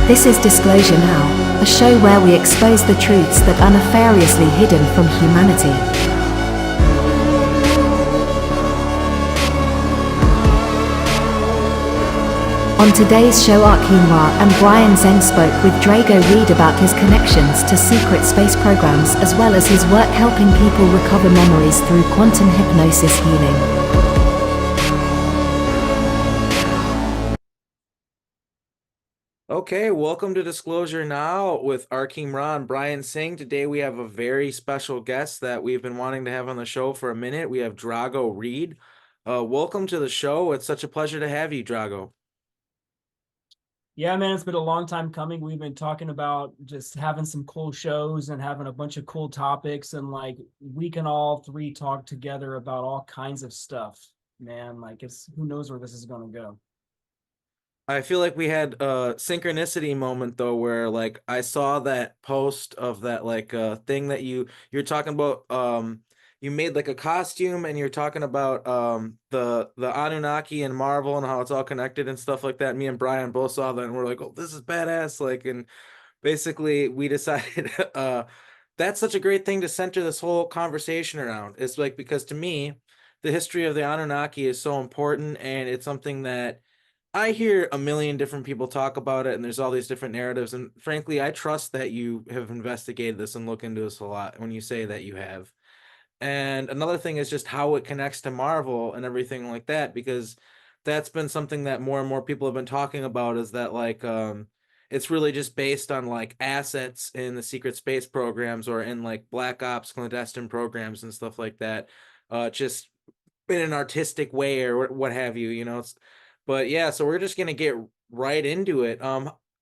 This is Disclosure Now, a show where we expose the truths that are nefariously hidden from humanity. On today's show, Arkim Ra and Brian Tseng spoke with Drago Reid about his connections to secret space programs as well as his work helping people recover memories through quantum hypnosis healing. Okay, welcome to Disclosure Now with Arkim Ra and Brian Tseng. Today we have a very special guest that we've been wanting to have on the show for a minute. We have Drago Reid. Welcome to the show. It's such a pleasure to have you, Drago. Yeah, man, it's been a long time coming. We've been talking about just having some cool shows and having a bunch of cool topics, and like we can all three talk together about all kinds of stuff, man. Like it's who knows where this is going to go. I feel like we had a synchronicity moment though, where like I saw that post of that like thing that you're talking about. You made like a costume and you're talking about the Anunnaki and Marvel and how it's all connected and stuff like that. Me and Brian both saw that and we're like, oh, this is badass. Like, and basically we decided that's such a great thing to center this whole conversation around. It's like, because to me, the history of the Anunnaki is so important, and it's something that I hear a million different people talk about it, and there's all these different narratives. And frankly, I trust that you have investigated this and looked into this a lot when you say that you have. And another thing is just how it connects to Marvel and everything like that, because that's been something that more and more people have been talking about, is that like it's really just based on like assets in the secret space programs or in like black ops clandestine programs and stuff like that. Just in an artistic way or what have you, but yeah, so we're just gonna get right into it.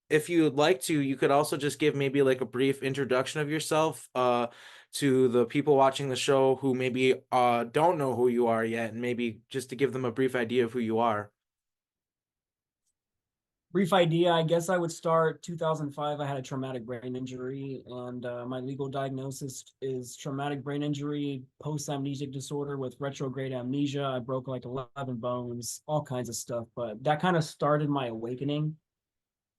If you'd like to, you could also just give maybe like a brief introduction of yourself to the people watching the show who maybe don't know who you are yet, and maybe just to give them a brief idea of who you are. Brief idea, I guess I would start 2005. I had a traumatic brain injury, and my legal diagnosis is traumatic brain injury, post-amnesic disorder with retrograde amnesia. I broke like 11 bones, all kinds of stuff. But that kind of started my awakening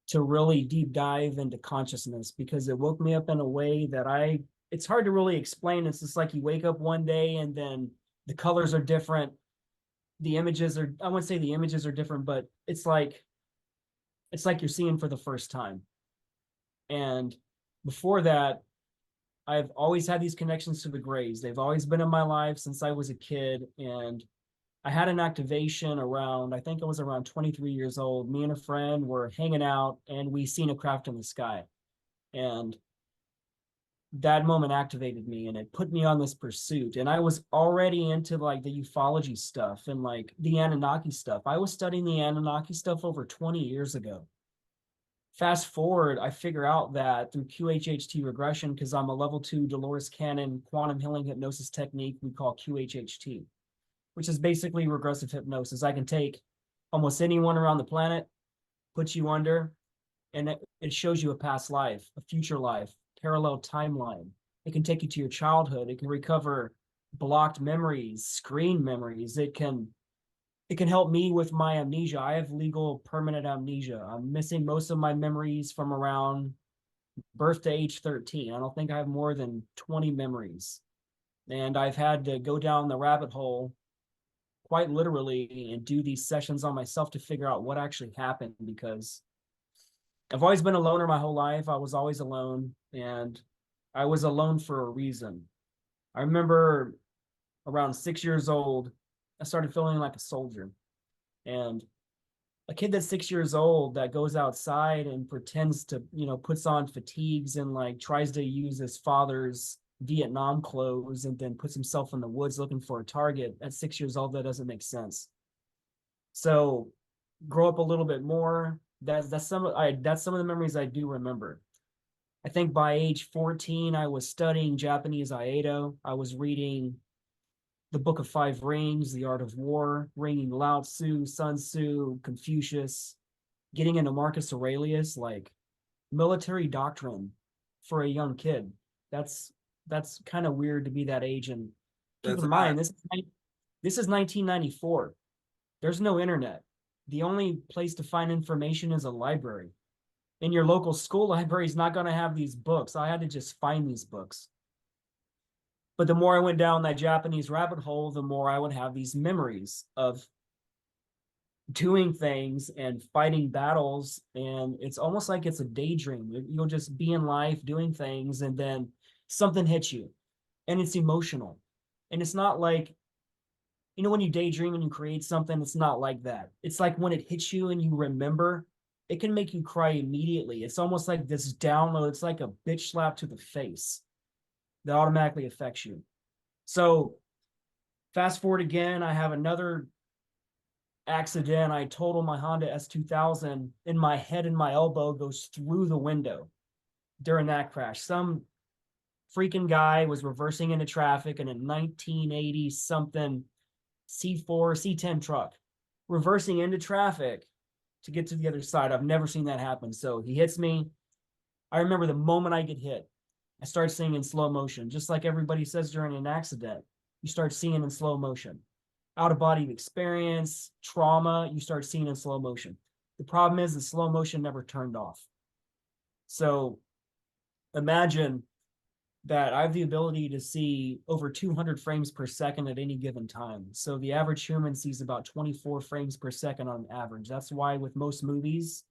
to really deep dive into consciousness, because it woke me up in a way that it's hard to really explain. It's just like you wake up one day and then the colors are different. The images are, I wouldn't say the images are different, but it's like you're seeing for the first time. And before that, I've always had these connections to the Greys. They've always been in my life since I was a kid. And I had an activation around, I think I was around 23 years old. Me and a friend were hanging out and we seen a craft in the sky. And that moment activated me and it put me on this pursuit. And I was already into like the ufology stuff and like the Anunnaki stuff. I was studying the Anunnaki stuff over 20 years ago. Fast forward, I figure out that through QHHT regression, because I'm a level 2 Dolores Cannon Quantum Healing Hypnosis Technique we call QHHT, which is basically regressive hypnosis. I can take almost anyone around the planet, put you under, and it shows you a past life, a future life, parallel timeline. It can take you to your childhood. It can recover blocked memories, screen memories. It can help me with my amnesia. I have legal permanent amnesia. I'm missing most of my memories from around birth to age 13. I don't think I have more than 20 memories. And I've had to go down the rabbit hole quite literally and do these sessions on myself to figure out what actually happened, because I've always been a loner my whole life. I was always alone, and I was alone for a reason. I remember around 6 years old, I started feeling like a soldier. And a kid that's 6 years old that goes outside and pretends to, puts on fatigues and like tries to use his father's Vietnam clothes and then puts himself in the woods looking for a target at 6 years old, that doesn't make sense. So grow up a little bit more. That's some of the memories I do remember. I think by age 14, I was studying Japanese Aikido. I was reading the Book of Five Rings, The Art of War, reading Lao Tzu, Sun Tzu, Confucius, getting into Marcus Aurelius, like military doctrine for a young kid. That's kind of weird to be that age. And keep in mind, this is 1994. There's no internet. The only place to find information is a library. in your local school library is not going to have these books. I had to just find these books. But the more I went down that Japanese rabbit hole, the more I would have these memories of doing things and fighting battles. And it's almost like it's a daydream. You'll just be in life doing things, and then something hits you, and it's emotional. And it's not like, you know, when you daydream and you create something, it's not like that. It's like when it hits you and you remember, it can make you cry immediately. It's almost like this download. It's like a bitch slap to the face that automatically affects you. So fast forward again, I have another accident. I total my Honda S2000, and my head and my elbow goes through the window during that crash. Some freaking guy was reversing into traffic in a 1980 something C4, C10 truck, reversing into traffic to get to the other side. I've never seen that happen. So he hits me. I remember the moment I get hit, I start seeing in slow motion, just like everybody says during an accident. You start seeing in slow motion. Out of body experience, trauma, you start seeing in slow motion. The problem is the slow motion never turned off. So imagine that I have the ability to see over 200 frames per second at any given time. So the average human sees about 24 frames per second on average. That's why with most movies,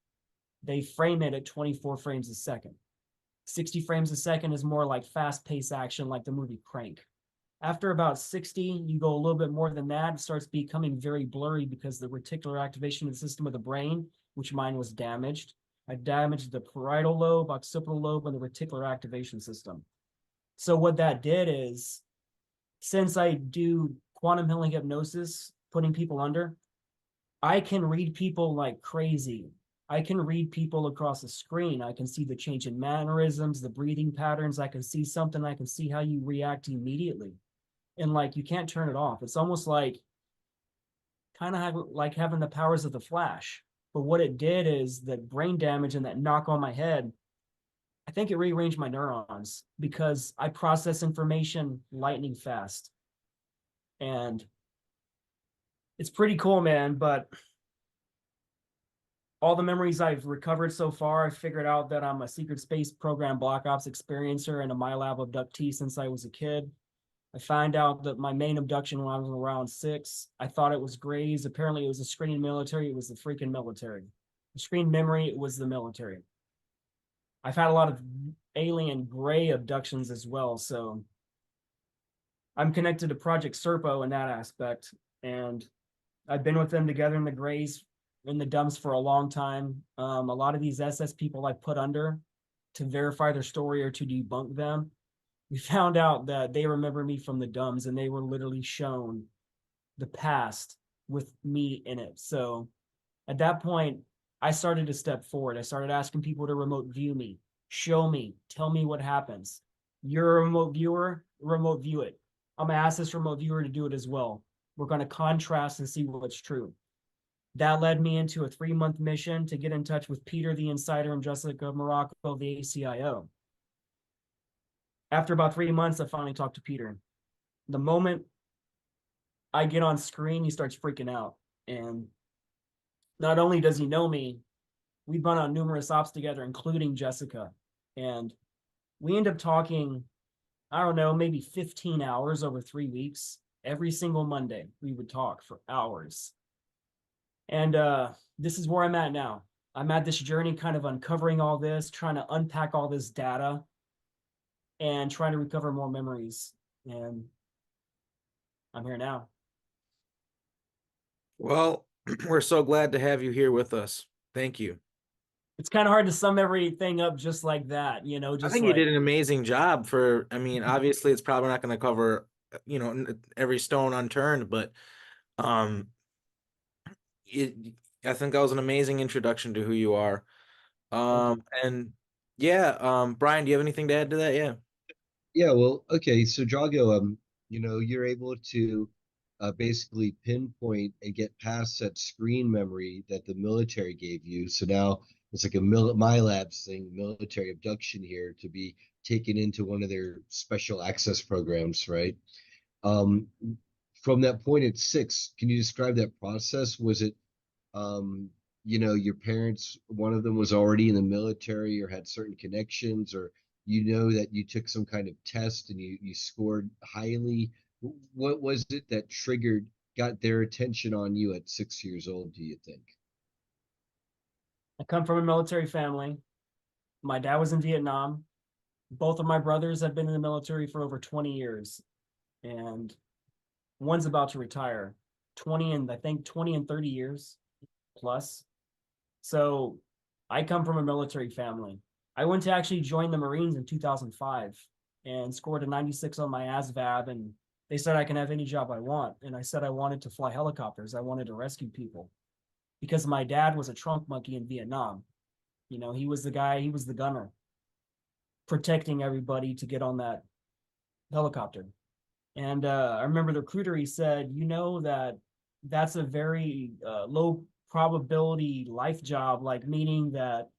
they frame it at 24 frames a second. 60 frames a second is more like fast-paced action, like the movie Crank. After about 60, you go a little bit more than that. It starts becoming very blurry because the reticular activation of the system of the brain, which mine was damaged. I damaged the parietal lobe, occipital lobe, and the reticular activation system. So what that did is, since I do quantum healing hypnosis, putting people under, I can read people like crazy. I can read people across the screen. I can see the change in mannerisms, the breathing patterns. I can see something. I can see how you react immediately. And like, you can't turn it off. It's almost like kind of like having the powers of the Flash. But what it did is that brain damage and that knock on my head, I think it rearranged my neurons because I process information lightning fast. And it's pretty cool, man. But all the memories I've recovered so far, I figured out that I'm a secret space program Black Ops experiencer and a MILAB abductee since I was a kid. I found out that my main abduction when I was around 6, I thought it was Grays. Apparently it was the screen military. It was the freaking military. The screen memory, it was the military. I've had a lot of alien gray abductions as well. So I'm connected to Project Serpo in that aspect. And I've been with them together in the grays, in the dumps for a long time. A lot of these SS people I put under to verify their story or to debunk them. We found out that they remember me from the dumbs, and they were literally shown the past with me in it. So at that point, I started to step forward. I started asking people to remote view me, show me, tell me what happens. You're a remote viewer, remote view it. I'm gonna ask this remote viewer to do it as well. We're gonna contrast and see what's true. That led me into a 3-month mission to get in touch with Peter the Insider and Jessica Morocco, the ACIO. After about 3 months, I finally talked to Peter. The moment I get on screen, he starts freaking out. And not only does he know me, we've run on numerous ops together, including Jessica. And we end up talking, I don't know, maybe 15 hours over 3 weeks. Every single Monday, we would talk for hours. And this is where I'm at now. I'm at this journey, kind of uncovering all this, trying to unpack all this data, and trying to recover more memories. And I'm here now. Well, we're so glad to have you here with us. Thank you. It's kind of hard to sum everything up just like that, you know, I just think like, you did an amazing job for, I mean, obviously it's probably not going to cover, you know, every stone unturned, but it, I think that was an amazing introduction to who you are. And yeah, Brian, do you have anything to add to that? Yeah. Yeah, well, okay, so Drago, you're able to basically pinpoint and get past that screen memory that the military gave you. So now it's like a MILAB thing, military abduction here, to be taken into one of their special access programs, right? Um, from that point at 6, can you describe that process? Was it you know, your parents, one of them was already in the military or had certain connections, or you know that you took some kind of test and you scored highly. What was it that got their attention on you at 6 years old, do you think? I come from a military family. My dad was in Vietnam. Both of my brothers have been in the military for over 20 years, and one's about to retire. 20 and I think 20 and 30 years plus. So I come from a military family. I went to actually join the Marines in 2005 and scored a 96 on my ASVAB, and they said I can have any job I want. And I said I wanted to fly helicopters. I wanted to rescue people because my dad was a trunk monkey in Vietnam. You know, he was the guy, he was the gunner, protecting everybody to get on that helicopter. And I remember the recruiter, he said, you know, that's a very low probability life job, like meaning that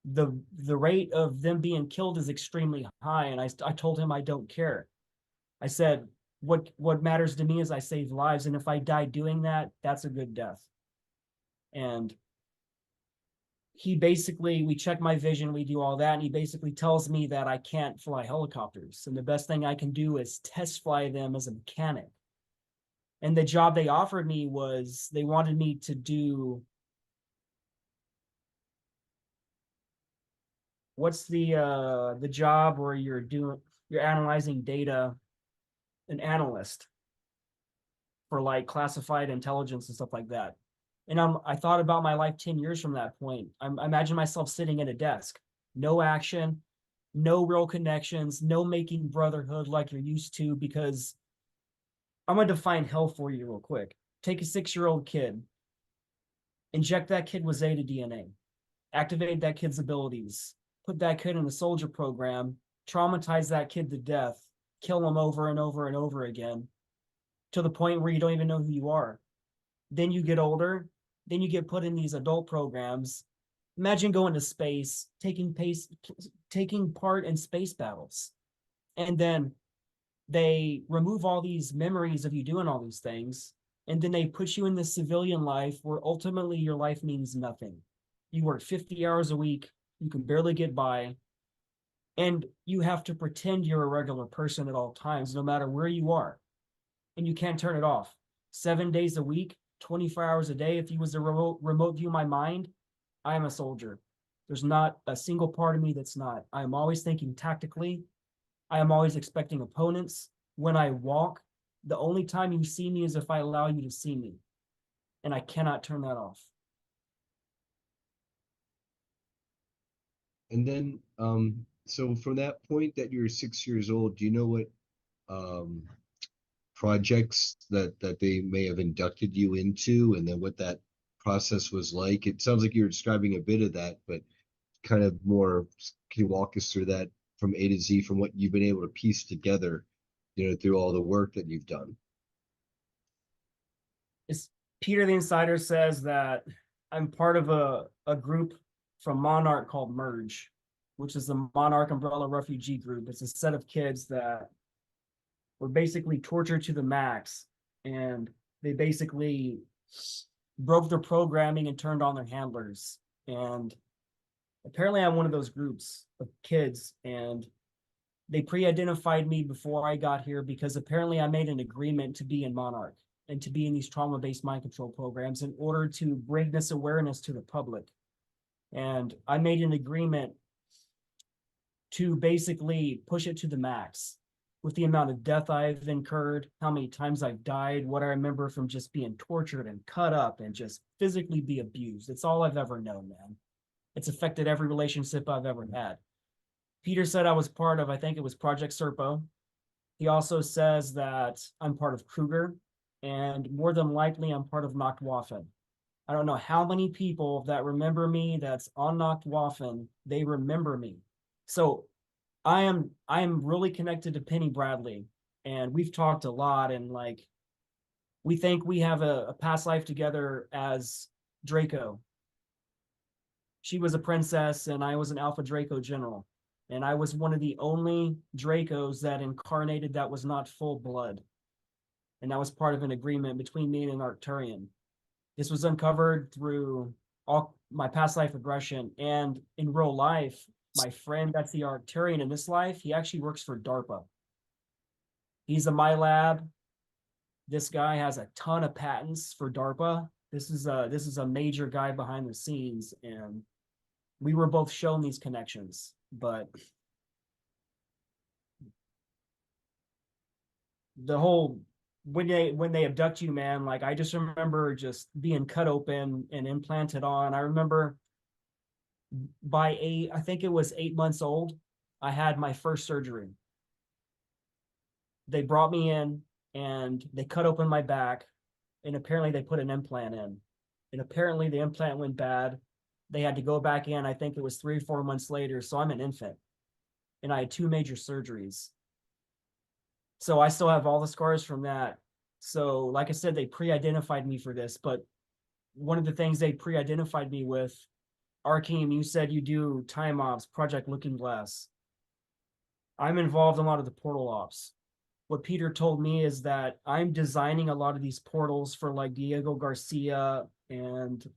the rate of them being killed is extremely high. And I told him I don't care. I said, what matters to me is I save lives. And if I die doing that, that's a good death. And we check my vision, we do all that. And he basically tells me that I can't fly helicopters. And the best thing I can do is test fly them as a mechanic. And the job they offered me was, they wanted me to do, what's the job where you're analyzing data, an analyst for like classified intelligence and stuff like that. And I thought about my life 10 years from that point. I imagine myself sitting at a desk, no action, no real connections, no making brotherhood like you're used to, because I'm going to define hell for you real quick. Take a 6-year-old kid, inject that kid with zeta DNA, activate that kid's abilities, put that kid in a soldier program, traumatize that kid to death, kill him over and over and over again, to the point where you don't even know who you are. Then you get older, then you get put in these adult programs. Imagine going to space, taking part in space battles. And then they remove all these memories of you doing all these things. And then they put you in this civilian life where ultimately your life means nothing. You work 50 hours a week, you can barely get by, and you have to pretend you're a regular person at all times, no matter where you are. And you can't turn it off. 7 days a week, 24 hours a day. If you was to remote view my mind, I am a soldier. There's not a single part of me that's not. I am always thinking tactically. I am always expecting opponents. When I walk, the only time you see me is if I allow you to see me. And I cannot turn that off. And then, so from that point that you're 6 years old, do you know what projects that they may have inducted you into, and then what that process was like? It sounds like you're describing a bit of that, but kind of more, can you walk us through that from A to Z, from what you've been able to piece together, you know, through all the work that you've done? Peter the Insider says that I'm part of a group from Monarch called Merge, which is the Monarch Umbrella Refugee Group. It's a set of kids that were basically tortured to the max, and they basically broke their programming and turned on their handlers. And apparently I'm one of those groups of kids, and they pre-identified me before I got here because apparently I made an agreement to be in Monarch and to be in these trauma-based mind control programs in order to bring this awareness to the public. And I made an agreement to basically push it to the max with the amount of death I've incurred, how many times I've died, what I remember from just being tortured and cut up and just physically be abused. It's all I've ever known, man. It's affected every relationship I've ever had. Peter said I was part of, I think it was Project Serpo. He also says that I'm part of Kruger, and more than likely I'm part of Nachtwaffen. I don't know how many people that remember me that's on Nachtwaffen, they remember me. So I am really connected to Penny Bradley, and we've talked a lot, and like we think we have a past life together as Draco. She was a princess and I was an Alpha Draco general, and I was one of the only Dracos that incarnated that was not full blood, and that was part of an agreement between me and an Arcturian. This was uncovered through all my past life regression. And in real life, my friend that's the Arcturian in this life, he actually works for DARPA. He's a MILAB. This guy has a ton of patents for DARPA. This is a major guy behind the scenes, and we were both shown these connections. But the whole when they abduct you, man, like I just remember just being cut open and implanted on. I remember I think it was 8 months old, I had my first surgery. They brought me in and they cut open my back, and apparently they put an implant in. And apparently the implant went bad. They had to go back in. I think it was 3 or 4 months later. So I'm an infant. And I had 2 major surgeries. So I still have all the scars from that. So like I said, they pre-identified me for this. But one of the things they pre-identified me with, Arkeem, you said you do time ops, Project Looking Glass. I'm involved in a lot of the portal ops. What Peter told me is that I'm designing a lot of these portals for like Diego Garcia and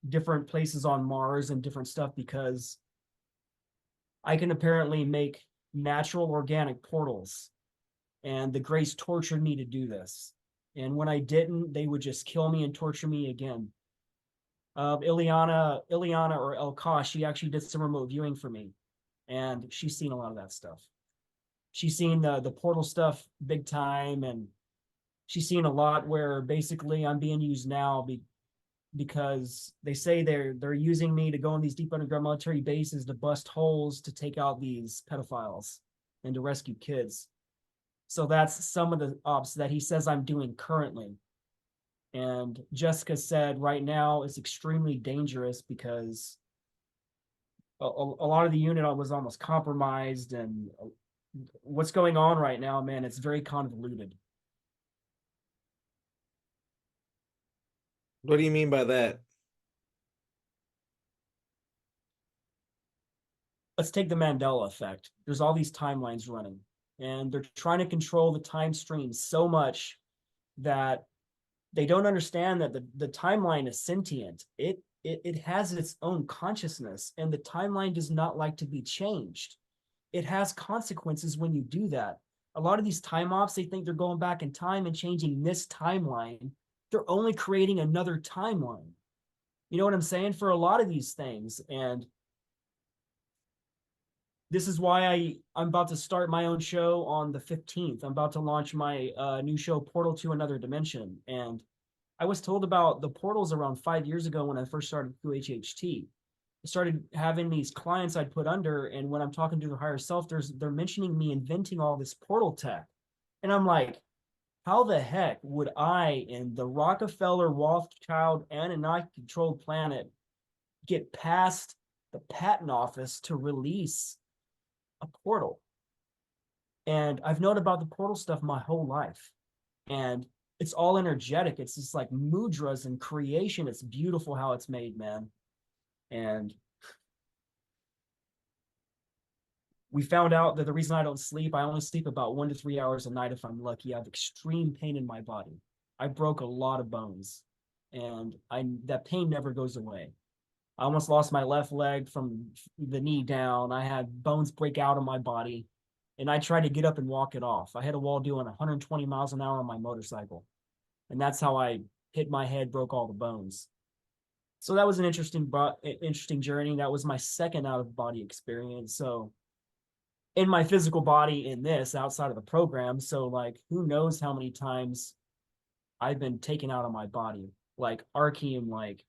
different places on Mars and different stuff, because I can apparently make natural organic portals. And the Grace tortured me to do this. And when I didn't, they would just kill me and torture me again. Ileana or Elka, she actually did some remote viewing for me. And she's seen a lot of that stuff. She's seen the portal stuff big time, and she's seen a lot where basically I'm being used now because they say they're using me to go in these deep underground military bases to bust holes to take out these pedophiles and to rescue kids. So that's some of the ops that he says I'm doing currently. And Jessica said right now it's extremely dangerous because a lot of the unit was almost compromised, and what's going on right now, man, it's very convoluted. What do you mean by that? Let's take the Mandela effect. There's all these timelines running, and they're trying to control the time stream so much that they don't understand that the timeline is sentient. It has its own consciousness, and the timeline does not like to be changed. It has consequences when you do that. A lot of these time ops, they think they're going back in time and changing this timeline. They're only creating another timeline. You know what I'm saying? For a lot of these things. And this is why I'm about to start my own show on the 15th. I'm about to launch my new show, Portal to Another Dimension. And I was told about the portals around 5 years ago when I first started QHHT. I started having these clients I'd put under, and when I'm talking to the higher self, they're mentioning me inventing all this portal tech. And I'm like, how the heck would I, in the Rockefeller, Rothschild, Anunnaki-controlled planet, get past the patent office to release a portal? And I've known about the portal stuff my whole life. And it's all energetic. It's just like mudras and creation. It's beautiful how it's made, man. And we found out that the reason I don't sleep, I only sleep about 1 to 3 hours a night if I'm lucky. I have extreme pain in my body. I broke a lot of bones, and that pain never goes away. I almost lost my left leg from the knee down. I had bones break out of my body, and I tried to get up and walk it off. I hit a wall doing 120 miles an hour on my motorcycle, and that's how I hit my head, broke all the bones. So that was an interesting journey. That was my second out of body experience. So in my physical body, in this outside of the program, so like who knows how many times I've been taken out of my body. Like Archeum, like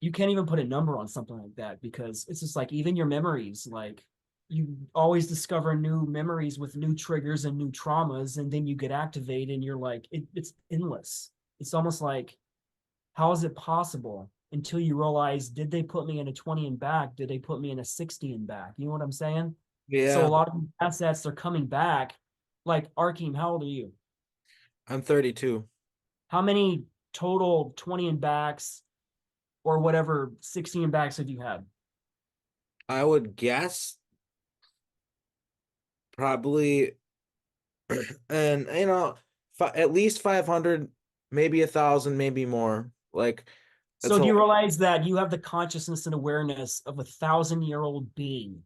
you can't even put a number on something like that, because it's just like even your memories, like you always discover new memories with new triggers and new traumas, and then you get activated and you're like it's endless. It's almost like, how is it possible? Until you realize, did they put me in a 20 and back? Did they put me in a 60 and back? You know what I'm saying? Yeah. So a lot of assets are coming back. Like Arkeem, how old are you? I'm 32. How many total 20 and backs or whatever 60 and backs have you had? I would guess probably, and at least 500, maybe 1,000, maybe more. Like So do you realize that you have the consciousness and awareness of a 1,000-year-old being?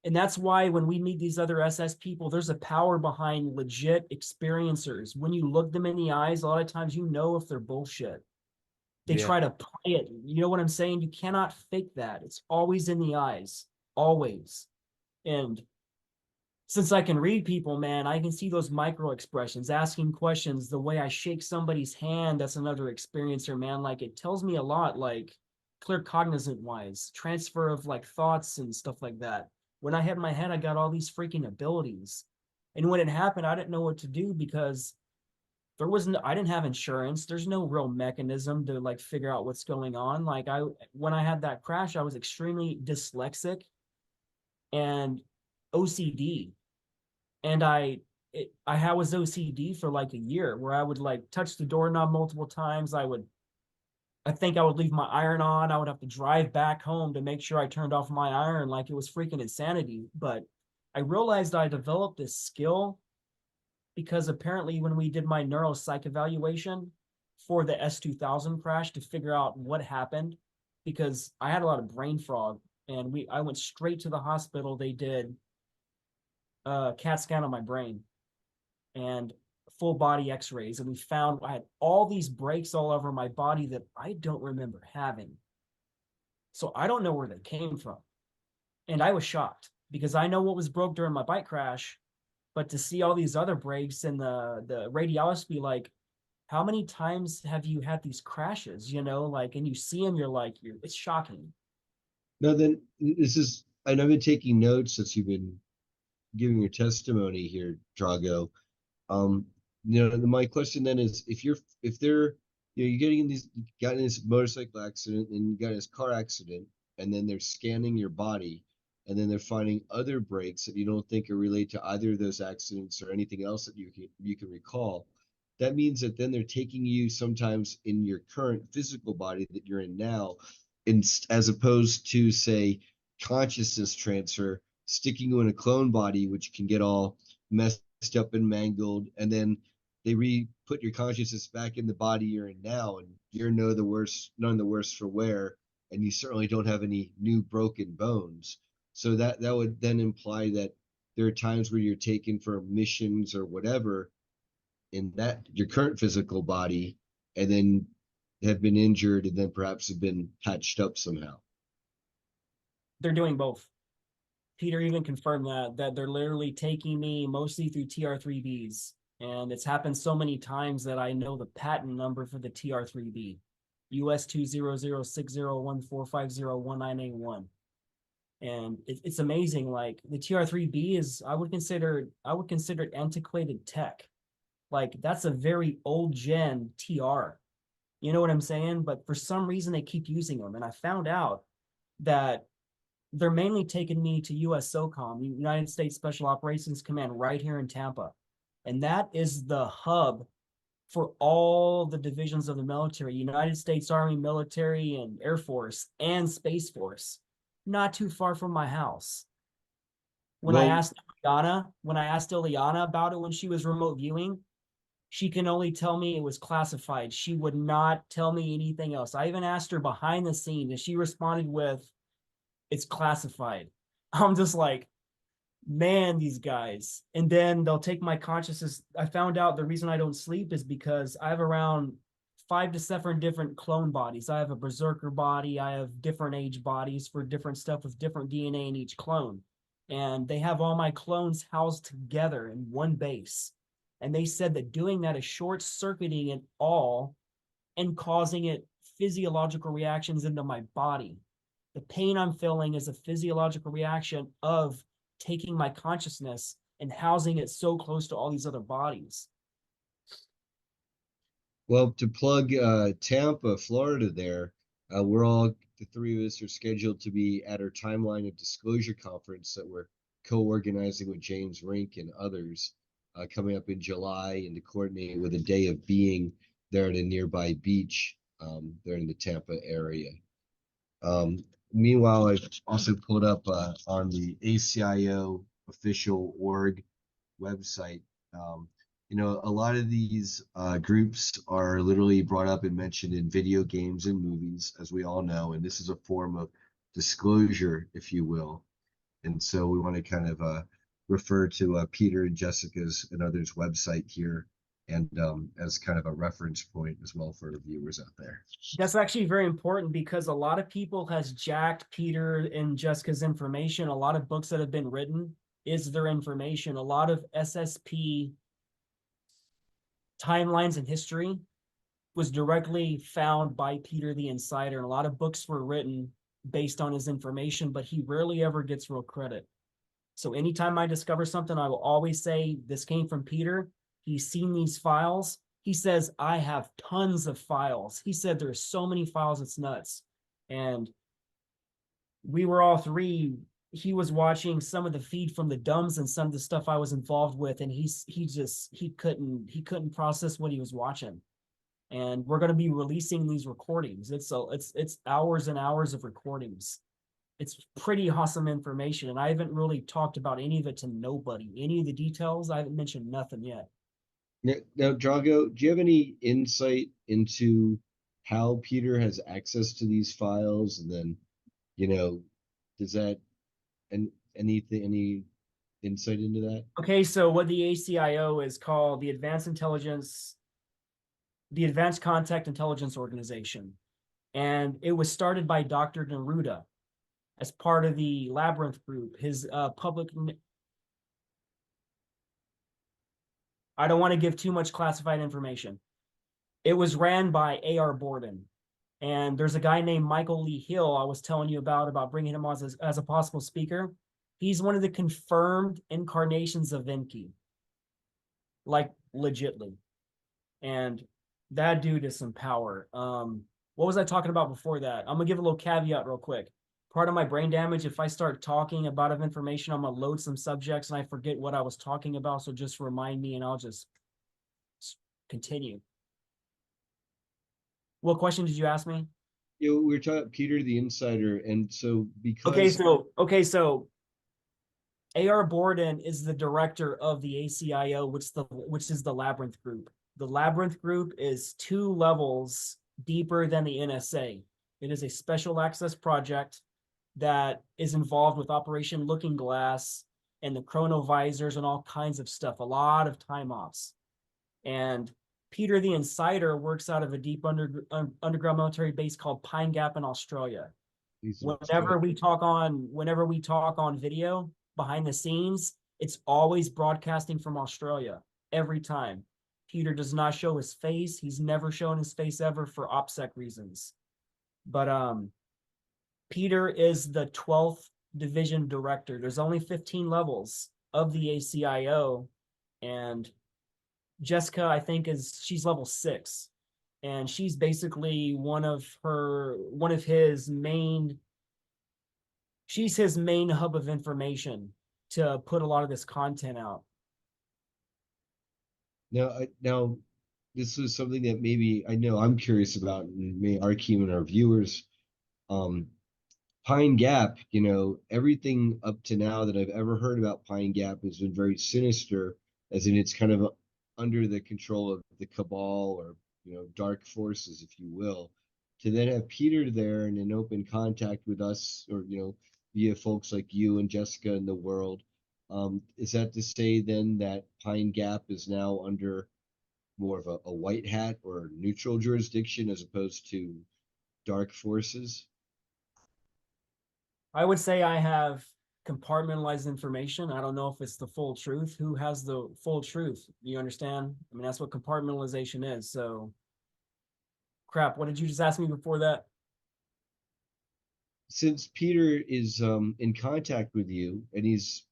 And that's why when we meet these other SS people, there's a power behind legit experiencers. When you look them in the eyes, a lot of times you know if they're bullshit. They try to play it. You know what I'm saying? You cannot fake that. It's always in the eyes, always. And since I can read people, man, I can see those micro expressions, asking questions, the way I shake somebody's hand. That's another experiencer, man. Like, it tells me a lot, like clear cognizant wise, transfer of like thoughts and stuff like that. When I had my head, I got all these freaking abilities. And when it happened, I didn't know what to do because I didn't have insurance. There's no real mechanism to like figure out what's going on. Like when I had that crash, I was extremely dyslexic and OCD. And I was OCD for like a year where I would like touch the doorknob multiple times. I think I would leave my iron on. I would have to drive back home to make sure I turned off my iron. Like, it was freaking insanity. But I realized I developed this skill because apparently when we did my neuropsych evaluation for the S2000 crash to figure out what happened, because I had a lot of brain fog, and I went straight to the hospital. They did a CAT scan on my brain and full body x-rays, and we found I had all these breaks all over my body that I don't remember having. So I don't know where they came from. And I was shocked because I know what was broke during my bike crash, but to see all these other breaks and the radiologist be like, how many times have you had these crashes, you know, like, and you see them, it's shocking. No, then I know I've been taking notes since you've been giving your testimony here, Drago. My question then is, you're got in this motorcycle accident and you got in this car accident, and then they're scanning your body, and then they're finding other breaks that you don't think are related to either of those accidents or anything else that you can recall. That means that then they're taking you sometimes in your current physical body that you're in now, as opposed to, say, consciousness transfer, sticking you in a clone body, which can get all messed up and mangled, and then they put your consciousness back in the body you're in now, and you're none the worse for wear, and you certainly don't have any new broken bones. So that would then imply that there are times where you're taken for missions or whatever in that your current physical body, and then have been injured, and then perhaps have been patched up somehow. They're doing both. Peter even confirmed that they're literally taking me mostly through TR3Bs. And it's happened so many times that I know the patent number for the TR3B, US 2006014501981. And it's amazing. Like, the TR3B is, I would consider it antiquated tech. Like, that's a very old gen TR. You know what I'm saying? But for some reason they keep using them. And I found out that they're mainly taking me to US SOCOM, the United States Special Operations Command, right here in Tampa. And that is the hub for all the divisions of the military, United States Army, military, and Air Force, and Space Force, not too far from my house. When I asked Ileana about it when she was remote viewing, she can only tell me it was classified. She would not tell me anything else. I even asked her behind the scenes, and she responded with, "It's classified." I'm just like, man, these guys. And then they'll take my consciousness. I found out the reason I don't sleep is because I have around 5 to 7 different clone bodies. I have a berserker body. I have different age bodies for different stuff with different DNA in each clone. And they have all my clones housed together in one base. And they said that doing that is short-circuiting it all and causing it physiological reactions into my body. The pain I'm feeling is a physiological reaction of taking my consciousness and housing it so close to all these other bodies. Well, to plug Tampa, Florida there, the three of us are scheduled to be at our Timeline of Disclosure conference that we're co-organizing with James Rink and others coming up in July, and to coordinate with a day of being there at a nearby beach there in the Tampa area. Meanwhile, I've also pulled up on the ACIO official org website you know, a lot of these groups are literally brought up and mentioned in video games and movies, as we all know, and this is a form of disclosure, if you will. And so we want to kind of refer to Peter and Jessica's and others' website here, and as kind of a reference point as well for the viewers out there. That's actually very important because a lot of people has jacked Peter and Jessica's information. A lot of books that have been written is their information. A lot of SSP timelines in history was directly found by Peter the Insider. And a lot of books were written based on his information, but he rarely ever gets real credit. So anytime I discover something, I will always say, this came from Peter. He's seen these files. He says, I have tons of files. He said, there's so many files, it's nuts. And we were all three, he was watching some of the feed from the dumbs and some of the stuff I was involved with. And he couldn't process what he was watching. And we're going to be releasing these recordings. It's hours and hours of recordings. It's pretty awesome information. And I haven't really talked about any of it to nobody. Any of the details, I haven't mentioned nothing yet. Now, Drago, do you have any insight into how Peter has access to these files? And then, you know, does that, and any insight into that? Okay, so what the ACIO is called, the Advanced Contact Intelligence Organization. And it was started by Dr. Neruda as part of the Labyrinth group. His public... I don't want to give too much classified information. It was ran by A.R. Borden. And there's a guy named Michael Lee Hill I was telling you about bringing him on as a possible speaker. He's one of the confirmed incarnations of Enki. Like, legitly. And that dude is some power. What was I talking about before that? I'm going to give a little caveat real quick. Part of my brain damage, if I start talking about information, I'm going to load some subjects and I forget what I was talking about. So just remind me and I'll just continue. What question did you ask me? You know, we were talking about Peter the Insider, and so because so A.R. Borden is the director of the ACIO, which is the Labyrinth group. The Labyrinth group is 2 levels deeper than the NSA. It is a special access project that is involved with Operation Looking Glass and the chronovisors and all kinds of stuff, a lot of time ops. And Peter the Insider works out of a deep underground military base called Pine Gap in Australia. Whenever we talk on video behind the scenes, it's always broadcasting from Australia every time. Peter does not show his face. He's never shown his face ever for OPSEC reasons. But Peter is the 12th division director. There's only 15 levels of the ACIO, and Jessica, I think, she's level 6, and she's basically she's his main hub of information to put a lot of this content out. Now, this is something that maybe I know I'm curious about, and maybe our team and our viewers. Pine Gap, you know, everything up to now that I've ever heard about Pine Gap has been very sinister, as in it's kind of under the control of the cabal, or, you know, dark forces, if you will. To then have Peter there and in open contact with us, or, you know, via folks like you and Jessica in the world, is that to say then that Pine Gap is now under more of a white hat or neutral jurisdiction as opposed to dark forces? I would say I have compartmentalized information. I don't know if it's the full truth. Who has the full truth? You understand? I mean, that's what compartmentalization is. So, crap, what did you just ask me before that? Since Peter is in contact with you, and he's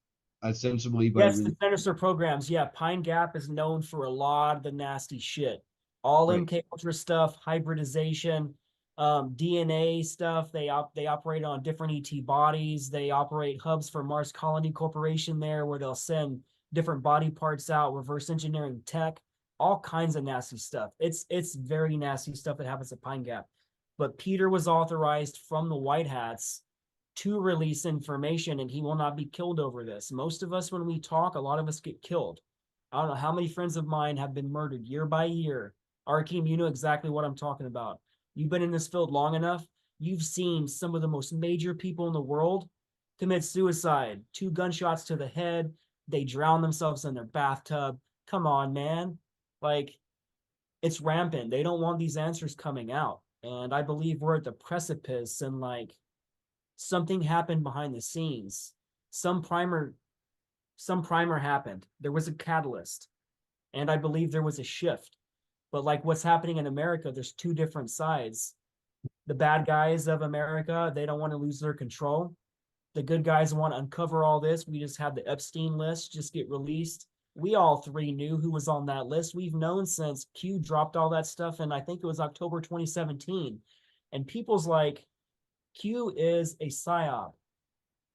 ostensibly by Yes, the Sinister programs. Yeah, Pine Gap is known for a lot of the nasty shit. All Right. MK Ultra stuff, hybridization, DNA stuff. They operate on different ET bodies. They operate hubs for Mars Colony Corporation there, where they'll send different body parts out, reverse engineering tech, all kinds of nasty stuff. It's very nasty stuff that happens at Pine Gap. But Peter was authorized from the White Hats to release information, and he will not be killed over this. Most of us, when we talk, a lot of us get killed. I don't know how many friends of mine have been murdered year by year. Arkeem, you know exactly what I'm talking about. You've been in this field long enough. You've seen some of the most major people in the world commit suicide. 2 gunshots to the head. They drown themselves in their bathtub. Come on, man. Like, it's rampant. They don't want these answers coming out. And I believe we're at the precipice, and like something happened behind the scenes. Some primer happened. There was a catalyst, and I believe there was a shift. But like what's happening in America, there's 2 different sides. The bad guys of America, they don't want to lose their control. The good guys want to uncover all this. We just had the Epstein list just get released. We all 3 knew who was on that list. We've known since Q dropped all that stuff, and I think it was October 2017. And people's like, Q is a psyop.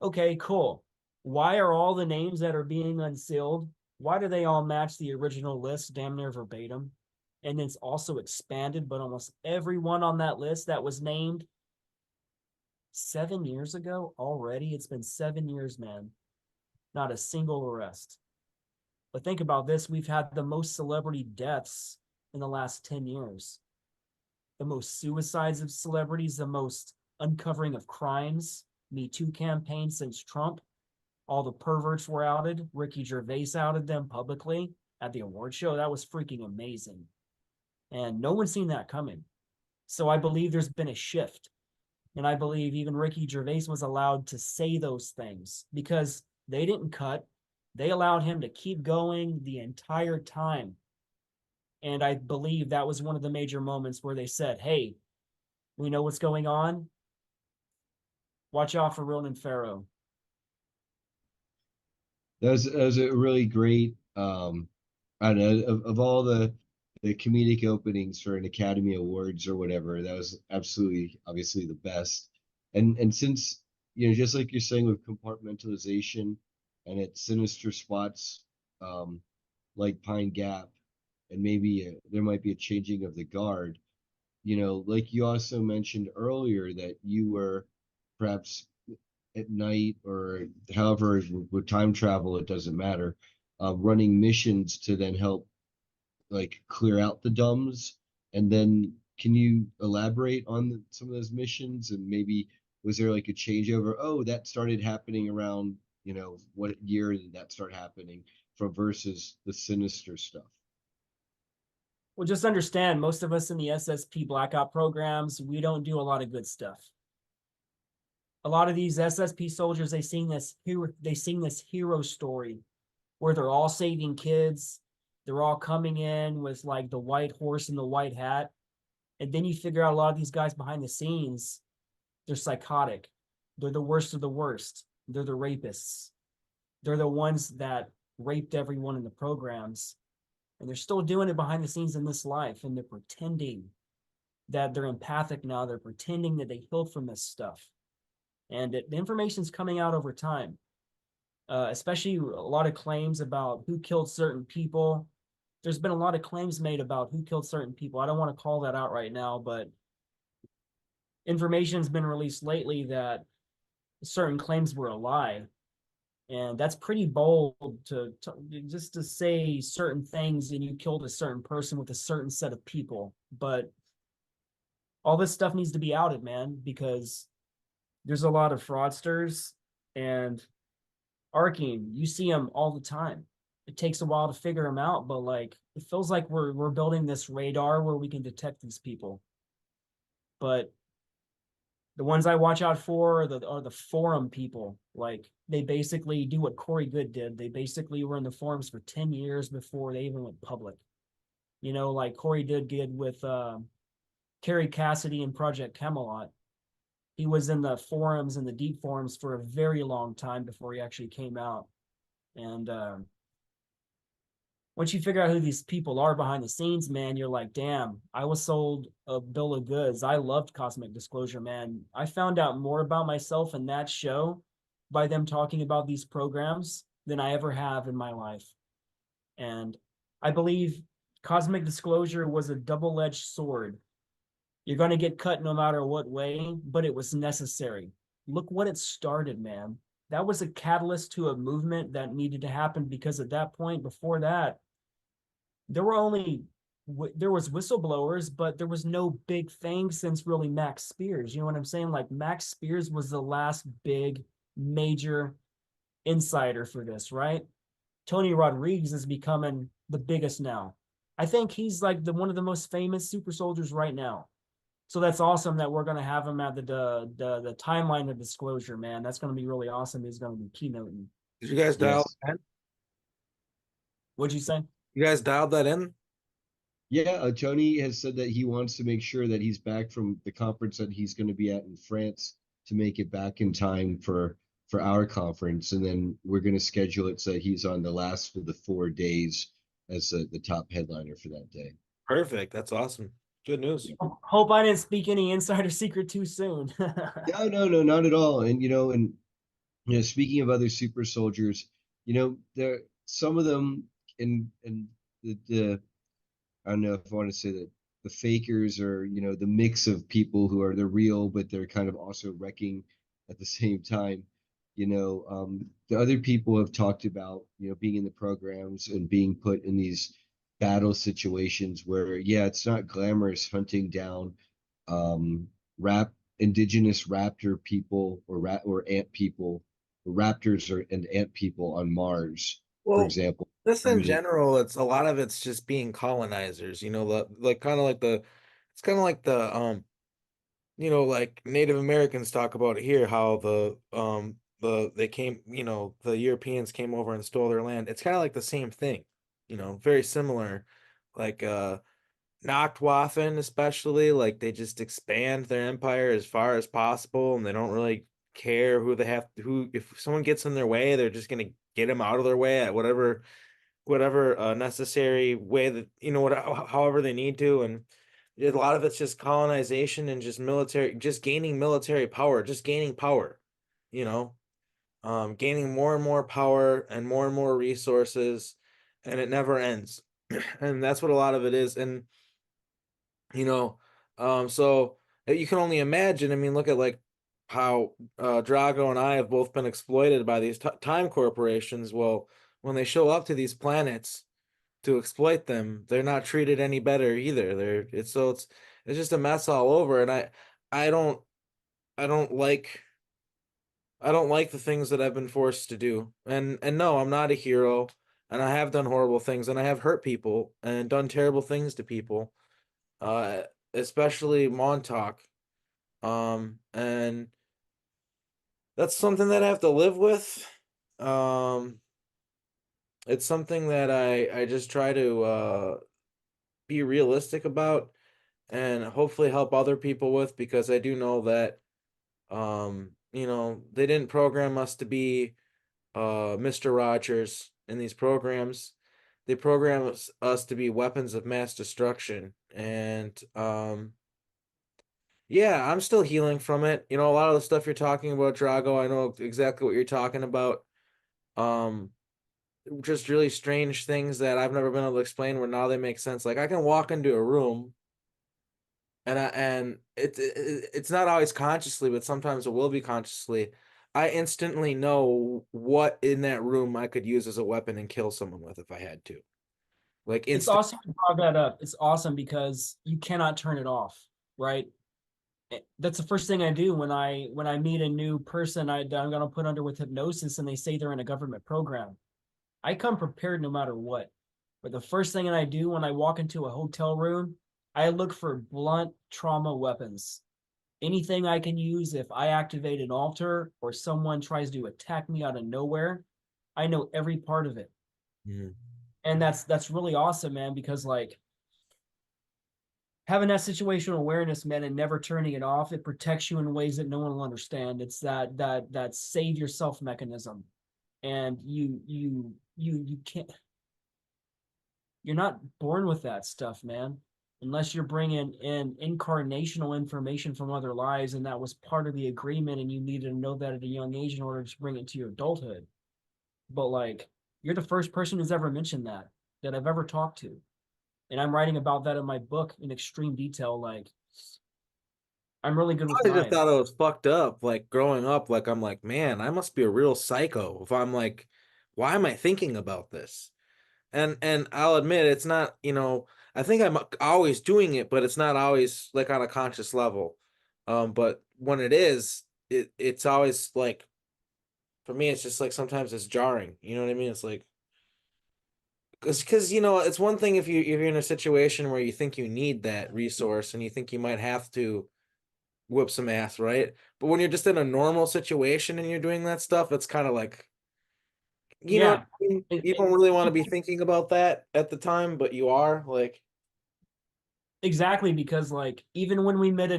Okay, cool. Why are all the names that are being unsealed, why do they all match the original list damn near verbatim? And it's also expanded, but almost everyone on that list that was named 7 years ago already. It's been 7 years, man. Not a single arrest. But think about this. We've had the most celebrity deaths in the last 10 years. The most suicides of celebrities, the most uncovering of crimes. Me Too campaign since Trump. All the perverts were outed. Ricky Gervais outed them publicly at the award show. That was freaking amazing. And no one's seen that coming. So I believe there's been a shift. And I believe even Ricky Gervais was allowed to say those things because they didn't cut. They allowed him to keep going the entire time. And I believe that was one of the major moments where they said, hey, we know what's going on. Watch out for Ronan Farrow. That was a really great, I don't know, of all the comedic openings for an Academy Awards or whatever, that was absolutely, obviously the best. And since, you know, just like you're saying with compartmentalization and its sinister spots, like Pine Gap, and maybe there might be a changing of the guard, you know, like you also mentioned earlier that you were perhaps at night or however with time travel, it doesn't matter, running missions to then help like clear out the dumbs. And then can you elaborate on some of those missions, and maybe was there like a changeover? Oh, that started happening around, you know, what year did that start happening from versus the sinister stuff? Well, just understand, most of us in the SSP blackout programs, we don't do a lot of good stuff. A lot of these SSP soldiers, they sing this hero story where they're all saving kids. They're all coming in with like the white horse and the white hat. And then you figure out a lot of these guys behind the scenes, they're psychotic. They're the worst of the worst. They're the rapists. They're the ones that raped everyone in the programs. And they're still doing it behind the scenes in this life. And they're pretending that they're empathic now. They're pretending that they healed from this stuff. And the information's coming out over time, especially a lot of claims about who killed certain people. There's been a lot of claims made about who killed certain people. I don't want to call that out right now, but information's been released lately that certain claims were a lie. And that's pretty bold to just to say certain things and you killed a certain person with a certain set of people. But all this stuff needs to be outed, man, because there's a lot of fraudsters. And Arkeem, you see them all the time. It takes a while to figure them out, but like it feels like we're building this radar where we can detect these people. But the ones I watch out for are the forum people. Like they basically do what Corey Goode did. They basically were in the forums for 10 years before they even went public. You know, like Corey did with Carrie Cassidy and Project Camelot. He was in the forums and the deep forums for a very long time before he actually came out. And once you figure out who these people are behind the scenes, man, you're like, damn, I was sold a bill of goods. I loved Cosmic Disclosure, man. I found out more about myself in that show by them talking about these programs than I ever have in my life. And I believe Cosmic Disclosure was a double-edged sword. You're going to get cut no matter what way, but it was necessary. Look what it started, man. that was a catalyst to a movement that needed to happen, because at that point, before that, there was whistleblowers, but there was no big thing since really Max Spears. You know what I'm saying? Like Max Spears was the last big major insider for this, right? Tony Rodriguez is becoming the biggest now. I think he's like one of the most famous super soldiers right now. So that's awesome that we're gonna have him at the timeline of disclosure, man. That's gonna be really awesome. He's gonna be keynoting. Did you guys dial Yes. that in? What'd you say? You guys dialed that in? Yeah, Tony has said that he wants to make sure that he's back from the conference that he's going to be at in France to make it back in time for our conference, and then we're going to schedule it so he's on the last of the 4 days as the top headliner for that day. Perfect. That's awesome. Good news. Hope I didn't speak any insider secret too soon. No, not at all. And speaking of other super soldiers, there some of them in the I don't know if I want to say that the fakers or the mix of people who are the real, but they're kind of also wrecking at the same time. The other people have talked about being in the programs and being put in these battle situations where it's not glamorous hunting down indigenous raptor people or ant people, raptors and ant people on Mars, for example. Just in general, it's a lot of it's just being colonizers, like kind of like it's kind of like the like Native Americans talk about it here, how they came, the Europeans came over and stole their land. It's kind of like the same thing, very similar, like Nachtwaffen especially, like they just expand their empire as far as possible, and they don't really care who if someone gets in their way, they're just gonna get them out of their way at whatever necessary way that however they need to. And a lot of it's just colonization and just gaining military power, just gaining power, gaining more and more power and more resources, and it never ends. And that's what a lot of it is. And so you can only imagine. I mean, look at like how Drago and I have both been exploited by these time corporations. Well, when they show up to these planets to exploit them, they're not treated any better either. It's just a mess all over. And I don't like the things that I've been forced to do. And no, I'm not a hero, and I have done horrible things, and I have hurt people and done terrible things to people, especially Montauk. And that's something that I have to live with. It's something that I just try to be realistic about and hopefully help other people with, because I do know that they didn't program us to be Mr. Rogers in these programs. They program us to be weapons of mass destruction. And I'm still healing from it. A lot of the stuff you're talking about, Drago, I know exactly what you're talking about. Just really strange things that I've never been able to explain, where now they make sense. Like I can walk into a room and it's not always consciously, but sometimes it will be consciously. I instantly know what in that room I could use as a weapon and kill someone with if I had to. Like It's awesome to bring that up. It's awesome because you cannot turn it off, right? That's the first thing I do when I meet a new person I'm gonna put under with hypnosis, and they say they're in a government program. I come prepared no matter what. But the first thing that I do when I walk into a hotel room, I look for blunt trauma weapons. Anything I can use if I activate an altar or someone tries to attack me out of nowhere, I know every part of it. Mm-hmm. And that's really awesome, man, because like having that situational awareness, man, and never turning it off, it protects you in ways that no one will understand. It's that save yourself mechanism. And you can't, you're not born with that stuff, man, unless you're bringing in incarnational information from other lives, and that was part of the agreement, and you needed to know that at a young age in order to bring it to your adulthood. But like, you're the first person who's ever mentioned that I've ever talked to, and I'm writing about that in my book in extreme detail. Like, I'm really good with I just knives. thought it was fucked up. Like growing up, like I'm like, man, I must be a real psycho if I'm like, why am I thinking about this? And I'll admit it's not, I think I'm always doing it, but it's not always like on a conscious level. But when it is, it's always like for me, it's just like sometimes it's jarring. You know what I mean? It's like because it's one thing if you're in a situation where you think you need that resource and you think you might have to whoop some ass, right? But when you're just in a normal situation and you're doing that stuff, it's kind of like, what Yeah. I mean? It, You it, don't really want to be thinking about that at the time, but you are like, exactly, because like even when we met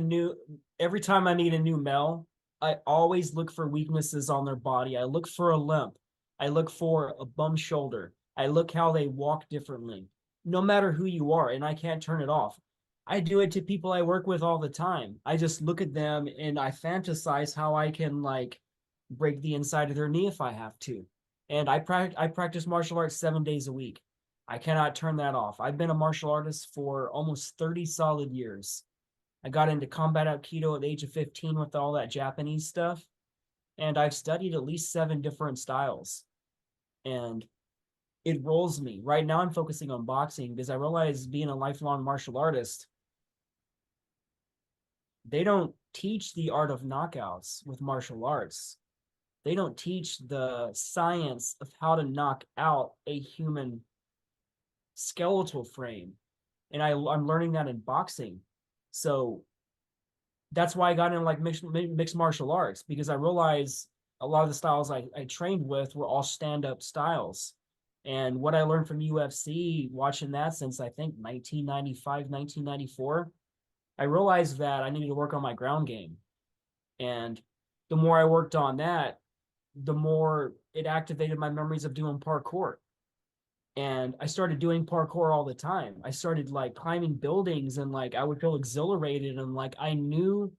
every time I meet a new male, I always look for weaknesses on their body. I look for a limp. I look for a bum shoulder. I look how they walk differently, no matter who you are, and I can't turn it off. I do it to people I work with all the time. I just look at them and I fantasize how I can like break the inside of their knee if I have to. And I practice martial arts 7 days a week. I cannot turn that off. I've been a martial artist for almost 30 solid years. I got into combat aikido at the age of 15 with all that Japanese stuff, and I've studied at least 7 different styles. And it rolls me. Right now, I'm focusing on boxing because I realize being a lifelong martial artist, they don't teach the art of knockouts with martial arts. They don't teach the science of how to knock out a human skeletal frame. And I'm learning that in boxing. So that's why I got into like mixed martial arts, because I realized a lot of the styles I trained with were all stand-up styles. And what I learned from UFC, watching that since I think 1995, 1994, I realized that I needed to work on my ground game. And the more I worked on that, the more it activated my memories of doing parkour. And I started doing parkour all the time. I started like climbing buildings, and like I would feel exhilarated, and like I knew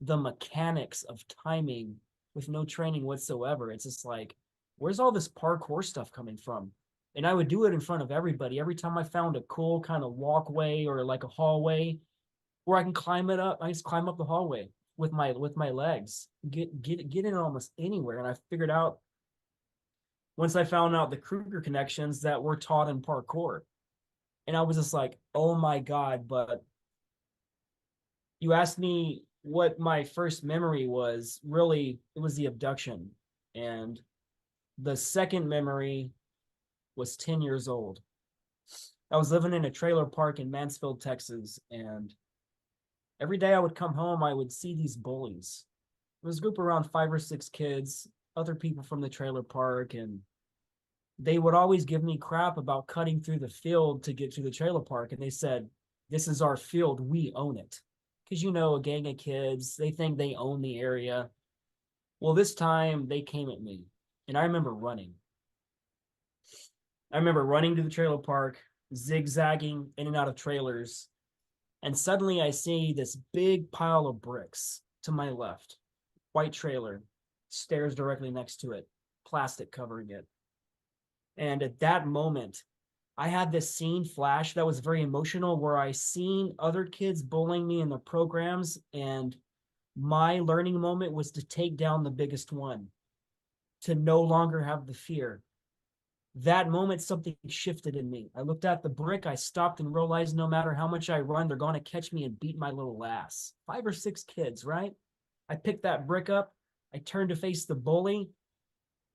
the mechanics of timing with no training whatsoever. It's just like, where's all this parkour stuff coming from? And I would do it in front of everybody. Every time I found a cool kind of walkway or like a hallway where I can climb it up, I just climb up the hallway with my legs. Get in almost anywhere. And I figured out, once I found out the Kruger connections that were taught in parkour. And I was just like, oh my God. But you asked me what my first memory was. Really, it was the abduction. And the second memory was 10 years old. I was living in a trailer park in Mansfield, Texas. And every day I would come home, I would see these bullies. It was a group around 5 or 6 kids, other people from the trailer park, and they would always give me crap about cutting through the field to get to the trailer park. And they said, this is our field, we own it. Because, a gang of kids, they think they own the area. Well, this time they came at me, and I remember running. I remember running to the trailer park, zigzagging in and out of trailers. And suddenly I see this big pile of bricks to my left, white trailer, stairs directly next to it, plastic covering it. And at that moment, I had this scene flash that was very emotional, where I seen other kids bullying me in the programs, and my learning moment was to take down the biggest one, to no longer have the fear. That moment, something shifted in me. I looked at the brick, I stopped and realized no matter how much I run, they're going to catch me and beat my little ass. 5 or 6 kids, right? I picked that brick up, I turned to face the bully,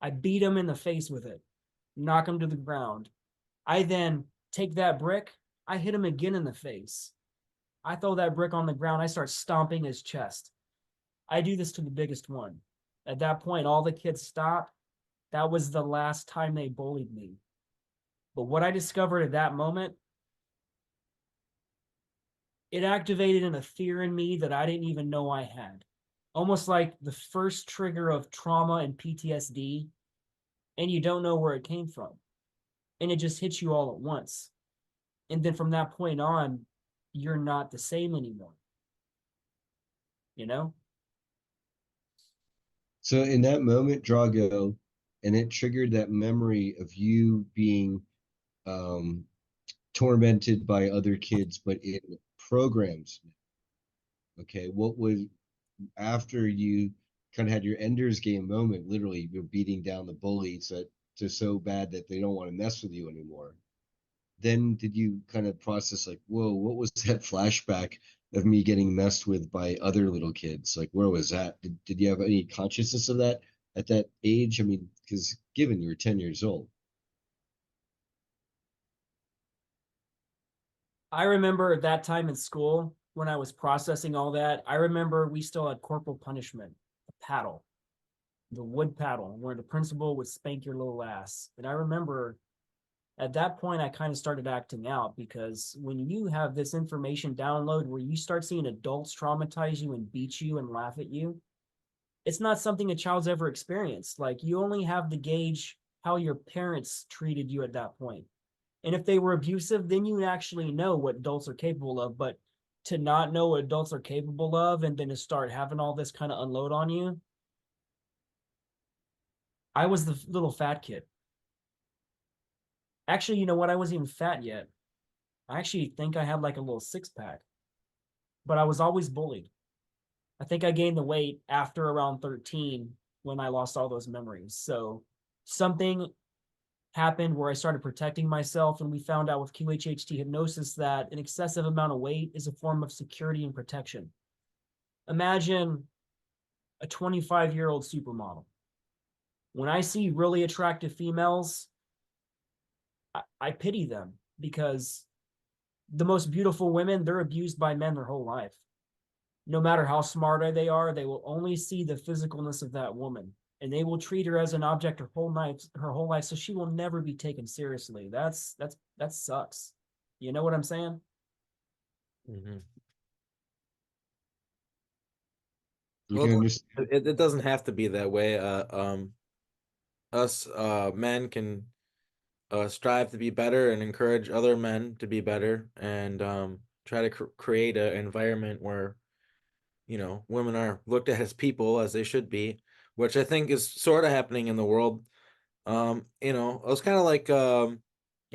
I beat him in the face with it, knock him to the ground. I then take that brick, I hit him again in the face. I throw that brick on the ground, I start stomping his chest. I do this to the biggest one. At that point, all the kids stopped. That was the last time they bullied me. But what I discovered at that moment, it activated a fear in me that I didn't even know I had. Almost like the first trigger of trauma and PTSD, and you don't know where it came from. And it just hits you all at once. And then from that point on, you're not the same anymore. You know? So in that moment, Drago, and it triggered that memory of you being um, tormented by other kids, but in programs. Okay, what was after you kind of had your Ender's Game moment, literally you're beating down the bullies that to so bad that they don't want to mess with you anymore. Then did you kind of process like, whoa, what was that flashback of me getting messed with by other little kids? Like, where was that? Did you have any consciousness of that at that age? I mean, because given you were 10 years old. I remember at that time in school when I was processing all that, I remember we still had corporal punishment, the paddle, the wood paddle, where the principal would spank your little ass. And I remember at that point, I kind of started acting out because when you have this information download where you start seeing adults traumatize you and beat you and laugh at you, it's not something a child's ever experienced. Like you only have the gauge how your parents treated you at that point. And if they were abusive, then you actually know what adults are capable of. But to not know what adults are capable of and then to start having all this kind of unload on you, I was the little fat kid. Actually, you know what? I wasn't even fat yet. I actually think I had like a little six pack, but I was always bullied. I think I gained the weight after around 13 when I lost all those memories. So something happened where I started protecting myself, and we found out with QHHT hypnosis that an excessive amount of weight is a form of security and protection. Imagine a 25-year-old supermodel. When I see really attractive females, I pity them because the most beautiful women, they're abused by men their whole life. No matter how smart they are, they will only see the physicalness of that woman, and they will treat her as an object her whole life, so she will never be taken seriously. That sucks. You know what I'm saying? Mm-hmm. You Well, can understand. it doesn't have to be that way. Us men can strive to be better and encourage other men to be better, and try to create an environment where, you know, women are looked at as people as they should be, which I think is sort of happening in the world. You know, it was kind of like you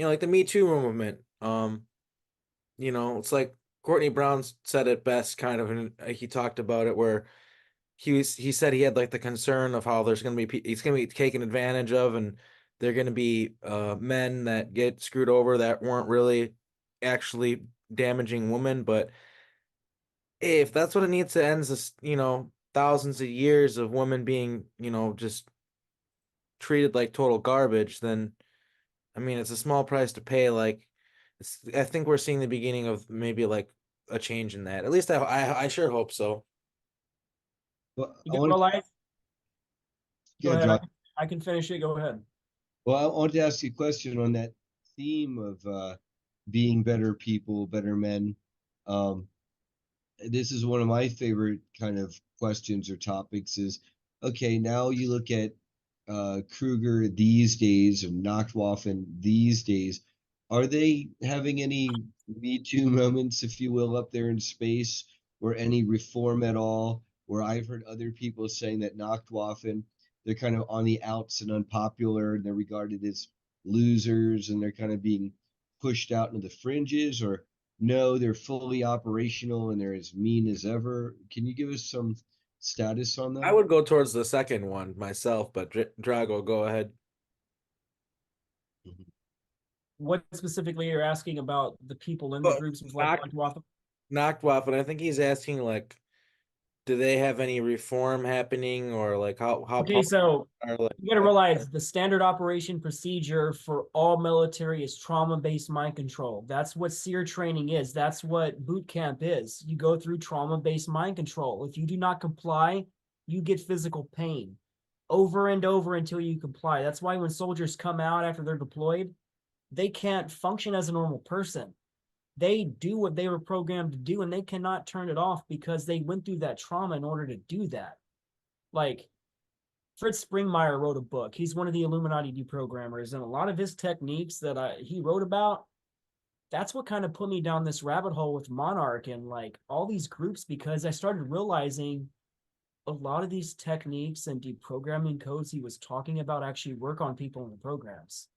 know, like the Me Too movement. You know, it's like Courtney Brown said it best, kind of, and he talked about it where he said he had like the concern of how there's going to be he's going to be taken advantage of, and they're going to be men that get screwed over that weren't really actually damaging women. But if that's what it needs to end, is, you know, thousands of years of women being, you know, just treated like total garbage, then I mean it's a small price to pay. Like I think we're seeing the beginning of maybe like a change in that. At least I sure hope so. Well, You I got wanted real to, life? Go yeah, ahead. John. I can finish it. Go ahead. Well, I wanted to ask you a question on that theme of being better people, better men. Um, this is one of my favorite kind of questions or topics is, okay, now you look at Kruger these days or Nachtwaffen these days, are they having any Me Too moments, if you will, up there in space, or any reform at all? Where I've heard other people saying that Nachtwaffen, they're kind of on the outs and unpopular, and they're regarded as losers, and they're kind of being pushed out into the fringes, or no, they're fully operational and they're as mean as ever. Can you give us some status on I them? would go towards the second one myself, but Drago, go ahead. Mhm. What specifically you're asking about the people in the Well, groups with knocked knocked off, and I think he's asking like, do they have any reform happening, or like how Okay, so are like you got to realize the standard operation procedure for all military is trauma-based mind control. That's what SEER training is. That's what boot camp is. You go through trauma-based mind control. If you do not comply, you get physical pain over and over until you comply. That's why when soldiers come out after they're deployed, they can't function as a normal person. They do what they were programmed to do, and they cannot turn it off because they went through that trauma in order to do that. Like, Fritz Springmeier wrote a book. He's one of the Illuminati deprogrammers, and a lot of his techniques that he wrote about, that's what kind of put me down this rabbit hole with Monarch and like all these groups, because I started realizing a lot of these techniques and deprogramming codes he was talking about actually work on people in the programs.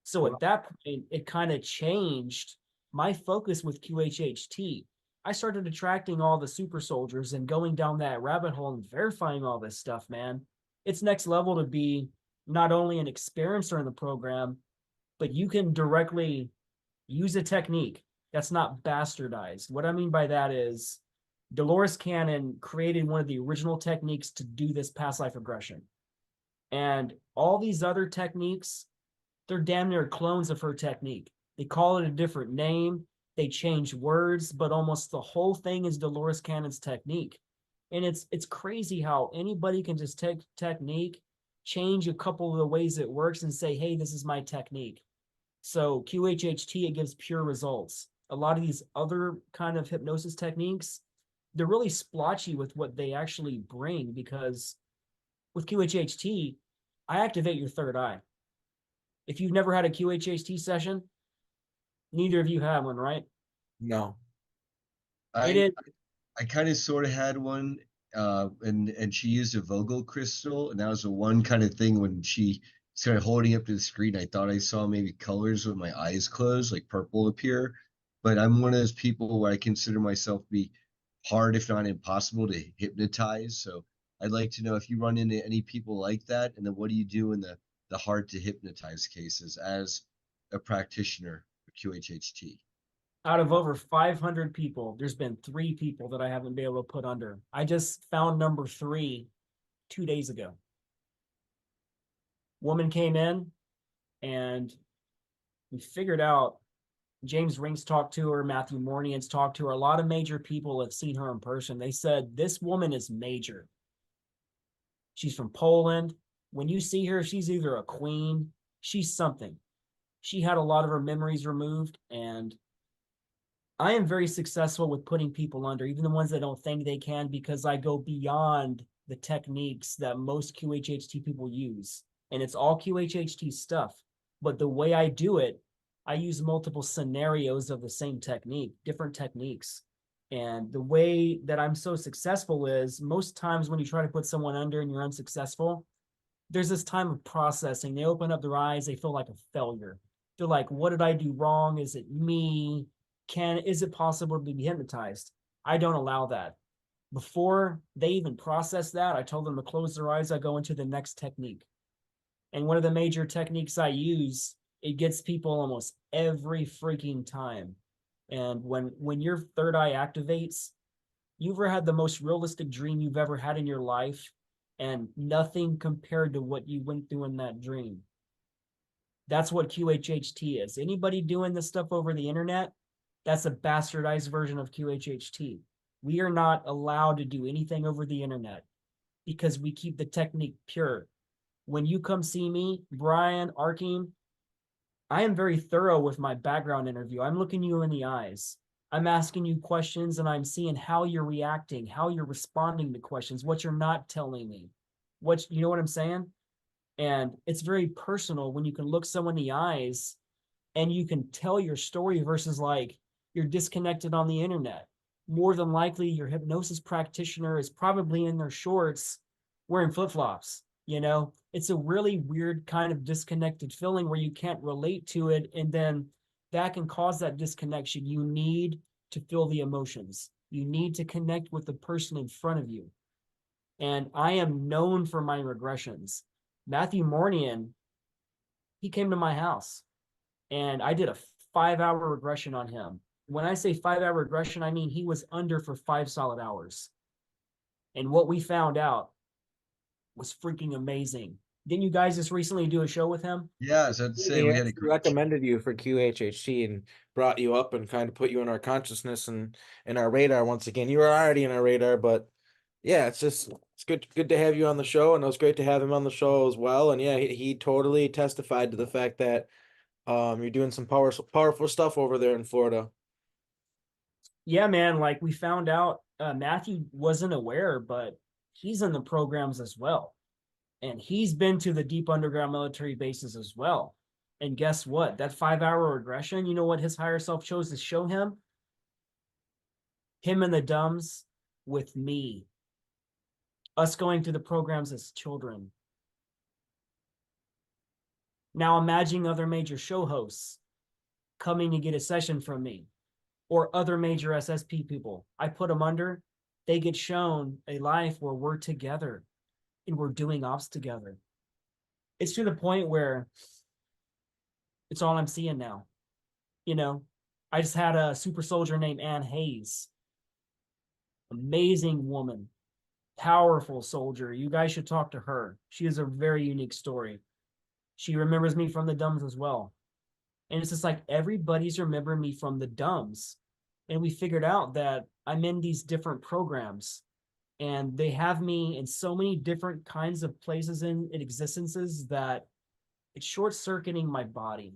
So at that point, it kind of changed my focus with QHHT. I started attracting all the super soldiers and going down that rabbit hole and verifying all this stuff, man. It's next level to be not only an experiencer in the program, but you can directly use a technique that's not bastardized. What I mean by that is Dolores Cannon created one of the original techniques to do this past life regression. And all these other techniques, they're damn near clones of her technique. They call it a different name, they change words, but almost the whole thing is Dolores Cannon's technique. And it's crazy how anybody can just take technique, change a couple of the ways it works, and say, hey, this is my technique. So QHHT, it gives pure results. A lot of these other kind of hypnosis techniques, they're really splotchy with what they actually bring, because with QHHT, I activate your third eye. If you've never had a QHHT session, neither of you have one, right? No. I kind of sort of had one, and she used a Vogel crystal, and that was the one kind of thing when she started holding up to the screen, I thought I saw maybe colors with my eyes closed, like purple appear. But I'm one of those people where I consider myself to be hard, if not impossible, to hypnotize. So I'd like to know if you run into any people like that, and then what do you do in the hard to hypnotize cases as a practitioner for QHHT? Out of over 500 people, there's been 3 people that I haven't been able to put under. I just found number 3 2 days ago. Woman came in and we figured out, James Ring's talked to her, Matthew Mornian's talked to her. A lot of major people have seen her in person. They said, this woman is major. She's from Poland. When you see her, she's either a queen, she's something. She had a lot of her memories removed, and I am very successful with putting people under, even the ones that don't think they can, because I go beyond the techniques that most QHHT people use. And it's all QHHT stuff. But the way I do it, I use multiple scenarios of the same technique, different techniques. And the way that I'm so successful is, most times when you try to put someone under and you're unsuccessful, there's this time of processing. They open up their eyes, they feel like a failure. They're like, what did I do wrong? Is it me? Is it possible to be hypnotized? I don't allow that. Before they even process that, I tell them to close their eyes. I go into the next technique. And one of the major techniques I use, it gets people almost every freaking time. And when your third eye activates, you've ever had the most realistic dream you've ever had in your life, and nothing compared to what you went through in that dream. That's what QHHT is. Anybody doing this stuff over the internet, that's a bastardized version of QHHT. We are not allowed to do anything over the internet because we keep the technique pure. When you come see me, Brian, Arkim, I am very thorough with my background interview. I'm looking you in the eyes. I'm asking you questions, and I'm seeing how you're reacting, how you're responding to questions, what you're not telling me. You know what I'm saying? And it's very personal when you can look someone in the eyes and you can tell your story versus like you're disconnected on the internet. More than likely, your hypnosis practitioner is probably in their shorts wearing flip-flops. You know, it's a really weird kind of disconnected feeling where you can't relate to it. And then that can cause that disconnection. You need to feel the emotions. You need to connect with the person in front of you. And I am known for my regressions. Matthew Mornian, he came to my house and I did a 5-hour regression on him. When I say 5-hour regression, I mean he was under for 5 solid hours. And what we found out was freaking amazing. Didn't you guys just recently do a show with him? Yeah, so I'd say we had a great recommended you for QHHT and brought you up and kind of put you in our consciousness and in our radar once again. You were already in our radar, but yeah, it's good to have you on the show, and it was great to have him on the show as well. And yeah, he totally testified to the fact that you're doing some powerful stuff over there in Florida. Yeah, man, like we found out, Matthew wasn't aware, but he's in the programs as well. And he's been to the deep underground military bases as well. And guess what? That 5-hour regression, you know what his higher self chose to show him? Him and the dumbs with me. Us going through the programs as children. Now imagine other major show hosts coming to get a session from me. or other major SSP people. I put them under, they get shown a life where we're together and we're doing ops together. It's to the point where it's all I'm seeing now. You know, I just had a super soldier named Ann Hayes. Amazing woman, powerful soldier. You guys should talk to her. She has a very unique story. She remembers me from the dumbs as well. And it's just like everybody's remembering me from the dumbs. And we figured out that I'm in these different programs and they have me in so many different kinds of places in existences that it's short-circuiting my body.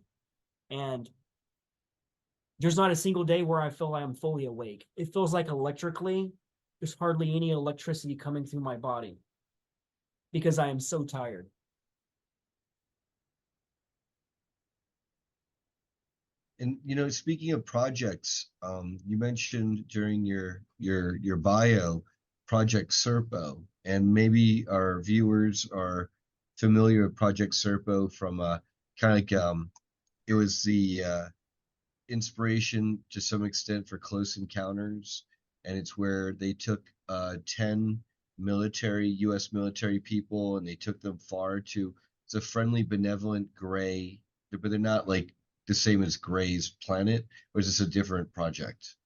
And there's not a single day where I feel I'm fully awake. It feels like electrically, there's hardly any electricity coming through my body because I am so tired. And speaking of projects, you mentioned during your bio Project Serpo, and maybe our viewers are familiar with Project Serpo from kind of like it was the inspiration to some extent for Close Encounters, and it's where they took 10 U.S. military people, and they took them far to, it's a friendly, benevolent gray, but they're not like the same as Gray's Planet, or is this a different project?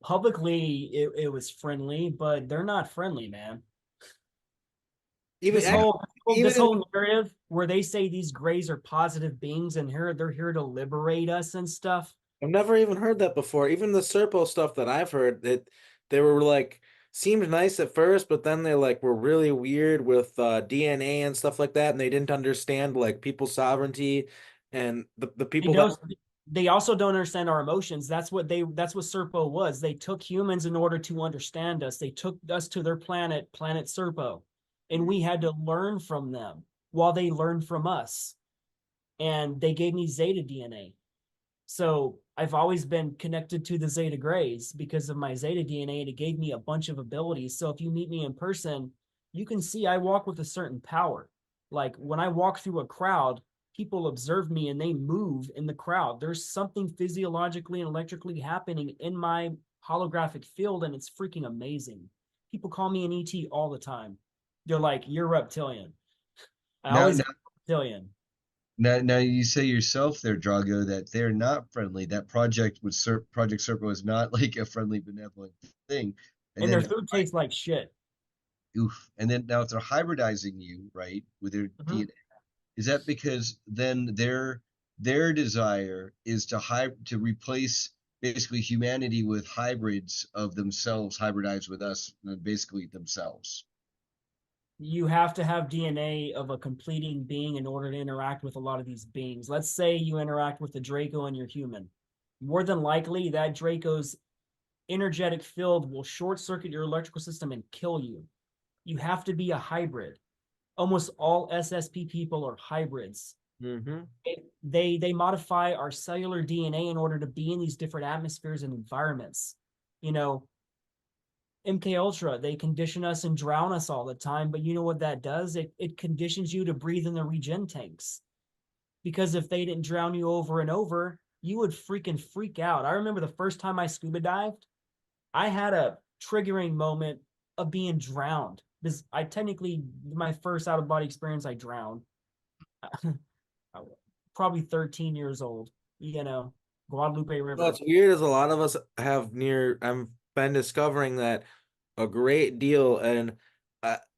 Publicly, it was friendly, but they're not friendly, man. Even This whole narrative where they say these grays are positive beings and they're here to liberate us and stuff. I've never even heard that before. Even the Serpo stuff that I've heard, that they were like seemed nice at first, but then they like were really weird with DNA and stuff like that, and they didn't understand like people's sovereignty and the people that They also don't understand our emotions. That's what Serpo was. They took humans in order to understand us. They took us to their planet Serpo, and we had to learn from them while they learned from us. And they gave me Zeta DNA. So I've always been connected to the Zeta Grays because of my Zeta DNA, and it gave me a bunch of abilities. So if you meet me in person, you can see I walk with a certain power. Like when I walk through a crowd, people observe me and they move in the crowd. There's something physiologically and electrically happening in my holographic field, and it's freaking amazing. People call me an ET all the time. They're like, "You're reptilian." I always reptilian. Now you say yourself there, Drago, that they're not friendly. That project Project Serpo is not like a friendly, benevolent thing. And their food tastes like shit. Oof. And then now if they're hybridizing you, right, with their DNA, is that because then their desire is to replace basically humanity with hybrids of themselves, hybridized with us, and basically themselves? You have to have DNA of a completing being in order to interact with a lot of these beings. Let's say you interact with the Draco and you're human. More than likely, that Draco's energetic field will short circuit your electrical system and kill you. You have to be a hybrid. Almost all SSP people are hybrids. They modify our cellular DNA in order to be in these different atmospheres and environments. MK Ultra, they condition us and drown us all the time, but you know what that does? It conditions you to breathe in the regen tanks. Because if they didn't drown you over and over, you would freaking freak out. I remember the first time I scuba dived, I had a triggering moment of being drowned. Because I technically, my first out-of-body experience, I drowned. Probably 13 years old, Guadalupe River. What's weird is a lot of us have I've been discovering that a great deal, and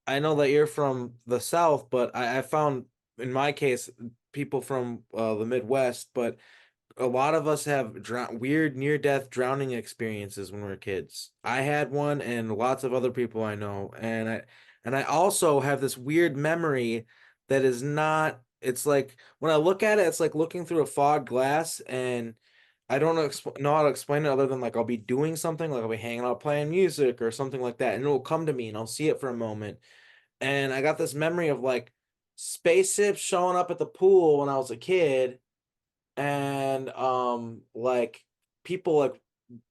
I know that you're from the South, but I found in my case people from the Midwest, but a lot of us have weird near-death drowning experiences when we were kids. I had one, and lots of other people I know, and I also have this weird memory that is not. It's like when I look at it, it's like looking through a fog glass, and I don't know how to explain it other than like I'll be doing something, like I'll be hanging out playing music or something like that, and it will come to me, and I'll see it for a moment, and I got this memory of like spaceships showing up at the pool when I was a kid, and like people like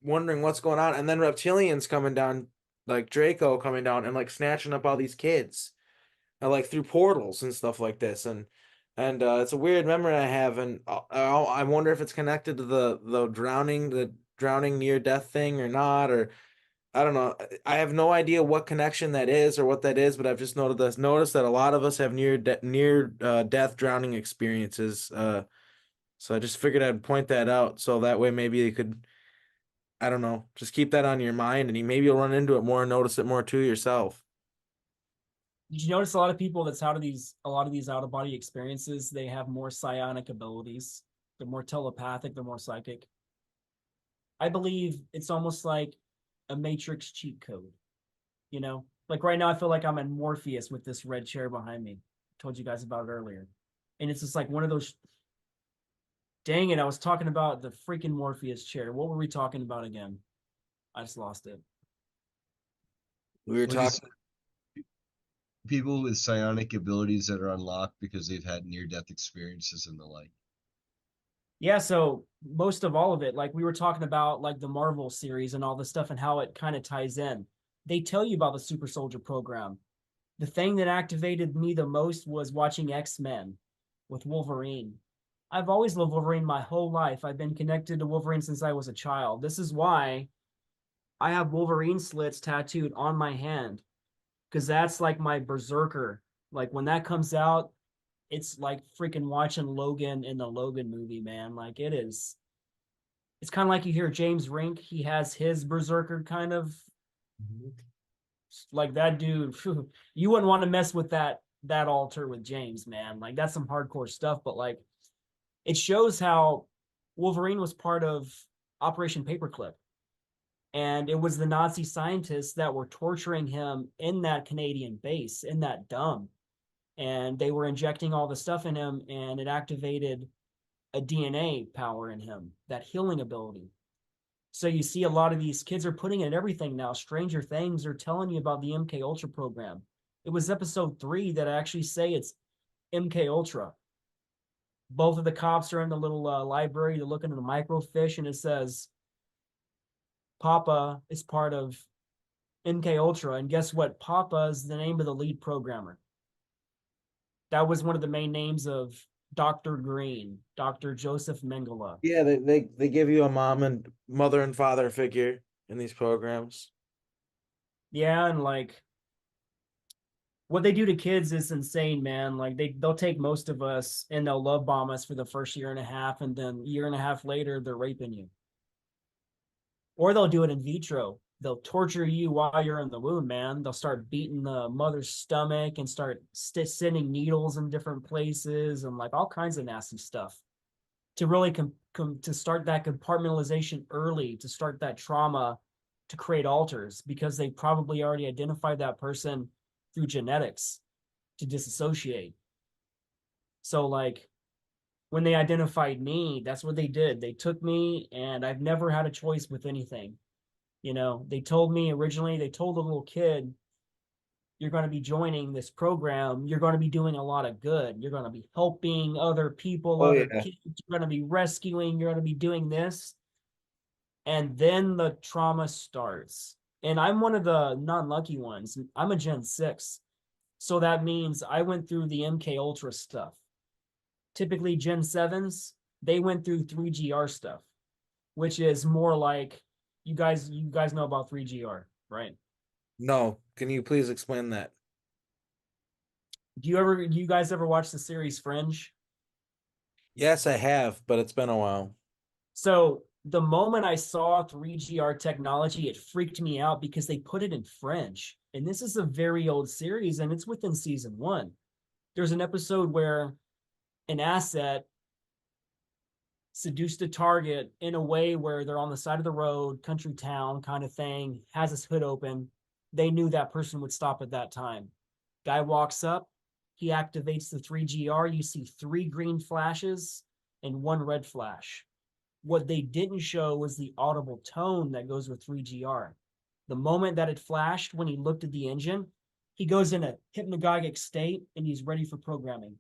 wondering what's going on, and then reptilians coming down, like Draco coming down and like snatching up all these kids, and like through portals and stuff like this, and And it's a weird memory I have, and I wonder if it's connected to the drowning near death thing or not, or I don't know. I have no idea what connection that is or what that is, but I've just noticed that a lot of us have near death drowning experiences. So I just figured I'd point that out, so that way maybe you could, I don't know, just keep that on your mind, and maybe you'll run into it more and notice it more too yourself. Did you notice a lot of people that's out of these a lot of these out of body experiences, they have more psionic abilities. They're more telepathic, they're more psychic. I believe it's almost like a Matrix cheat code, you know? Like right now, I feel like I'm in Morpheus with this red chair behind me. I told you guys about it earlier. And it's just like one of those, dang it, I was talking about the freaking Morpheus chair. What were we talking about again? I just lost it. We were Well, just talking. people with psionic abilities that are unlocked because they've had near-death experiences and the like. Yeah, so most of all of it, like we were talking about like the Marvel series and all this stuff and how it kind of ties in. They tell you about the super soldier program. The thing that activated me the most was watching X-Men with Wolverine. I've always loved Wolverine my whole life. I've been connected to Wolverine since I was a child. This is why I have Wolverine slits tattooed on my hand, because that's like my berserker. Like when that comes out, it's like freaking watching Logan in the Logan movie, man. Like it is. It's kind of like you hear James Rink. He has his berserker kind of like that dude. Phew, you wouldn't want to mess with that altar with James, man. Like that's some hardcore stuff. But like it shows how Wolverine was part of Operation Paperclip. And it was the Nazi scientists that were torturing him in that Canadian base, in that dump. And they were injecting all the stuff in him, and it activated a DNA power in him, that healing ability. So you see a lot of these kids are putting in everything now. Stranger Things are telling you about the MK Ultra program. It was episode 3 that I actually say it's MK Ultra. Both of the cops are in the little library. They're looking at the microfiche, and it says Papa is part of MK Ultra. And guess what? Papa is the name of the lead programmer. That was one of the main names of Dr. Green, Dr. Joseph Mengele. Yeah, they give you a mother and father figure in these programs. Yeah, and like what they do to kids is insane, man. Like they'll take most of us and they'll love bomb us for the first year and a half, and then a year and a half later they're raping you. Or they'll do it in vitro. They'll torture you while you're in the womb, man. They'll start beating the mother's stomach and start sending needles in different places and like all kinds of nasty stuff to really to start that compartmentalization early, to start that trauma, to create alters, because they probably already identified that person through genetics to disassociate. So like when they identified me, that's what they did. They took me, and I've never had a choice with anything. You know, they told me originally, they told the little kid, you're going to be joining this program. You're going to be doing a lot of good. You're going to be helping other people, Oh other yeah. kids. You're going to be rescuing. You're going to be doing this. And then the trauma starts. And I'm one of the non-lucky ones. I'm a Gen 6. So that means I went through the MK Ultra stuff. Typically Gen 7s, they went through 3GR stuff, which is more like you guys know about 3GR, right? No, can you please explain that? Do you guys ever watch the series Fringe? Yes, I have, but it's been a while. So the moment I saw 3GR technology, it freaked me out because they put it in French. And this is a very old series, and it's within season 1. There's an episode where an asset seduced a target in a way where they're on the side of the road, country town kind of thing, has his hood open. They knew that person would stop at that time. Guy walks up, he activates the 3GR. You see 3 green flashes and 1 red flash. What they didn't show was the audible tone that goes with 3GR. The moment that it flashed, when he looked at the engine, he goes in a hypnagogic state and he's ready for programming.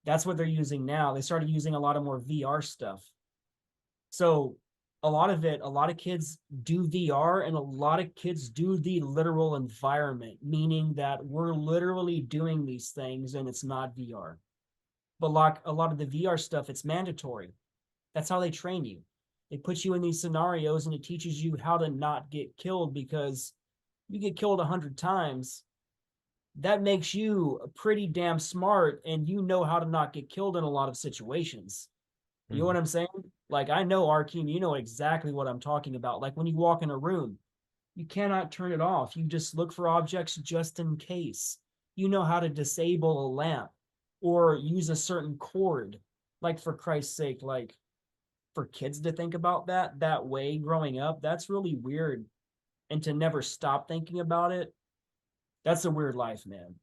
That's what they're using now. They started using a lot of more VR stuff. So a lot of kids do VR, and a lot of kids do the literal environment, meaning that we're literally doing these things and it's not VR. But like a lot of the VR stuff, it's mandatory. That's how they train you. They put you in these scenarios and it teaches you how to not get killed, because you get killed 100 times. That makes you pretty damn smart, and you know how to not get killed in a lot of situations. You know what I'm saying? Like, I know, Arkeem, you know exactly what I'm talking about. Like, when you walk in a room, you cannot turn it off. You just look for objects just in case. You know how to disable a lamp or use a certain cord. Like, for Christ's sake, like, for kids to think about that way growing up, that's really weird. And to never stop thinking about it, that's a weird life, man.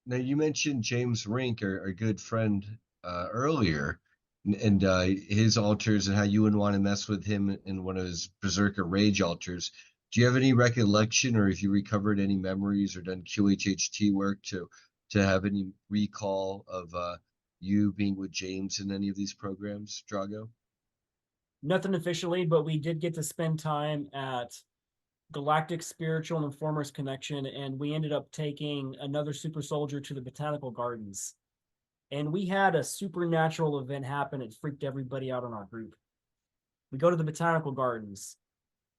Now you mentioned James Rink, our good friend, earlier, and his altars and how you wouldn't want to mess with him in one of his Berserker Rage altars. Do you have any recollection, or if you recovered any memories or done QHHT work to have any recall of you being with James in any of these programs, Drago? Nothing officially, but we did get to spend time at Galactic Spiritual and Informers Connection, and we ended up taking another super soldier to the Botanical Gardens. And we had a supernatural event happen. It freaked everybody out in our group. We go to the Botanical Gardens.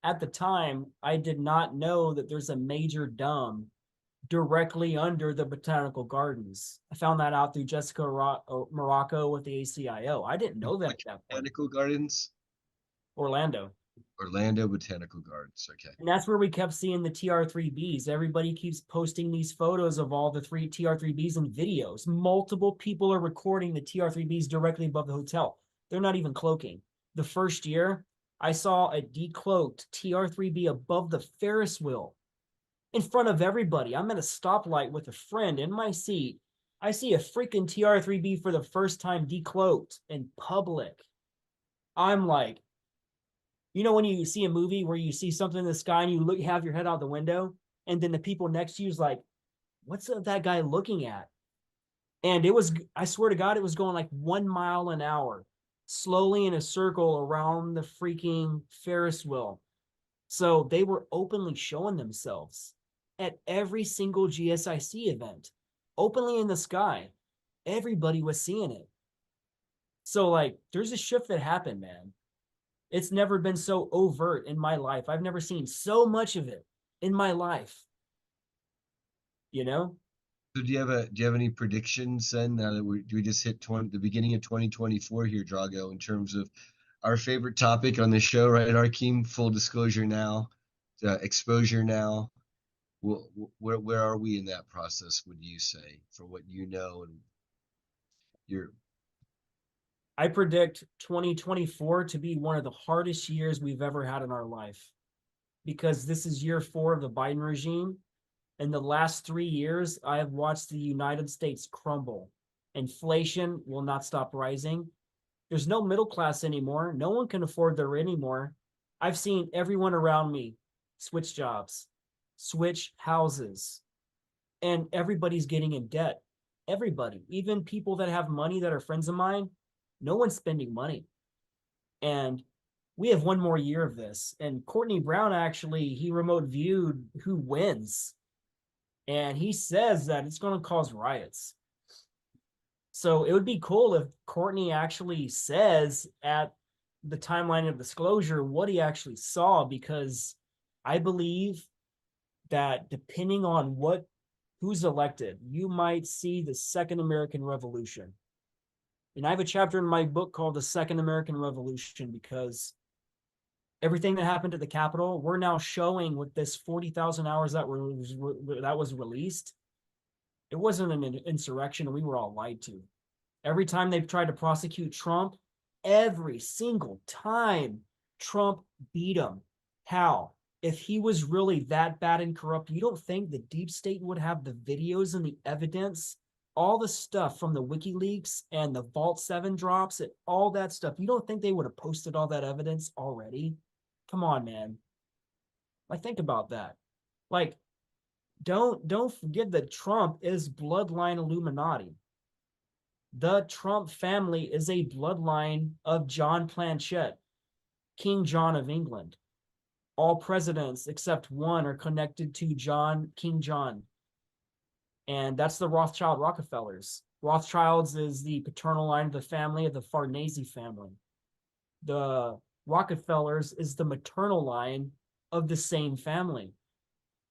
At the time, I did not know that there's a major dome directly under the Botanical Gardens. I found that out through Jessica Morocco with the ACIO. I didn't know that at that point. Botanical Gardens? Orlando. Orlando Botanical Gardens. Okay. And that's where we kept seeing the TR3Bs. Everybody keeps posting these photos of all the three TR3Bs and videos. Multiple people are recording the TR3Bs directly above the hotel. They're not even cloaking. The first year, I saw a decloaked TR3B above the Ferris wheel in front of everybody. I'm at a stoplight with a friend in my seat. I see a freaking TR3B for the first time decloaked in public. I'm like, you know, when you see a movie where you see something in the sky and you look, have your head out the window, and then the people next to you is like, what's that guy looking at? And it was, I swear to God, it was going like 1 mile an hour, slowly in a circle around the freaking Ferris wheel. So they were openly showing themselves at every single GSIC event, openly in the sky. Everybody was seeing it. So, like, there's a shift that happened, man. It's never been so overt in my life. I've never seen so much of it in my life. You know? So do you have any predictions then? Now that do we just hit the beginning of 2024 here, Drago, in terms of our favorite topic on the show, right, Arkeem? Full disclosure now, exposure now. Where are we in that process, would you say, for what you know and your... I predict 2024 to be one of the hardest years we've ever had in our life, because this is year 4 of the Biden regime. In the last 3 years, I have watched the United States crumble. Inflation will not stop rising. There's no middle class anymore. No one can afford their rent anymore. I've seen everyone around me switch jobs, switch houses, and everybody's getting in debt. Everybody, even people that have money that are friends of mine, no one's spending money. And we have 1 more year of this. And Courtney Brown, actually, he remote viewed who wins. And he says that it's going to cause riots. So it would be cool if Courtney actually says at the timeline of disclosure what he actually saw, because I believe that depending on who's elected, you might see the Second American Revolution. And I have a chapter in my book called The Second American Revolution, because everything that happened at the Capitol, we're now showing with this 40,000 hours that was released. It wasn't an insurrection. We were all lied to. Every time they've tried to prosecute Trump, every single time Trump beat him. How? If he was really that bad and corrupt, you don't think the deep state would have the videos and the evidence, all the stuff from the WikiLeaks and the Vault 7 drops and all that stuff? You don't think they would have posted all that evidence already? Come on, man. Like, think about that. Like, don't forget that Trump is bloodline Illuminati. The Trump family is a bloodline of John Planchette, King John of England. All presidents except one are connected to King John. And that's the Rothschild Rockefellers. Rothschilds is the paternal line of the family of the Farnese family. The Rockefellers is the maternal line of the same family.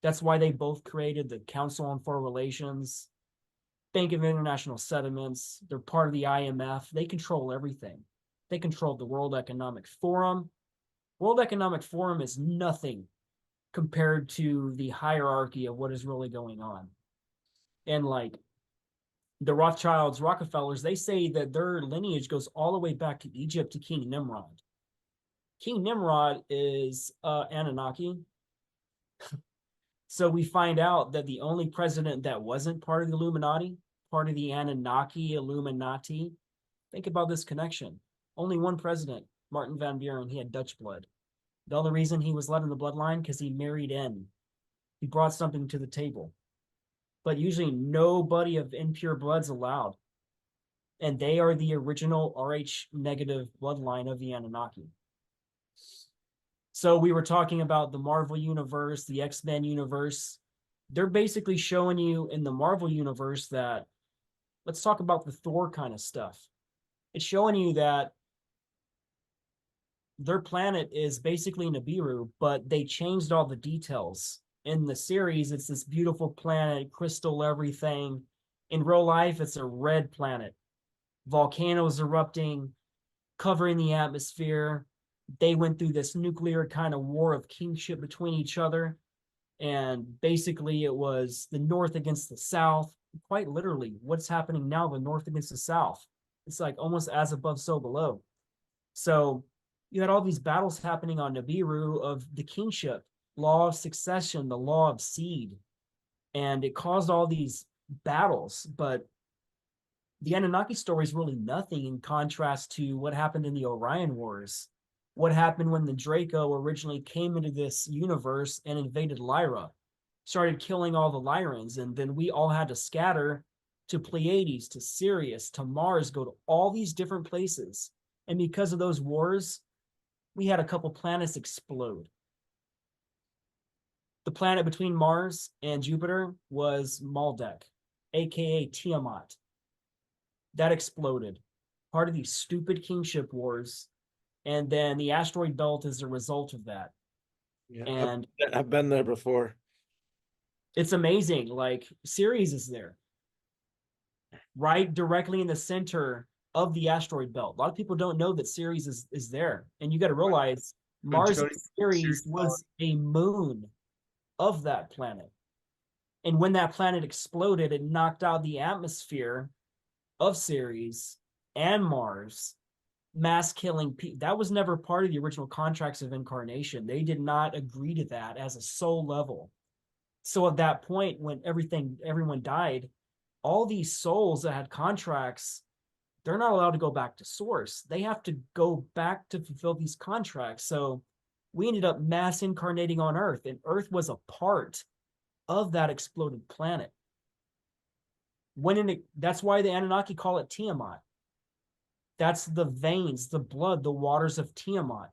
That's why they both created the Council on Foreign Relations, Bank of International Settlements. They're part of the IMF. They control everything. They control the World Economic Forum. World Economic Forum is nothing compared to the hierarchy of what is really going on. And like the Rothschilds, Rockefellers, they say that their lineage goes all the way back to Egypt to King Nimrod. King Nimrod is Anunnaki. So we find out that the only president that wasn't part of the Illuminati, part of the Anunnaki Illuminati, think about this connection. Only one president, Martin Van Buren, he had Dutch blood. The only reason he was let in the bloodline because he married in. He brought something to the table. But usually nobody of impure blood's allowed. And they are the original Rh negative bloodline of the Anunnaki. So we were talking about the Marvel universe, the X-Men universe. They're basically showing you in the Marvel universe that, let's talk about the Thor kind of stuff. It's showing you that their planet is basically Nibiru, but they changed all the details. In the series, it's this beautiful planet, crystal everything. In real life, it's a red planet. Volcanoes erupting, covering the atmosphere. They went through this nuclear kind of war of kingship between each other. And basically it was the North against the South. Quite literally, what's happening now, the North against the South. It's like almost as above, so below. So you had all these battles happening on Nibiru of the kingship, law of succession, the law of seed. And it caused all these battles. But the Anunnaki story is really nothing in contrast to what happened in the Orion Wars. What happened when the Draco originally came into this universe and invaded Lyra, started killing all the Lyrans, and then we all had to scatter to Pleiades, to Sirius, to Mars, go to all these different places. And because of those wars, we had a couple planets explode. The planet between Mars and Jupiter was Maldek, aka Tiamat. That exploded. Part of these stupid kingship wars. And then the asteroid belt is a result of that. Yeah, and I've been there before. It's amazing. Like, Ceres is there, right directly in the center of the asteroid belt. A lot of people don't know that Ceres is there. And you got to realize Mars and Ceres was a moon of that planet. And when that planet exploded, it knocked out the atmosphere of Ceres and Mars, mass killing people. That was never part of the original contracts of incarnation. They did not agree to that as a soul level. So at that point, when everyone died, all these souls that had contracts, they're not allowed to go back to source. They have to go back to fulfill these contracts. So we ended up mass incarnating on Earth, and Earth was a part of that exploded planet. That's why the Anunnaki call it Tiamat. That's the veins, the blood, the waters of Tiamat.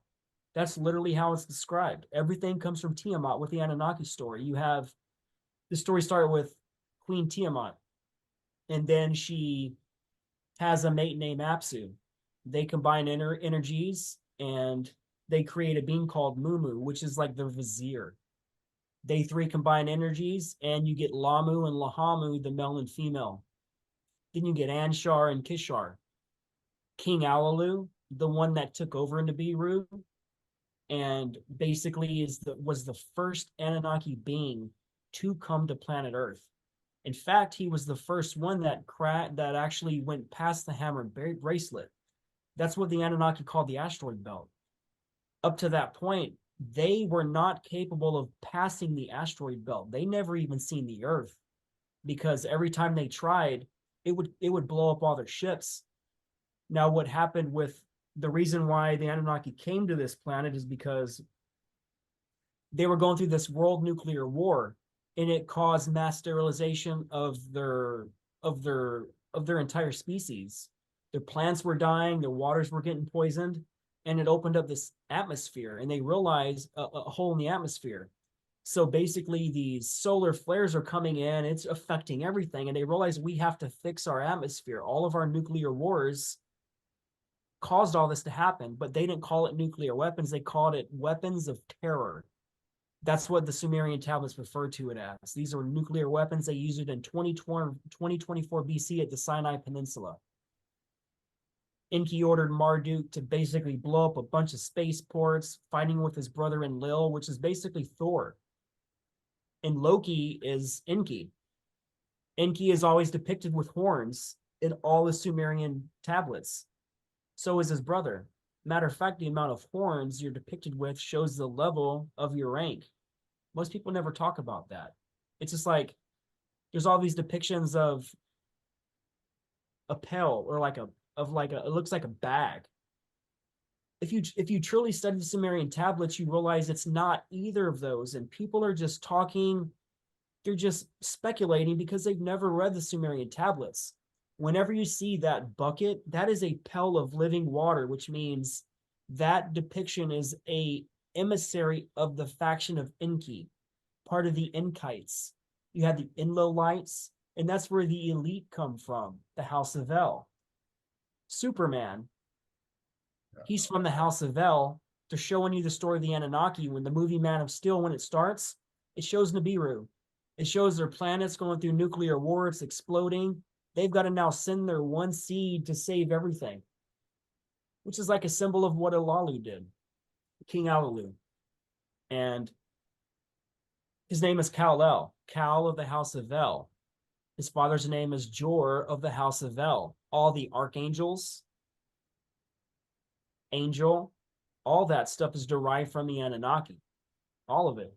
That's literally how it's described. Everything comes from Tiamat with the Anunnaki story. You have the story started with Queen Tiamat, and then she has a mate named Apsu. They combine energies and they create a being called Mumu, which is like their vizier. They three combine energies and you get Lamu and Lahamu, the male and female. Then you get Anshar and Kishar. King Alalu, the one that took over Nibiru, and basically was the first Anunnaki being to come to planet Earth. In fact, he was the first one that actually went past the hammer bracelet. That's what the Anunnaki called the asteroid belt. Up to that point, they were not capable of passing the asteroid belt. They never even seen the Earth, because every time they tried, it would blow up all their ships. Now, what happened with the reason why the Anunnaki came to this planet is because they were going through this world nuclear war, and it caused mass sterilization of their entire species. Their plants were dying, their waters were getting poisoned, and it opened up this atmosphere, and they realized a hole in the atmosphere. So basically these solar flares are coming in, it's affecting everything, and they realize we have to fix our atmosphere. All of our nuclear wars caused all this to happen, but they didn't call it nuclear weapons, they called it weapons of terror. That's what the Sumerian tablets refer to it as. These are nuclear weapons. They used it in 2024 BC at the Sinai Peninsula. Enki ordered Marduk to basically blow up a bunch of spaceports, fighting with his brother Enlil, which is basically Thor. And Loki is Enki. Enki is always depicted with horns in all the Sumerian tablets. So is his brother. Matter of fact, the amount of horns you're depicted with shows the level of your rank. Most people never talk about that. It's just like there's all these depictions of a pill or it looks like a bag. If you truly study the Sumerian tablets, you realize it's not either of those, and people are just talking, they're just speculating because they've never read the Sumerian tablets. Whenever you see that bucket, that is a pail of living water, which means that depiction is a emissary of the faction of Enki, part of the Enkites. You have the Enlilites, and that's where the elite come from, the House of El. Superman, he's from the House of El. They're showing you the story of the Anunnaki. When the movie Man of Steel, when it starts, it shows Nibiru. It shows their planets going through nuclear war. It's exploding. They've got to now send their one seed to save everything, which is like a symbol of what Alalu did, King Alalu. And his name is Kal-El, Kal of the House of El. His father's name is Jor of the House of El. All the archangels, angel, all that stuff is derived from the Anunnaki. All of it.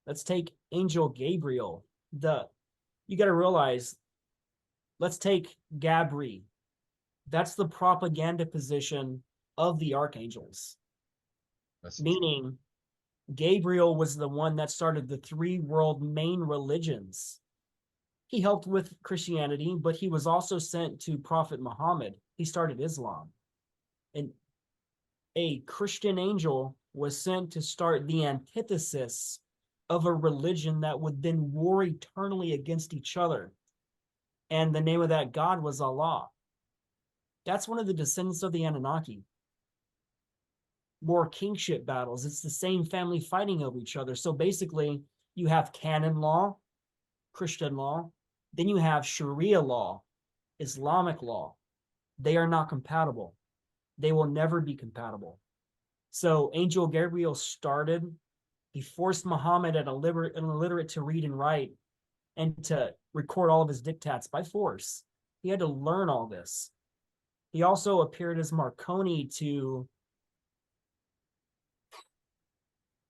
Let's take Angel Gabriel. You got to realize, let's take Gabri. That's the propaganda position of the archangels. Meaning, Gabriel was the one that started the three world main religions. He helped with Christianity, but he was also sent to Prophet Muhammad. He started Islam. And a Christian angel was sent to start the antithesis of a religion that would then war eternally against each other. And the name of that God was Allah. That's one of the descendants of the Anunnaki. More kingship battles. It's the same family fighting over each other. So basically, you have canon law, Christian law, then you have Sharia law, Islamic law. They are not compatible. They will never be compatible. So Angel Gabriel started, he forced Muhammad, an illiterate, to read and write and to record all of his diktats by force. He had to learn all this. He also appeared as Marconi to,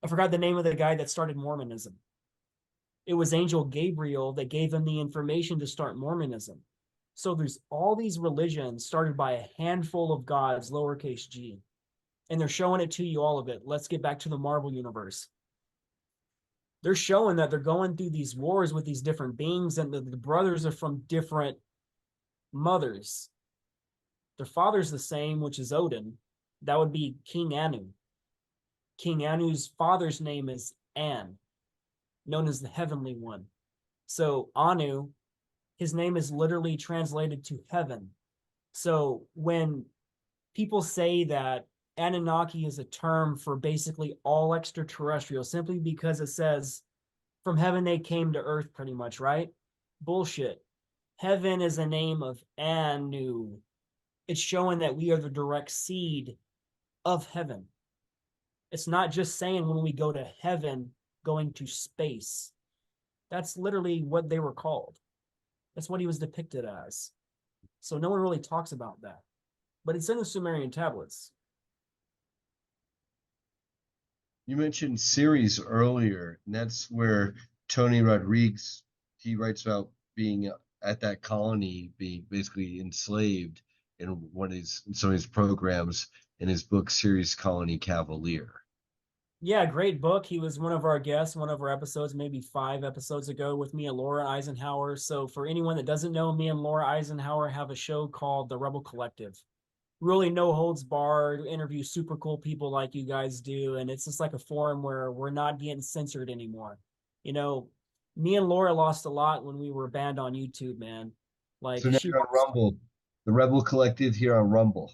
I forgot the name of the guy that started Mormonism. It was Angel Gabriel that gave him the information to start Mormonism. So there's all these religions started by a handful of gods, lowercase g. And they're showing it to you, all of it. Let's get back to the Marvel universe. They're showing that they're going through these wars with these different beings, and the brothers are from different mothers. Their father's the same, which is Odin. That would be King Anu. King Anu's father's name is An, known as the Heavenly One. So Anu, his name is literally translated to heaven. So when people say that Anunnaki is a term for basically all extraterrestrial, simply because it says from heaven they came to earth, pretty much, right? Bullshit. Heaven is a name of Anu. It's showing that we are the direct seed of heaven. It's not just saying when we go to heaven, going to space. That's literally what they were called. That's what he was depicted as. So no one really talks about that. But it's in the Sumerian tablets. You mentioned series earlier, and that's where Tony Rodriguez, he writes about being at that colony, being basically enslaved in some of his programs in his book series Colony Cavalier. Yeah, great book. He was one of our guests, one of our episodes, maybe 5 episodes ago, with me and Laura Eisenhower. So for anyone that doesn't know, me and Laura Eisenhower have a show called The Rebel Collective. really no holds barred, interview super cool people like you guys do. And it's just like a forum where we're not getting censored anymore. You know, me and Laura lost a lot when we were banned on YouTube, man. So Like now she you're on Rumble, the Rebel Collective here on Rumble.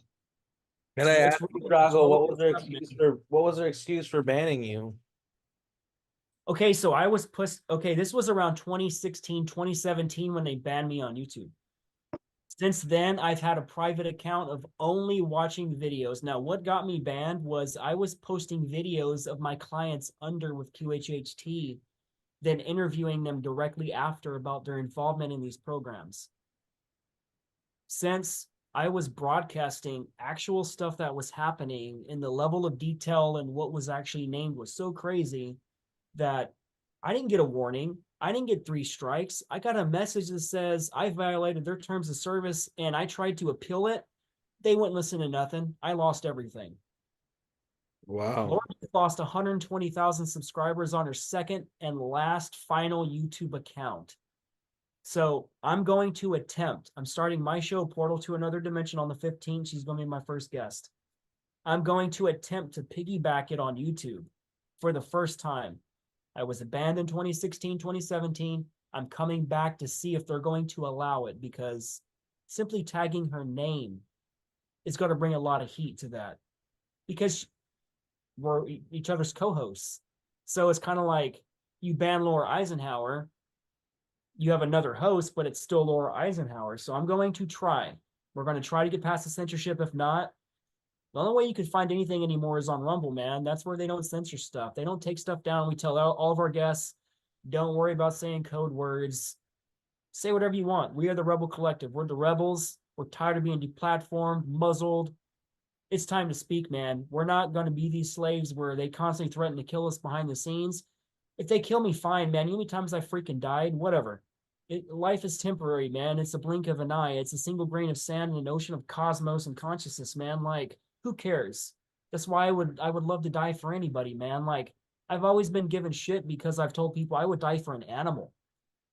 Can I it's ask you, Drago, what was their excuse for banning you? okay, so I was pushed. Okay, this was around 2016, 2017 when they banned me on YouTube. Since then, I've had a private account of only watching videos. Now, what got me banned was I was posting videos of my clients under with QHHT, then interviewing them directly after about their involvement in these programs. Since I was broadcasting actual stuff that was happening, and the level of detail and what was actually named was so crazy that I didn't get a warning. I didn't get 3 strikes. I got a message that says I violated their terms of service and I tried to appeal it. They wouldn't listen to nothing. I lost everything. Wow. Laura lost 120,000 subscribers on her second and last final YouTube account. So I'm going to attempt. I'm starting my show, Portal to Another Dimension, on the 15th. She's going to be my first guest. I'm going to attempt to piggyback it on YouTube for the first time. I was banned in 2016, 2017. I'm coming back to see if they're going to allow it, because simply tagging her name is going to bring a lot of heat to that, because we're each other's co-hosts. So it's kind of like you ban Laura Eisenhower, you have another host, but it's still Laura Eisenhower. So I'm going to try. We're going to try to get past the censorship. If not, the only way you can find anything anymore is on Rumble, man. That's where they don't censor stuff. They don't take stuff down. We tell all of our guests, don't worry about saying code words. Say whatever you want. We are the Rebel Collective. We're the rebels. We're tired of being deplatformed, muzzled. It's time to speak, man. We're not going to be these slaves where they constantly threaten to kill us behind the scenes. If they kill me, fine, man. You know how many times I freaking died? Whatever. Life is temporary, man. It's a blink of an eye. It's a single grain of sand in an ocean of cosmos and consciousness, man. Like, who cares? That's why I would love to die for anybody, man. Like, I've always been given shit because I've told people I would die for an animal.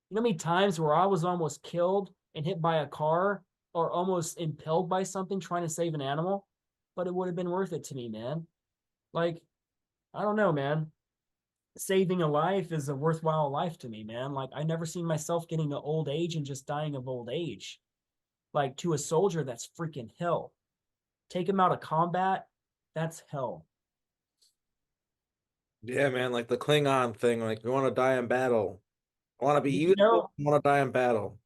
You know how many times where I was almost killed and hit by a car or almost impaled by something trying to save an animal? But it would have been worth it to me, man. Like, I don't know, man. Saving a life is a worthwhile life to me, man. Like, I never seen myself getting to old age and just dying of old age. Like, to a soldier, that's freaking hell. Take him out of combat, that's hell. Yeah, man, like the Klingon thing, like you want to die in battle. I want to be Did you useful, know? I want to die in battle.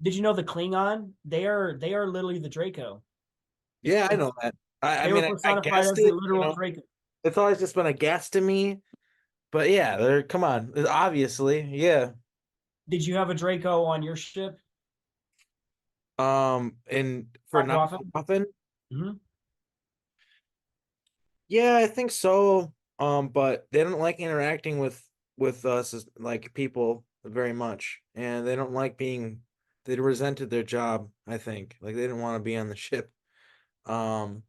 Did you know the Klingon? They are literally the Draco. Yeah, I It's, know that. I they were mean, I personified guessed as the it, literal Draco. it's always just been a guess to me. But yeah, they're come on, obviously, yeah. Did you have a Draco on your ship? And for not Often? often, Mm-hmm. yeah, I think so. But they don't like interacting with us as like people very much, and they don't like being. They resented their job. I think like they didn't want to be on the ship. Um,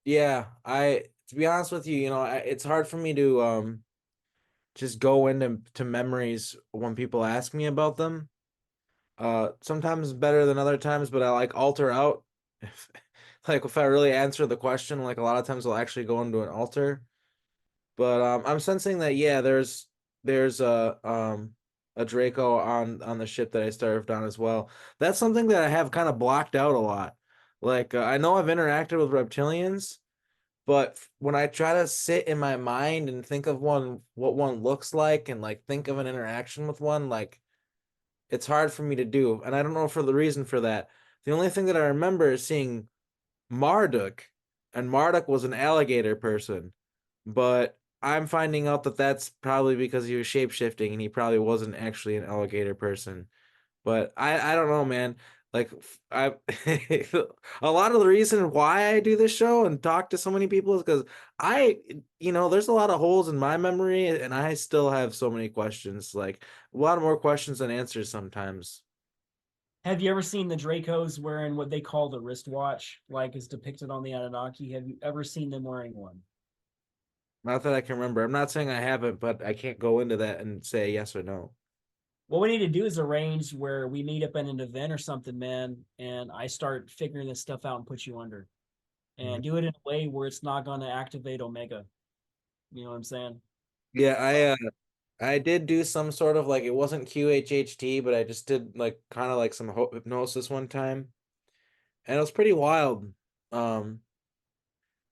yeah, I to be honest with you, it's hard for me to just go into memories when people ask me about them. Sometimes better than other times, but I like alter out. If, like if I really answer the question, like a lot of times I'll actually go into an alter. But I'm sensing that yeah, there's a Draco on the ship that I served on as well. That's something that I have kind of blocked out a lot. Like I know I've interacted with reptilians, but when I try to sit in my mind and think of what one looks like and like think of an interaction with one, like it's hard for me to do. And I don't know for the reason for that. The only thing that I remember is seeing Marduk, and Marduk was an alligator person, but I'm finding out that that's probably because he was shapeshifting and he probably wasn't actually an alligator person. But I don't know, man. Like I a lot of the reason why I do this show and talk to so many people is because there's a lot of holes in my memory and I still have so many questions, like a lot of more questions than answers sometimes. Have you ever seen the Dracos wearing what they call the wristwatch, like is depicted on the Anunnaki? Have you ever seen them wearing one? Not that I can remember. I'm not saying I haven't, but I can't go into that and say yes or no. What we need to do is arrange where we meet up at an event or something, man, and I start figuring this stuff out and put you under, and do it in a way where it's not going to activate Omega. You know what I'm saying? Yeah, I did do some sort of like, it wasn't QHHT, but I just did like kind of like some hypnosis one time, and it was pretty wild. Um,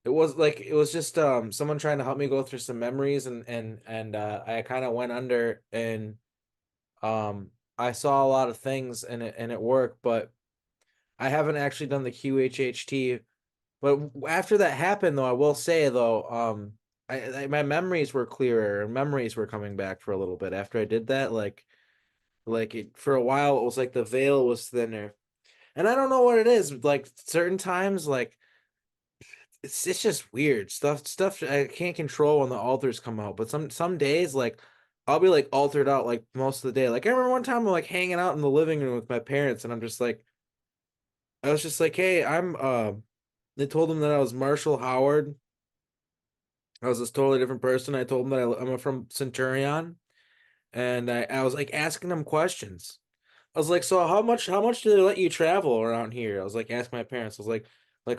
it was just someone trying to help me go through some memories, and I kind of went under, and I saw a lot of things, and it worked, but I haven't actually done the QHHT. But after that happened, though, I will say though, my memories were clearer, and memories were coming back for a little bit after I did that. Like it for a while, it was like the veil was thinner, and I don't know what it is. Like certain times, like it's just weird stuff I can't control when the alters come out. But some days, like I'll be like altered out like most of the day. Like I remember one time I'm like hanging out in the living room with my parents, and I was just like, hey, I'm they told them that I was Marshall Howard. I was this totally different person. I told them that I'm from Centurion, and I was like asking them questions. I was like, so how much do they let you travel around here? I was like asking my parents. I was like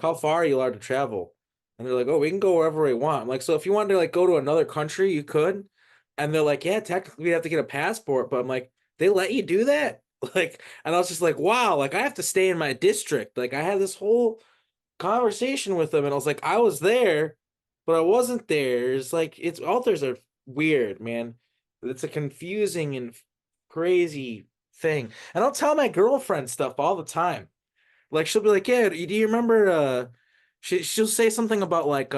how far are you allowed to travel? And they're like, oh, we can go wherever we want. I'm like, so if you wanted to like go to another country, you could. And they're like, yeah, technically we have to get a passport, but I'm like, they let you do that? Like, and I was just like, wow, like I have to stay in my district. Like I had this whole conversation with them, and I was like, I was there, but I wasn't there. It's like it's alters are weird, man. It's a confusing and crazy thing. And I'll tell my girlfriend stuff all the time. Like she'll be like, "Yeah, do you remember she'll say something about like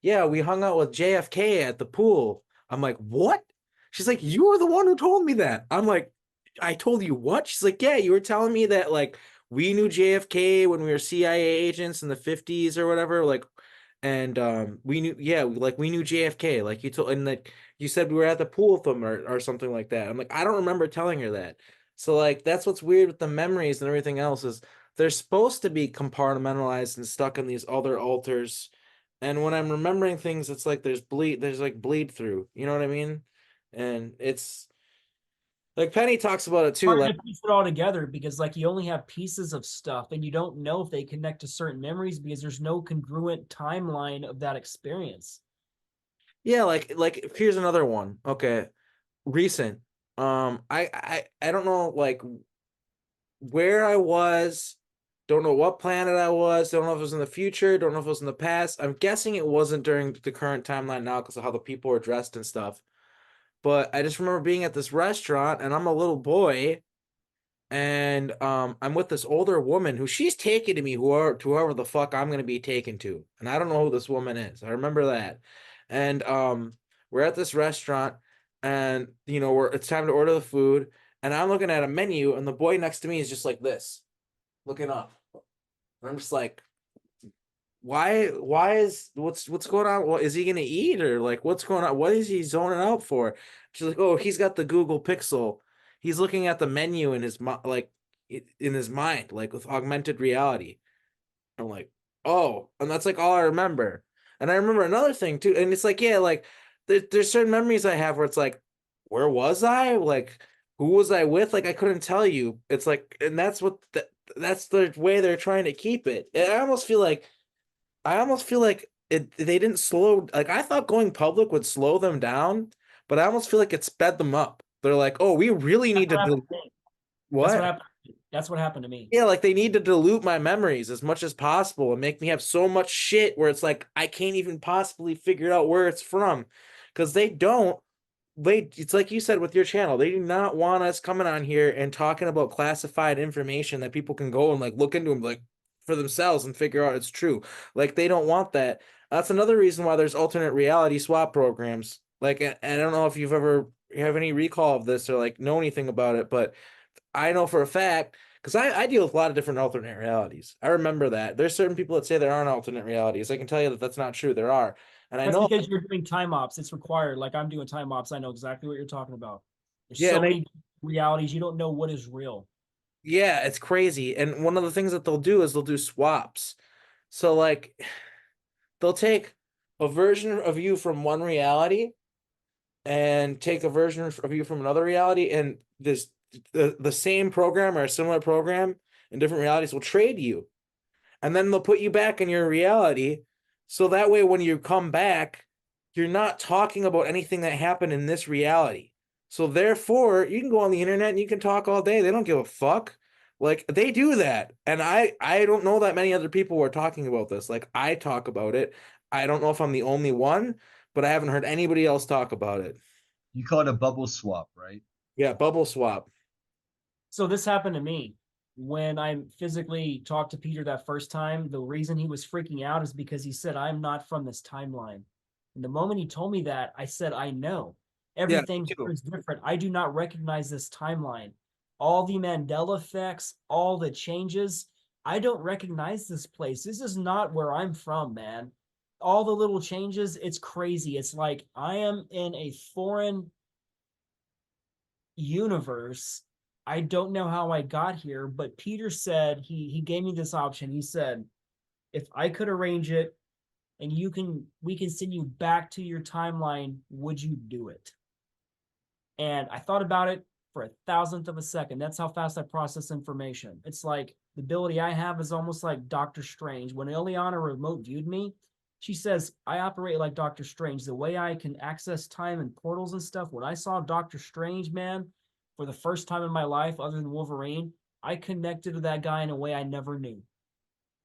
yeah, we hung out with JFK at the pool." I'm like, "What?" She's like, "You were the one who told me that." I'm like, "I told you what?" She's like, "Yeah, you were telling me that like we knew JFK when we were CIA agents in the 50s or whatever, like and we knew yeah, like we knew JFK, like you told and like you said we were at the pool with them or something like that." I'm like, "I don't remember telling her that." So like that's what's weird with the memories and everything else is they're supposed to be compartmentalized and stuck in these other alters. And when I'm remembering things, it's like there's like bleed through. You know what I mean? And it's like Penny talks about it too. Hard Like, to piece it all together because like you only have pieces of stuff and you don't know if they connect to certain memories because there's no congruent timeline of that experience. yeah, like here's another one. Okay, recent. I don't know like where I was, don't know what planet I was, don't know if it was in the future, don't know if it was in the past. I'm guessing it wasn't during the current timeline now because of how the people were dressed and stuff. But I just remember being at this restaurant and I'm a little boy and I'm with this older woman who she's taken to me whoever the fuck I'm gonna be taken to. And I don't know who this woman is. I remember that. And we're at this restaurant and you know it's time to order the food and I'm looking at a menu and the boy next to me is just like this, looking up. And I'm just like, why is what's going on? What is he gonna eat or like what's going on? What is he zoning out for? She's like, oh, he's got the Google Pixel. He's looking at the menu in his like in his mind, like with augmented reality. I'm like, oh, and that's like all I remember. And I remember another thing too, and it's like, yeah, like there's certain memories I have where it's like, where was I? Like, who was I with? Like, I couldn't tell you. It's like, and that's the way they're trying to keep it. And I almost feel like they didn't slow like I thought going public would slow them down, but I almost feel like it sped them up. They're like, oh, we really need to do That's what what? happened. That's what happened to me. Yeah, like they need to dilute my memories as much as possible and make me have so much shit where it's like I can't even possibly figure out where it's from. Because they don't, it's like you said with your channel, they do not want us coming on here and talking about classified information that people can go and like look into them like for themselves and figure out it's true. Like they don't want that. That's another reason why there's alternate reality swap programs. Like, and I don't know if you have any recall of this or like know anything about it, but I know for a fact because I deal with a lot of different alternate realities. I remember that there's certain people that say there aren't alternate realities. I can tell you that that's not true. There are, and I That's know. because you're doing time ops. It's required. Like I'm doing time ops. I know exactly what you're talking about. There's Yeah, so and many realities. You don't know what is real. yeah, it's crazy. And one of the things that they'll do is they'll do swaps. So like they'll take a version of you from one reality and take a version of you from another reality, and this the same program or a similar program in different realities will trade you, and then they'll put you back in your reality, so that way when you come back, you're not talking about anything that happened in this reality. So therefore, you can go on the internet and you can talk all day. They don't give a fuck. Like, they do that. And I don't know that many other people who are talking about this. Like, I talk about it. I don't know if I'm the only one, but I haven't heard anybody else talk about it. You call it a bubble swap, right? Yeah, bubble swap. So this happened to me when I physically talked to Peter that first time. The reason he was freaking out is because he said, I'm not from this timeline. And the moment he told me that, I said, I know. Yeah, Everything me here too. is different. I do not recognize this timeline. All the Mandela effects, all the changes. I don't recognize this place. This is not where I'm from, man. All the little changes, it's crazy. It's like I am in a foreign universe. I don't know how I got here, but Peter said he gave me this option. He said, if I could arrange it and we can send you back to your timeline, would you do it? And I thought about it for a thousandth of a second. That's how fast I process information. It's like the ability I have is almost like Doctor Strange. When Ileana remote viewed me, she says, I operate like Doctor Strange. The way I can access time and portals and stuff. When I saw Doctor Strange, man, for the first time in my life, other than Wolverine, I connected to that guy in a way I never knew.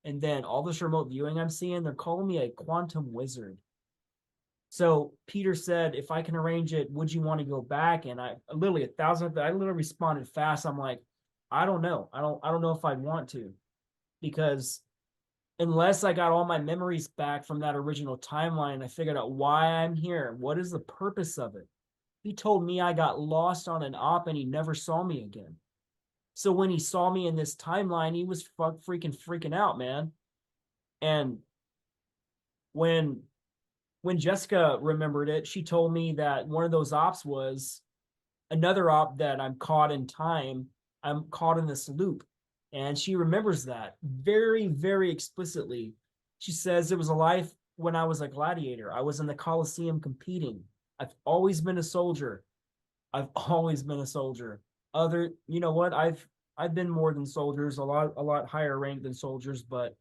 And then all this remote viewing I'm seeing, they're calling me a quantum wizard. So Peter said, if I can arrange it, would you want to go back? And I literally I literally responded fast. I'm like, I don't know. I don't know if I'd want to, because unless I got all my memories back from that original timeline, I figured out why I'm here. What is the purpose of it? He told me I got lost on an op and he never saw me again. So when he saw me in this timeline, he was freaking out, man. And when Jessica remembered it, she told me that one of those ops was another op that I'm caught in time. I'm caught in this loop. And she remembers that very, very explicitly. She says it was a life when I was a gladiator. I was in the Colosseum competing. I've always been a soldier. I've always been a soldier. You know what? I've been more than soldiers, a lot higher rank than soldiers, but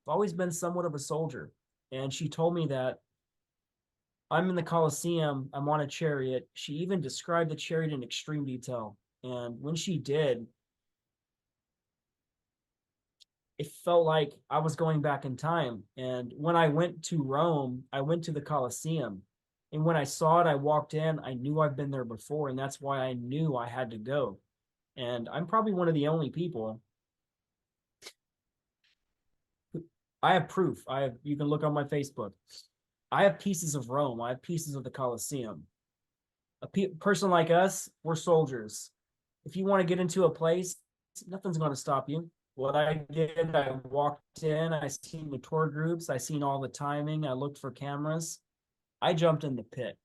I've always been somewhat of a soldier. And she told me that I'm in the Colosseum. I'm on a chariot. She even described the chariot in extreme detail. And when she did, it felt like I was going back in time. And when I went to Rome, I went to the Colosseum. And when I saw it, I walked in. I knew I've been there before. And that's why I knew I had to go. And I'm probably one of the only people. I have proof. You can look on my Facebook. I have pieces of Rome. I have pieces of the Colosseum. Person like us, we're soldiers. If you want to get into a place, nothing's going to stop you. What I did, I walked in, I seen the tour groups, I seen all the timing, I looked for cameras. I jumped in the pit.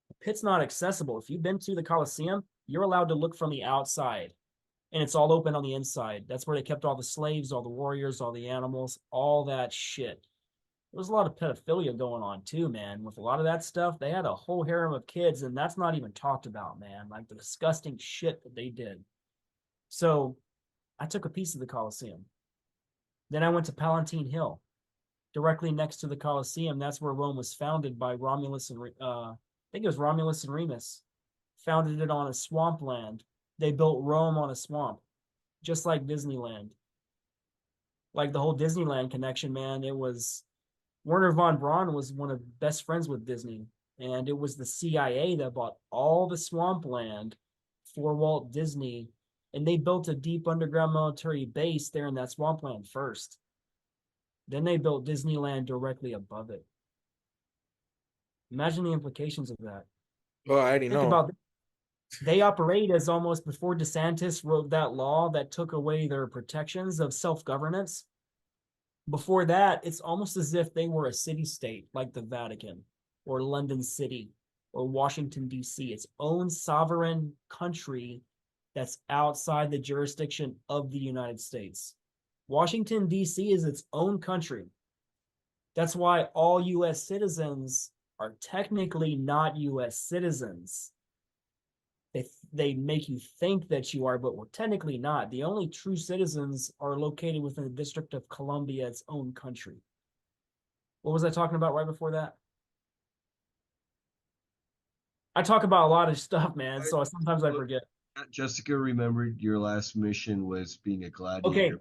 The pit's not accessible. If you've been to the Colosseum, you're allowed to look from the outside, and it's all open on the inside. That's where they kept all the slaves, all the warriors, all the animals, all that shit. There was a lot of pedophilia going on too, man. With a lot of that stuff, they had a whole harem of kids, and that's not even talked about, man. Like the disgusting shit that they did. So I took a piece of the Colosseum. Then I went to Palatine Hill, directly next to the Colosseum. That's where Rome was founded by Romulus and I think it was Romulus and Remus. Founded it on a swampland. They built Rome on a swamp, just like Disneyland. Like the whole Disneyland connection, man. It was Werner von Braun was one of the best friends with Disney, and it was the CIA that bought all the swampland for Walt Disney, and they built a deep underground military base there in that swampland first. Then they built Disneyland directly above it. Imagine the implications of that. Oh, I already Think know. about it. They operate as almost before DeSantis wrote that law that took away their protections of self-governance. Before that, it's almost as if they were a city-state like the Vatican or London City or Washington, D.C., its own sovereign country that's outside the jurisdiction of the United States. Washington, D.C. is its own country. That's why all U.S. citizens are technically not U.S. citizens. They make you think that you are, but we're technically not. The only true citizens are located within the District of Columbia, its own country. What was I talking about right before that? I talk about a lot of stuff, man, so sometimes I forget. Jessica remembered your last mission was being a gladiator. Okay,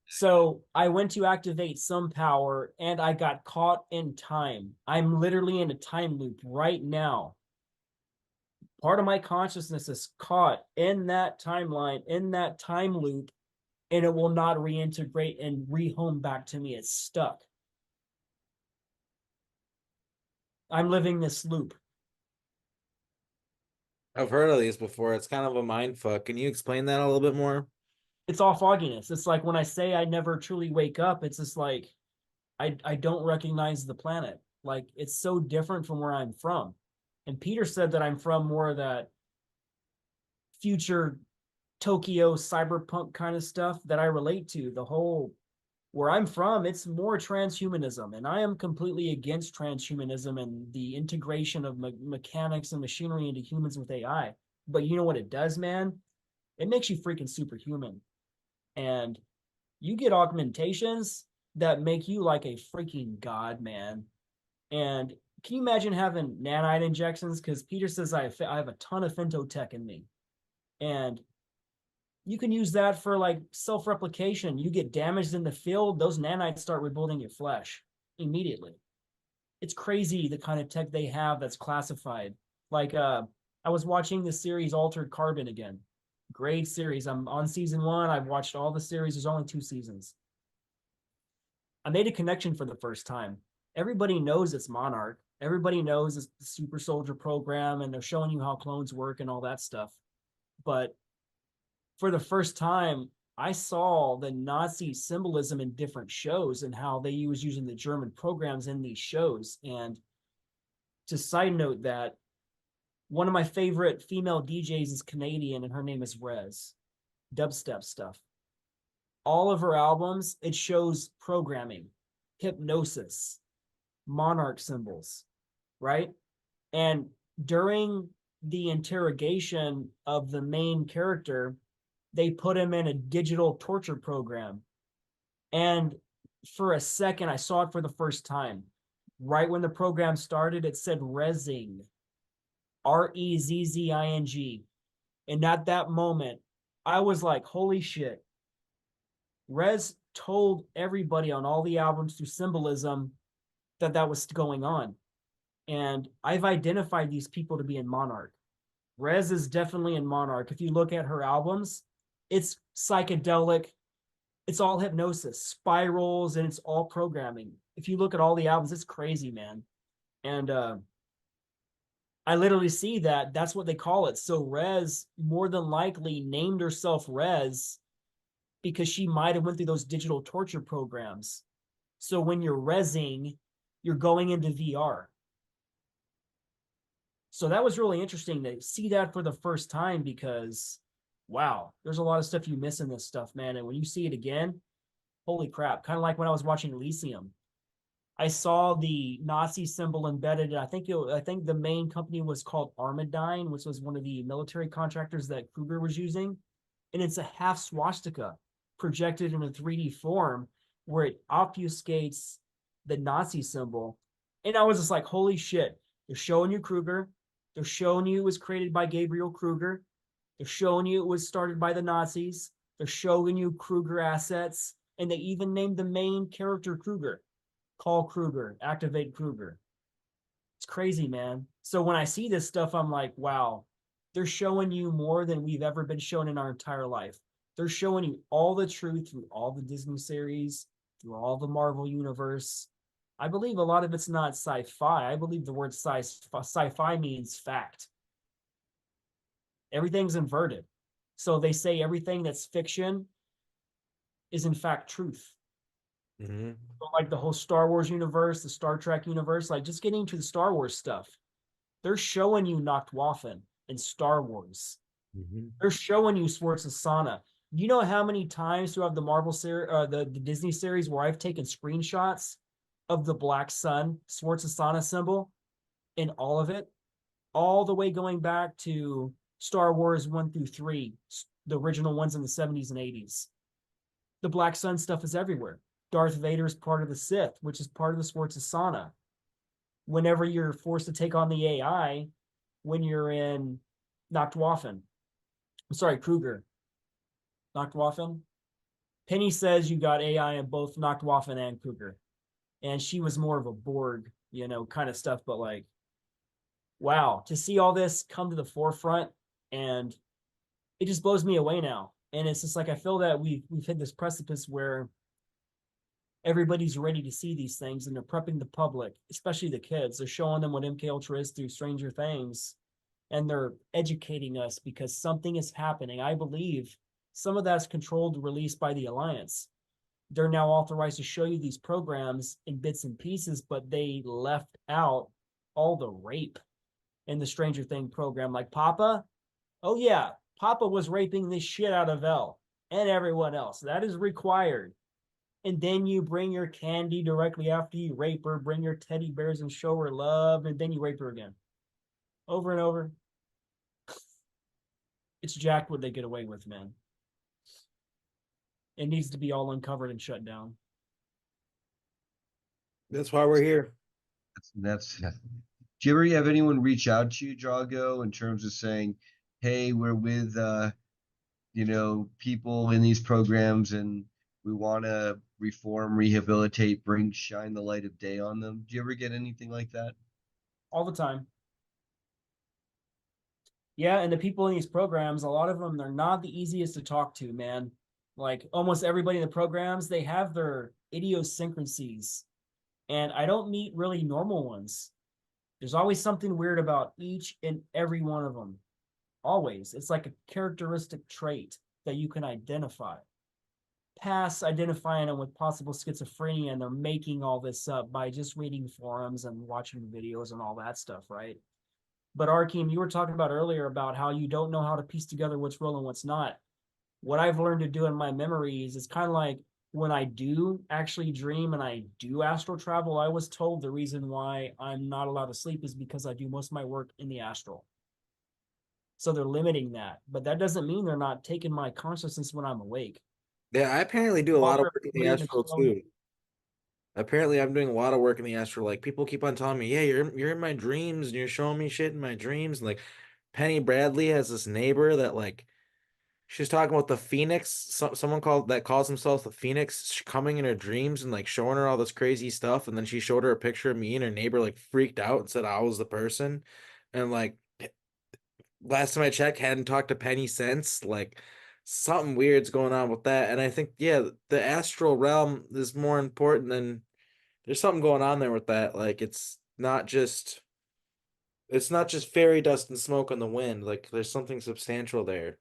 so I went to activate some power and I got caught in time. I'm literally in a time loop right now. Part of my consciousness is caught in that timeline, in that time loop, and it will not reintegrate and rehome back to me. It's stuck. I'm living this loop. I've heard of these before. It's kind of a mind fuck. Can you explain that a little bit more? It's all fogginess. It's like when I say I never truly wake up, it's just like I don't recognize the planet. Like it's so different from where I'm from. And Peter said that I'm from more of that future Tokyo cyberpunk kind of stuff that I relate to. The whole where I'm from, it's more transhumanism, and I am completely against transhumanism and the integration of mechanics and machinery into humans with AI. But you know what it does, man? It makes you freaking superhuman, and you get augmentations that make you like a freaking god, man. And can you imagine having nanite injections? Because Peter says I have a ton of femtotech in me, and you can use that for like self-replication. You get damaged in the field, those nanites start rebuilding your flesh immediately. It's crazy the kind of tech they have that's classified. Like I was watching the series Altered Carbon again. Great series. I'm on season 1. I've watched all the series. There's only 2 seasons. I made a connection for the first time. Everybody knows it's Monarch. Everybody knows it's the super soldier program, and they're showing you how clones work and all that stuff. But for the first time, I saw the Nazi symbolism in different shows and how they was using the German programs in these shows. And to side note that, one of my favorite female DJs is Canadian, and her name is Rez. Dubstep stuff. All of her albums, it shows programming, hypnosis, Monarch symbols, right? And during the interrogation of the main character, they put him in a digital torture program. And for a second, I saw it for the first time. Right when the program started, it said Rezzing, Rezzing. And at that moment, I was like, holy shit. Rez told everybody on all the albums through Symbolism that that was going on. And I've identified these people to be in Monarch. Rez is definitely in Monarch. If you look at her albums, it's psychedelic. It's all hypnosis, spirals, and it's all programming. If you look at all the albums, it's crazy, man. And I literally see that. That's what they call it. So Rez more than likely named herself Rez because she might have went through those digital torture programs. So when you're rezzing, you're going into VR. So that was really interesting to see that for the first time because, wow, there's a lot of stuff you miss in this stuff, man. And when you see it again, holy crap. Kind of like when I was watching Elysium. I saw the Nazi symbol embedded. I think the main company was called Armadyne, which was one of the military contractors that Kruger was using. And it's a half swastika projected in a 3D form where it obfuscates the Nazi symbol. And I was just like, holy shit. They're showing you Kruger. They're showing you it was created by Gabriel Kruger. They're showing you it was started by the Nazis. They're showing you Kruger assets. And they even named the main character Kruger. Call Kruger, activate Kruger. It's crazy, man. So when I see this stuff, I'm like, wow, they're showing you more than we've ever been shown in our entire life. They're showing you all the truth through all the Disney series, through all the Marvel universe. I believe a lot of it's not sci-fi. I believe the word sci-fi means fact. Everything's inverted. So they say everything that's fiction is in fact truth. Mm-hmm. Like the whole Star Wars universe, the Star Trek universe, like just getting to the Star Wars stuff. They're showing you Nachtwaffen in Star Wars. Mm-hmm. They're showing you Swartzasana. You know how many times throughout the Marvel series, the Disney series, where I've taken screenshots of the Black Sun Swartzasana symbol? in all of it, all the way going back to Star Wars 1 through 3, the original ones in the 70s and 80s. The Black Sun stuff is everywhere. Darth Vader is part of the Sith, which is part of the Sforza. Whenever you're forced to take on the AI, when you're in Nachtwaffen, Kruger, Nachtwaffen, Penny says you got AI in both Nachtwaffen and Kruger. And she was more of a Borg, kind of stuff. But like, wow, to see all this come to the forefront, and it just blows me away now. And it's just like, I feel that we've hit this precipice where everybody's ready to see these things, and they're prepping the public, especially the kids. They're showing them what MK Ultra is through Stranger Things, and they're educating us because something is happening. I believe some of that's controlled release by the Alliance. They're now authorized to show you these programs in bits and pieces, but they left out all the rape in the Stranger Thing program. Like Papa, oh yeah, Papa was raping the shit out of Elle and everyone else. That is required. And then you bring your candy directly after you rape her, bring your teddy bears and show her love, and then you rape her again. Over and over. It's jacked what they get away with, man. It needs to be all uncovered and shut down. That's why we're here. That's do you ever have anyone reach out to you, Drago, in terms of saying, hey, we're with people in these programs and we want to reform, rehabilitate, shine the light of day on them? Do you ever get anything like that? All the time. Yeah, and the people in these programs, a lot of them, they're not the easiest to talk to, man. Like almost everybody in the programs, they have their idiosyncrasies. And I don't meet really normal ones. There's always something weird about each and every one of them. Always. It's like a characteristic trait that you can identify. Past identifying them with possible schizophrenia, and they're making all this up by just reading forums and watching videos and all that stuff, right? But Arkeem, you were talking about earlier about how you don't know how to piece together what's real and what's not. What I've learned to do in my memories is kind of like when I do actually dream and I do astral travel, I was told the reason why I'm not allowed to sleep is because I do most of my work in the astral. So they're limiting that. But that doesn't mean they're not taking my consciousness when I'm awake. Yeah, I apparently do a lot of work in the astral too. Apparently, I'm doing a lot of work in the astral. Like people keep on telling me, "Yeah, you're in my dreams, and you're showing me shit in my dreams." And like Penny Bradley has this neighbor that like she's talking about the Phoenix. Someone calls himself the Phoenix coming in her dreams and like showing her all this crazy stuff. And then she showed her a picture of me, and her neighbor like freaked out and said I was the person. And like last time I checked, hadn't talked to Penny since. Like something weird's going on with that. And I think, yeah, the astral realm is more important than there's something going on there with that. Like it's not just fairy dust and smoke on the wind. Like there's something substantial there,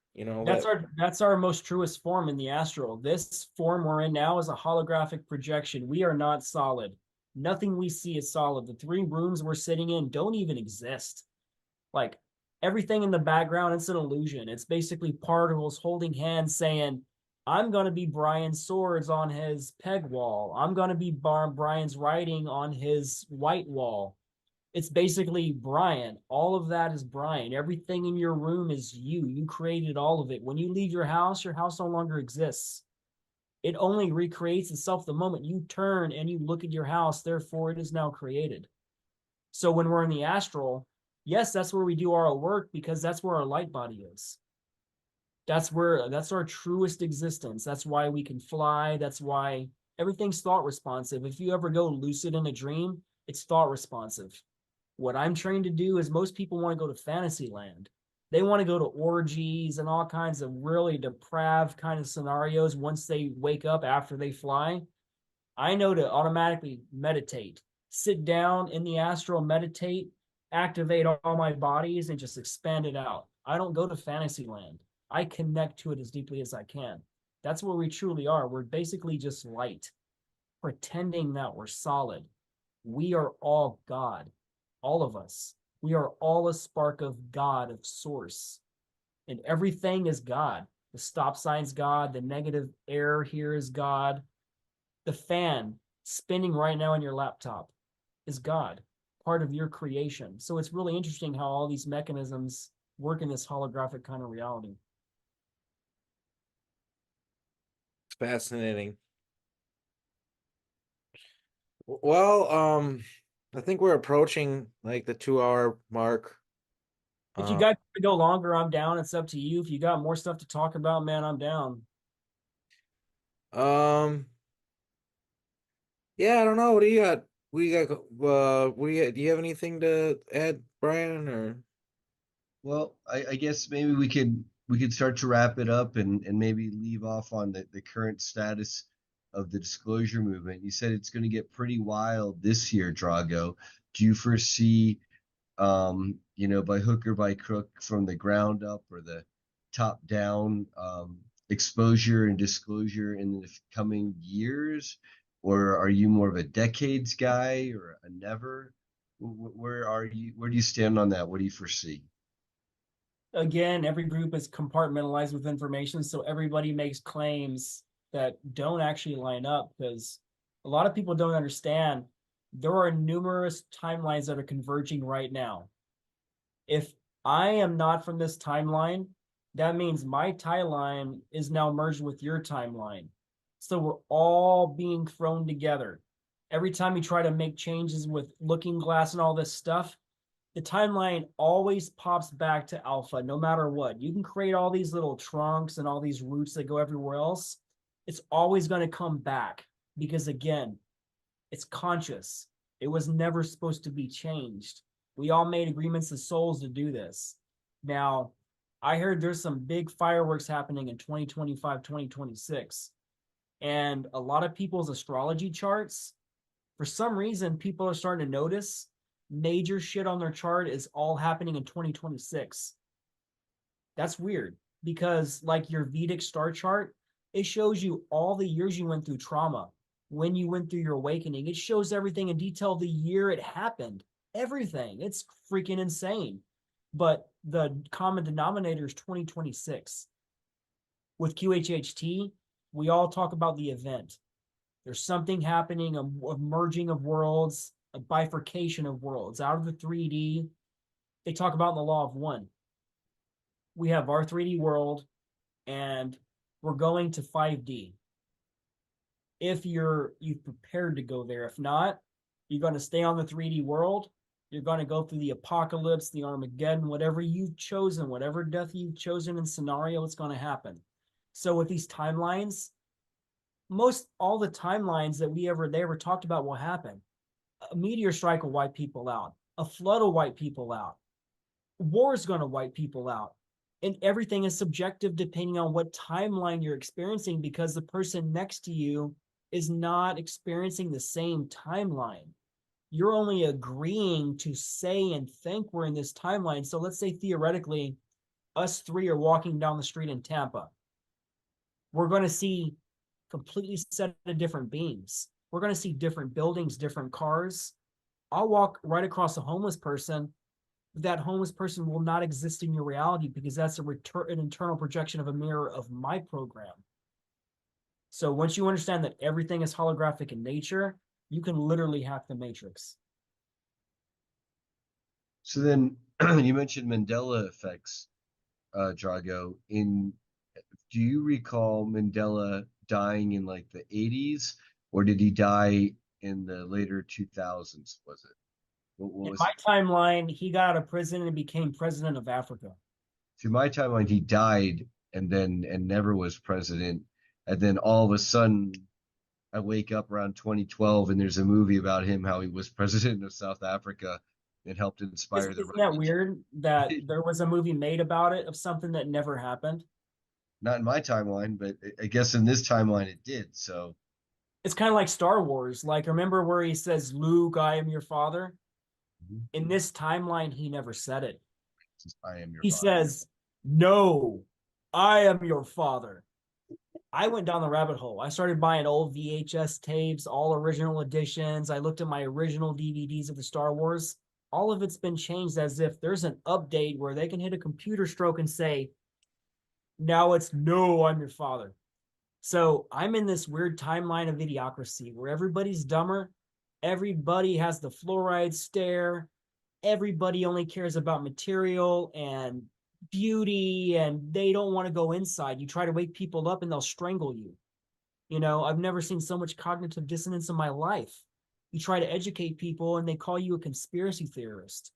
That's our most truest form in the astral. This form we're in now is a holographic projection. We are not solid. Nothing we see is solid. The 3 rooms we're sitting in don't even exist. Like everything in the background, it's an illusion. It's basically particles holding hands saying, I'm going to be Brian's swords on his peg wall. I'm going to be Brian's writing on his white wall. It's basically Brian. All of that is Brian. Everything in your room is you. You created all of it. When you leave your house no longer exists. It only recreates itself the moment you turn and you look at your house. Therefore, it is now created. So when we're in the astral, yes, that's where we do our work because that's where our light body is. That's our truest existence. That's why we can fly. That's why everything's thought responsive. If you ever go lucid in a dream, it's thought responsive. What I'm trained to do is most people want to go to fantasy land. They want to go to orgies and all kinds of really depraved kind of scenarios once they wake up after they fly. I know to automatically meditate, sit down in the astral, meditate, activate all my bodies and just expand it out. I don't go to fantasy land. I connect to it as deeply as I can. That's where we truly are. We're basically just light, pretending that we're solid. We are all God. All of us. We are all a spark of God, of source. And everything is God. The stop sign's God. The negative air here is God. The fan spinning right now on your laptop is God. part of your creation. So it's really interesting how all these mechanisms work in this holographic kind of reality. It's fascinating. Well, I think we're approaching like the 2 hour mark. If you guys want to go longer, I'm down. It's up to you. If you got more stuff to talk about, man, I'm down. Yeah, I don't know. What do you got? What do you got? Do you have anything to add, Brian? Or Well, I guess maybe we could start to wrap it up and maybe leave off on the current status of the disclosure movement. You said it's going to get pretty wild this year, Drago. Do you foresee, by hook or by crook, from the ground up or the top down, exposure and disclosure in the coming years? Or are you more of a decades guy or a never? Where are you? Where do you stand on that? What do you foresee? Again, every group is compartmentalized with information, so everybody makes claims that don't actually line up, because a lot of people don't understand there are numerous timelines that are converging right now. If I am not from this timeline, that means my timeline is now merged with your timeline. So we're all being thrown together. Every time you try to make changes with Looking Glass and all this stuff, the timeline always pops back to alpha, no matter what. You can create all these little trunks and all these roots that go everywhere else. It's always going to come back because, again, it's conscious. It was never supposed to be changed. We all made agreements as souls to do this. Now, I heard there's some big fireworks happening in 2025, 2026. And a lot of people's astrology charts, for some reason, people are starting to notice major shit on their chart is all happening in 2026. That's weird because, like your Vedic star chart, it shows you all the years you went through trauma, when you went through your awakening. It shows everything in detail, the year it happened, everything. It's freaking insane. But the common denominator is 2026. With QHHT, we all talk about the event. There's something happening, a merging of worlds, a bifurcation of worlds out of the 3D. They talk about in the law of one. We have our 3D world and we're going to 5D. If you've prepared to go there. If not, you're going to stay on the 3D world. You're going to go through the apocalypse, the Armageddon, whatever you've chosen, whatever death you've chosen in scenario, it's going to happen. So with these timelines, most all the timelines that they ever talked about will happen. A meteor strike will wipe people out. A flood will wipe people out. War is going to wipe people out. And everything is subjective depending on what timeline you're experiencing, because the person next to you is not experiencing the same timeline. You're only agreeing to say and think we're in this timeline. So let's say theoretically, us three are walking down the street in Tampa. We're going to see completely set of different beings. We're going to see different buildings, different cars. I'll walk right across a homeless person. That homeless person will not exist in your reality because that's an internal projection of a mirror of my program. So once you understand that everything is holographic in nature, you can literally hack the matrix. So then you mentioned Mandela effects, Drago. Do you recall Mandela dying in like the 80s, or did he die in the later 2000s? Was it? In my timeline, he got out of prison and became president of Africa. Through my timeline, he died and never was president. And then all of a sudden, I wake up around 2012 and there's a movie about him, how he was president of South Africa and helped inspire the Isn't that weird that there was a movie made about it of something that never happened? Not in my timeline, but I guess in this timeline it did. So it's kind of like Star Wars. Like, remember where he says, Luke, I am your father? Mhm. In this timeline, he never said it. I am your He father. says, no, I am your father. I went down the rabbit hole. I started buying old VHS tapes, all original editions. I looked at my original DVDs of the Star Wars. All of it's been changed as if there's an update where they can hit a computer stroke and say, now it's no, I'm your father. So I'm in this weird timeline of idiocracy where everybody's dumber everybody has the fluoride stare. Everybody only cares about material and beauty, and they don't want to go inside. You try to wake people up and they'll strangle you. You know, I've never seen so much cognitive dissonance in my life. You try to educate people and they call you a conspiracy theorist.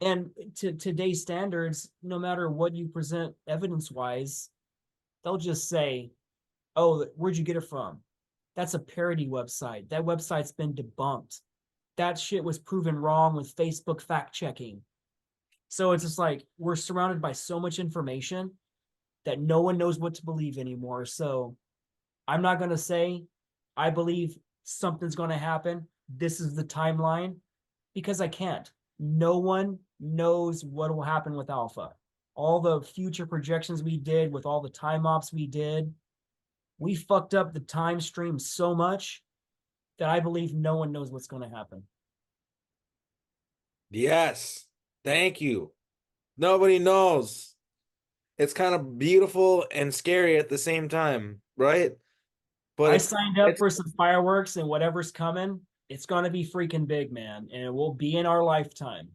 And to today's standards, no matter what you present evidence wise, they'll just say, oh, where'd you get it from? That's a parody website. That website's been debunked. That shit was proven wrong with Facebook fact checking. So it's just like we're surrounded by so much information that no one knows what to believe anymore. So I'm not going to say I believe something's going to happen. This is the timeline, because I can't. No one knows what will happen with Alpha. All the future projections we did with all the time ops we did, we fucked up the time stream so much that I believe no one knows what's going to happen. Yes. Thank you. Nobody knows. It's kind of beautiful and scary at the same time, right? But I signed up for some fireworks, and whatever's coming, it's going to be freaking big, man. And it will be in our lifetime.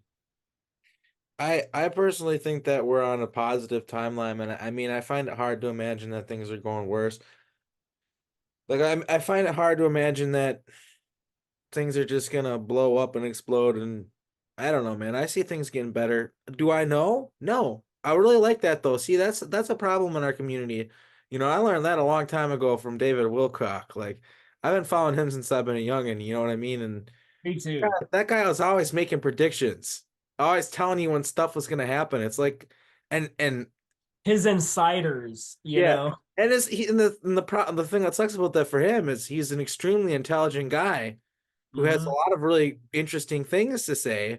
I personally think that we're on a positive timeline, and I mean, I find it hard to imagine that things are going worse. Like I find it hard to imagine that things are just gonna blow up and explode, and I don't know, man. I see things getting better. Do I know? No. I really like that though. See, that's a problem in our community. You know, I learned that a long time ago from David Wilcock. Like I've been following him since I've been a youngin', you know what I mean? And Me too. that guy was always making predictions, always telling you when stuff was gonna happen. It's like, and His insiders, you yeah, know. and is he and the thing that sucks about that for him is he's an extremely intelligent guy who has a lot of really interesting things to say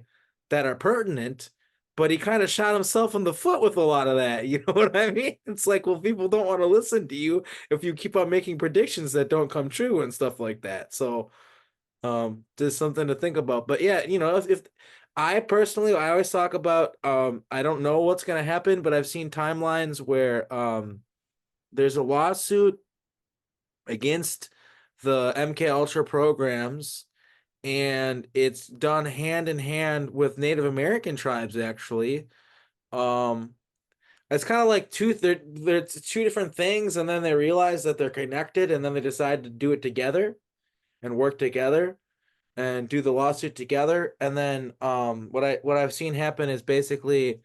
that are pertinent, but he kind of shot himself in the foot with a lot of that. You know what I mean? It's like, well, people don't want to listen to you if you keep on making predictions that don't come true and stuff like that. So, there's something to think about. But yeah, you know, if I personally, I always talk about, I don't know what's going to happen, but I've seen timelines where, there's a lawsuit against the MK Ultra programs, and it's done hand in hand with Native American tribes actually. Um it's kind of like they're two different things, and then they realize that they're connected, and then they decide to do it together and work together and do the lawsuit together. And then what I've seen happen is basically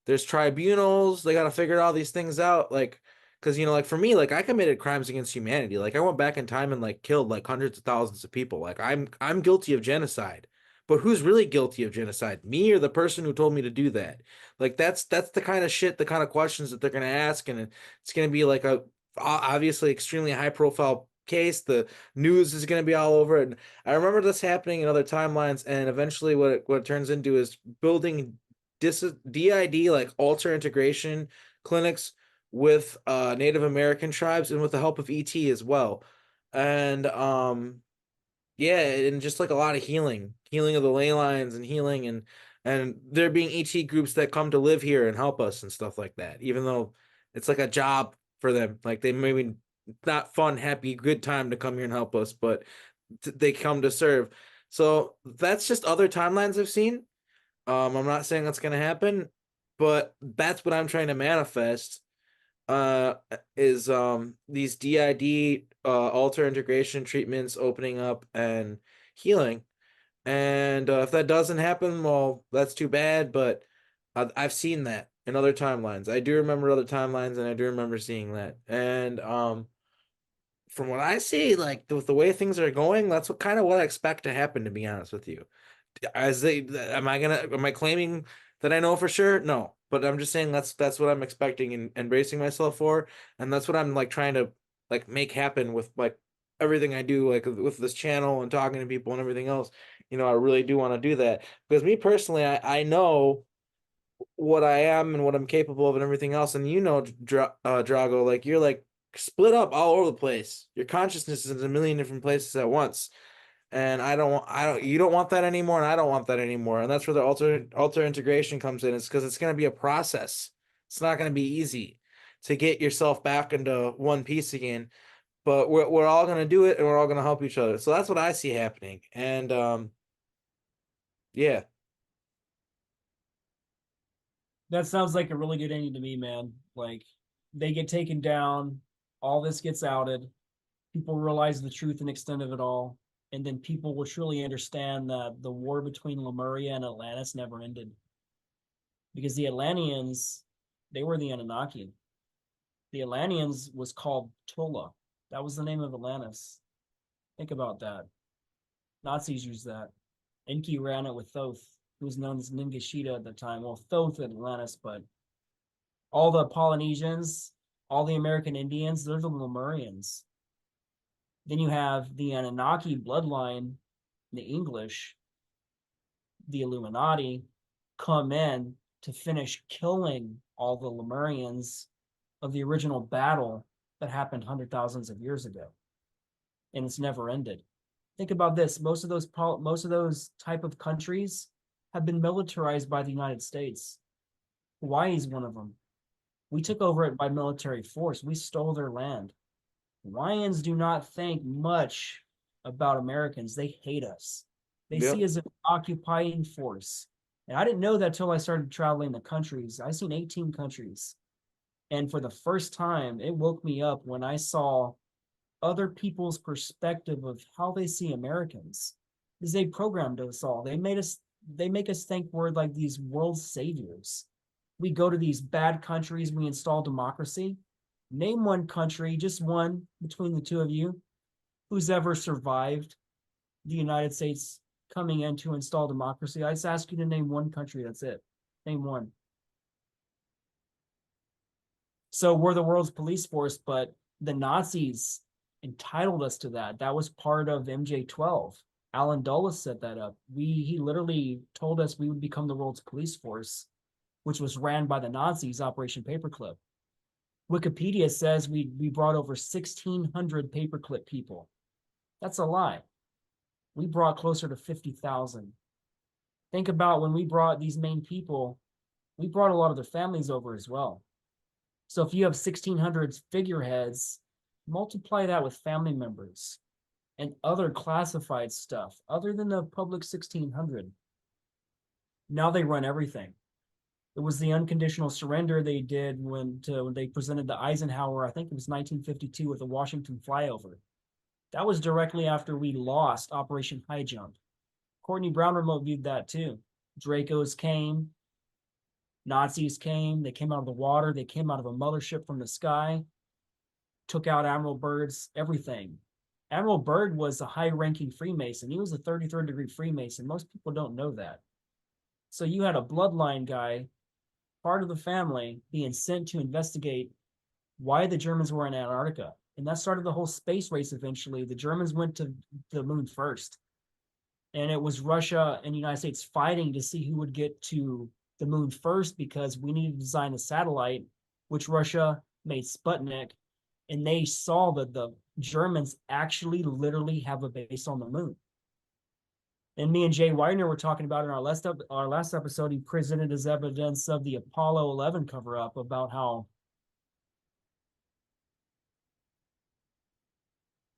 there's tribunals. They got to figure all these things out, like, because, you know, like for me, like I committed crimes against humanity. Like I went back in time and like killed like hundreds of thousands of people. Like I'm guilty of genocide. But who's really guilty of genocide? Me or the person who told me to do that? Like that's the kind of shit, the kind of questions that they're gonna ask, and it's gonna be like a obviously extremely high profile case. The news is gonna be all over it. And I remember this happening in other timelines, and eventually what it turns into is building DID, like alter integration clinics with Native American tribes, and with the help of ET as well. And yeah, and just like a lot of healing of the ley lines, and healing, and there being ET groups that come to live here and help us and stuff like that, even though it's like a job for them. Like they maybe not fun, happy, good time to come here and help us, but they come to serve. So that's just other timelines I've seen. I'm not saying that's gonna happen, but that's what I'm trying to manifest. Is these DID alter integration treatments opening up and healing. And if that doesn't happen, well, that's too bad. But I've seen that in other timelines. I do remember other timelines, and I do remember seeing that. And from what I see, like with the way things are going, that's what I expect to happen. To be honest with you, am I claiming that I know for sure? No, but I'm just saying that's what I'm expecting and bracing myself for, and that's what I'm like trying to like make happen with like everything I do, like with this channel and talking to people and everything else. You know, I really do want to do that, because me personally, I know what I am and what I'm capable of and everything else. And you know, Drago, like you're like split up all over the place. Your consciousness is in a million different places at once. And you don't want that anymore, and I don't want that anymore. And that's where the alter integration comes in. It's because it's going to be a process. It's not going to be easy to get yourself back into one piece again. but we're all gonna do it, and we're all gonna help each other. So that's what I see happening. And yeah. That sounds like a really good ending to me, man. Like, they get taken down, all this gets outed, people realize the truth and extent of it all, and then people will truly understand that the war between Lemuria and Atlantis never ended. Because the Atlanteans, they were the Anunnaki. The Atlanteans was called Tola. That was the name of Atlantis. Think about that. Nazis used that. Enki ran it with Thoth, who was known as Ningishita at the time. Well, Thoth in Atlantis, but all the Polynesians, all the American Indians, they're the Lemurians. Then you have the Anunnaki bloodline, the English, the Illuminati, come in to finish killing all the Lemurians of the original battle that happened hundreds of thousands of years ago. And it's never ended. Think about this. Most of those type of countries have been militarized by the United States. Hawaii is one of them. We took over it by military force. We stole their land. Hawaiians do not think much about Americans. They hate us. They see us as an occupying force. And I didn't know that till I started traveling the countries. I've seen 18 countries. And for the first time, it woke me up when I saw other people's perspective of how they see Americans. Because they programmed us all. They make us think we're like these world saviors. We go to these bad countries, we install democracy. Name one country, just one between the two of you, who's ever survived the United States coming in to install democracy. I just ask you to name one country, that's it. Name one. So we're the world's police force, but the Nazis entitled us to that. That was part of MJ-12. Alan Dulles set that up. He literally told us we would become the world's police force, which was ran by the Nazis, Operation Paperclip. Wikipedia says we brought over 1,600 paperclip people. That's a lie. We brought closer to 50,000. Think about when we brought these main people, we brought a lot of their families over as well. So if you have 1,600 figureheads, multiply that with family members and other classified stuff other than the public 1,600. Now they run everything. It was the unconditional surrender they did when they presented the Eisenhower, I think it was 1952, with the Washington flyover. That was directly after we lost Operation High Jump. Courtney Brown remote viewed that too. Dracos came, Nazis came, they came out of the water, they came out of a mothership from the sky, took out Admiral Byrd's everything. Admiral Byrd was a high-ranking Freemason. He was a 33rd degree Freemason. Most people don't know that. So you had a bloodline guy, part of the family, being sent to investigate why the Germans were in Antarctica. And that started the whole space race eventually. The Germans went to the moon first. And it was Russia and the United States fighting to see who would get to the moon first, because we needed to design a satellite, which Russia made Sputnik. And they saw that the Germans actually literally have a base on the moon. And me and Jay Widener were talking about in our last episode, he presented as evidence of the Apollo 11 cover-up about how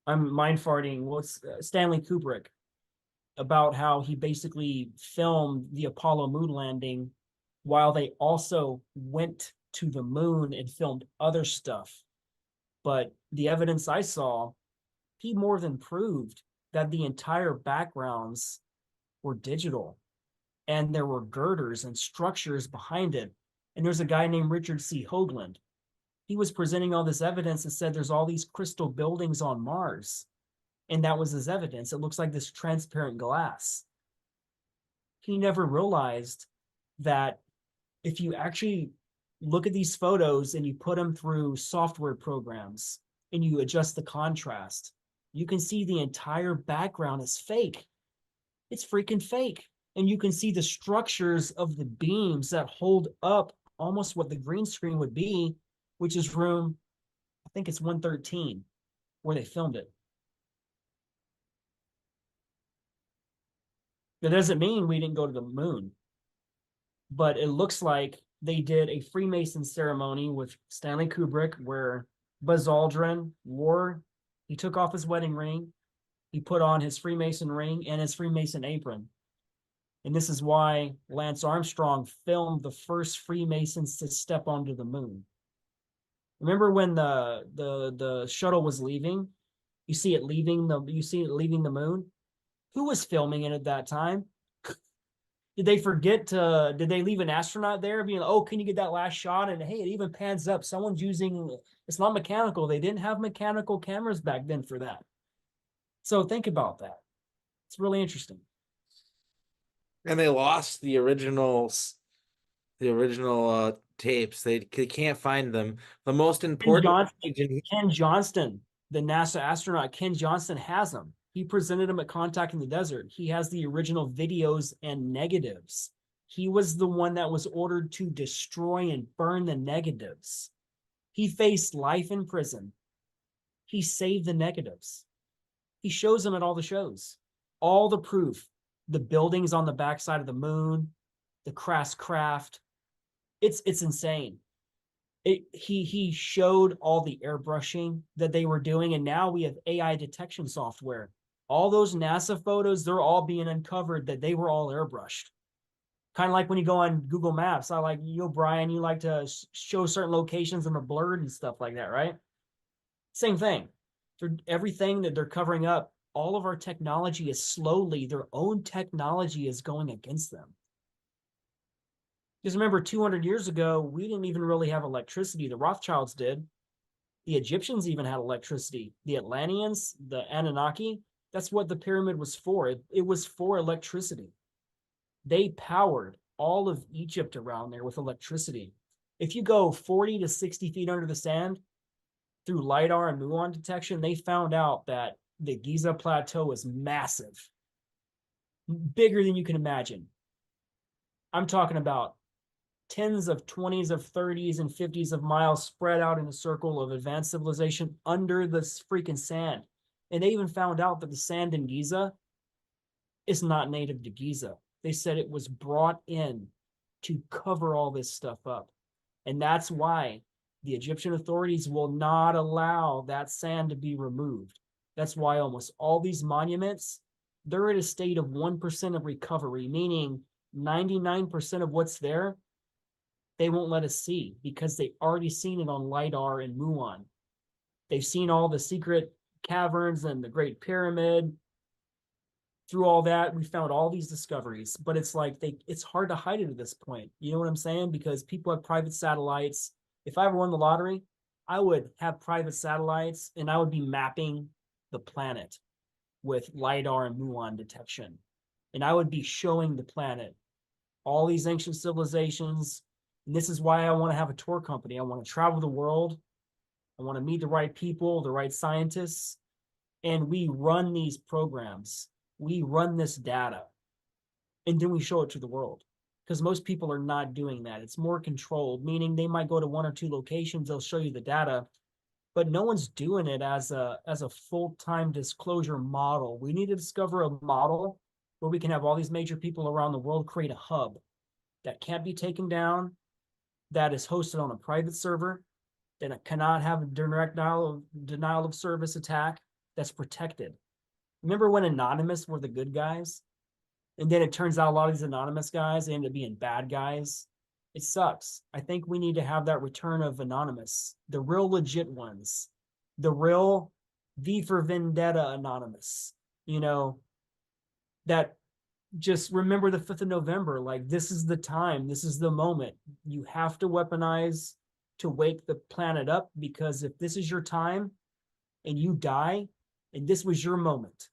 I'm mind farting. What's Stanley Kubrick, about how he basically filmed the Apollo moon landing while they also went to the moon and filmed other stuff. But the evidence I saw, he more than proved that the entire backgrounds were digital, and there were girders and structures behind it. And there's a guy named Richard C. Hoagland. He was presenting all this evidence and said there's all these crystal buildings on Mars. And that was his evidence. It looks like this transparent glass. He never realized that if you actually look at these photos and you put them through software programs and you adjust the contrast, you can see the entire background is fake. It's freaking fake. And you can see the structures of the beams that hold up almost what the green screen would be, which is room, I think it's 113, where they filmed it. That doesn't mean we didn't go to the moon, but it looks like they did a Freemason ceremony with Stanley Kubrick where Buzz Aldrin wore He took off his wedding ring. He put on his Freemason ring and his Freemason apron. And this is why Lance Armstrong filmed the first Freemasons to step onto the moon. Remember when the shuttle was leaving? You see it leaving the moon? Who was filming it at that time? Did they did they leave an astronaut there being like, oh, can you get that last shot? And hey, it even pans up. Someone's using, it's not mechanical. They didn't have mechanical cameras back then for that. So think about that. It's really interesting. And they lost the originals, tapes. They can't find them. The most important Ken Johnston, the NASA astronaut, Ken Johnston has them. He presented them at Contact in the Desert. He has the original videos and negatives. He was the one that was ordered to destroy and burn the negatives. He faced life in prison. He saved the negatives. He shows them at all the shows. All the proof. The buildings on the backside of the moon, the craft. It's insane. He showed all the airbrushing that they were doing, and now we have AI detection software. All those NASA photos, they're all being uncovered that they were all airbrushed. Kind of like when you go on Google Maps. I like, Brian, you like to show certain locations and they're blurred and stuff like that, right? Same thing. Everything that they're covering up, all of our technology is slowly, their own technology is going against them. Because remember, 200 years ago, we didn't even really have electricity. The Rothschilds did. The Egyptians even had electricity. The Atlanteans, the Anunnaki, that's what the pyramid was for. It was for electricity. They powered all of Egypt around there with electricity. If you go 40 to 60 feet under the sand, through LiDAR and muon detection, they found out that the Giza Plateau is massive. Bigger than you can imagine. I'm talking about tens of 20s of 30s and 50s of miles spread out in a circle of advanced civilization under this freaking sand. And they even found out that the sand in Giza is not native to Giza. They said it was brought in to cover all this stuff up. And that's why the Egyptian authorities will not allow that sand to be removed. That's why almost all these monuments, they're at a state of 1% of recovery, meaning 99% of what's there, they won't let us see because they've already seen it on LiDAR and muon. They've seen all the secret caverns and the Great Pyramid. Through all that, we found all these discoveries, but it's like it's hard to hide it at this point. You know what I'm saying? Because people have private satellites. If I ever won the lottery, I would have private satellites and I would be mapping the planet with LiDAR and muon detection. And I would be showing the planet all these ancient civilizations. And this is why I want to have a tour company. I want to travel the world. I want to meet the right people, the right scientists. And we run these programs. We run this data. And then we show it to the world. Because most people are not doing that. It's more controlled, meaning they might go to 1 or 2 locations, they'll show you the data, but no one's doing it as a full-time disclosure model. We need to discover a model where we can have all these major people around the world create a hub that can't be taken down, that is hosted on a private server, that cannot have a direct denial of service attack, that's protected. Remember when Anonymous were the good guys? And then it turns out a lot of these anonymous guys end up being bad guys. It sucks. I think we need to have that return of Anonymous, the real legit ones, the real V for Vendetta Anonymous, that just remember the 5th of November. Like, this is the time, this is the moment. You have to weaponize to wake the planet up, because if this is your time and you die and this was your moment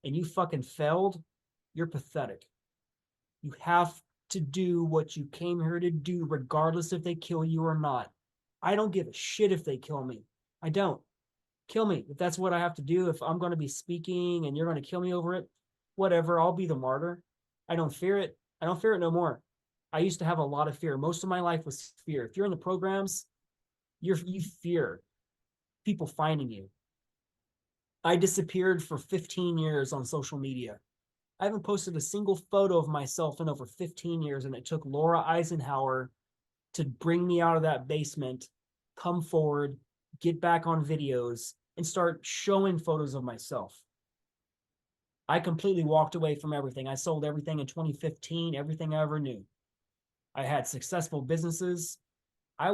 and you fucking failed, you're pathetic. You have to do what you came here to do, regardless if they kill you or not. I don't give a shit if they kill me. I don't. Kill me. If that's what I have to do, if I'm going to be speaking and you're going to kill me over it, whatever, I'll be the martyr. I don't fear it. I don't fear it no more. I used to have a lot of fear. Most of my life was fear. If you're in the programs, you fear people finding you. I disappeared for 15 years on social media. I haven't posted a single photo of myself in over 15 years, and it took Laura Eisenhower to bring me out of that basement, come forward, get back on videos, and start showing photos of myself. I completely walked away from everything. I sold everything in 2015, everything I ever knew. I had successful businesses. I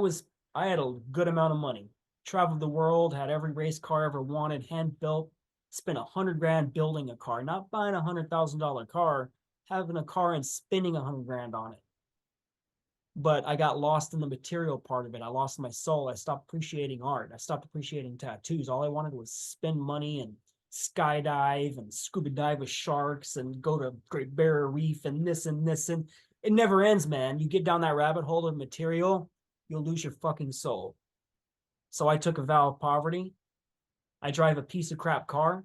had a good amount of money, traveled the world, had every race car I ever wanted, hand built, spent $100,000 building a car, not buying a $100,000 car, having a car and spending $100,000 on it. But I got lost in the material part of it. I lost my soul. I stopped appreciating art. I stopped appreciating tattoos. All I wanted was spend money and skydive and scuba dive with sharks and go to Great Barrier Reef and this and this. And it never ends, man. You get down that rabbit hole of material, you'll lose your fucking soul. So I took a vow of poverty. I drive a piece of crap car.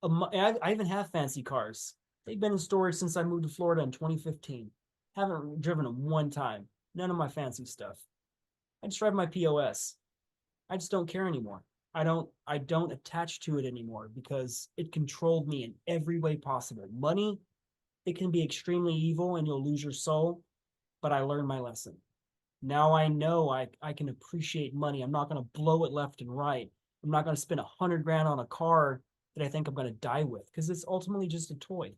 I even have fancy cars. They've been in storage since I moved to Florida in 2015. Haven't driven them one time. None of my fancy stuff. I just drive my POS. I just don't care anymore. I don't attach to it anymore because it controlled me in every way possible. Money, it can be extremely evil and you'll lose your soul, but I learned my lesson. Now I know I can appreciate money. I'm not going to blow it left and right. I'm not going to spend $100,000 on a car that I think I'm going to die with because it's ultimately just a toy.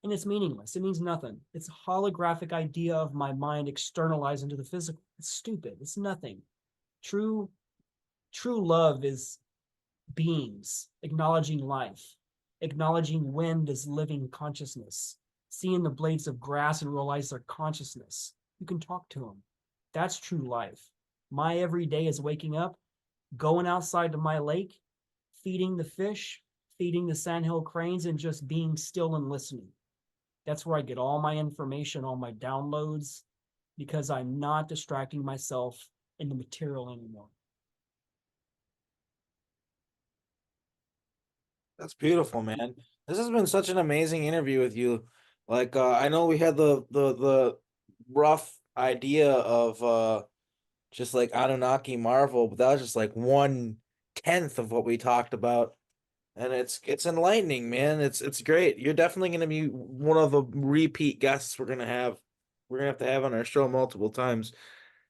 And it's meaningless. It means nothing. It's a holographic idea of my mind externalized into the physical. It's stupid. It's nothing. True love is beings acknowledging life, acknowledging wind as living consciousness, seeing the blades of grass and realize their consciousness. You can talk to them. That's true life. My every day is waking up, going outside to my lake, feeding the fish, feeding the sandhill cranes, and just being still and listening. That's where I get all my information, all my downloads, because I'm not distracting myself in the material anymore. That's beautiful, man. This has been such an amazing interview with you. Like, I know we had the rough idea of just like Anunnaki Marvel, but that was just like 1/10 of what we talked about. And it's enlightening, man. It's great. You're definitely gonna be one of the repeat guests we're gonna have. We're gonna have to have on our show multiple times.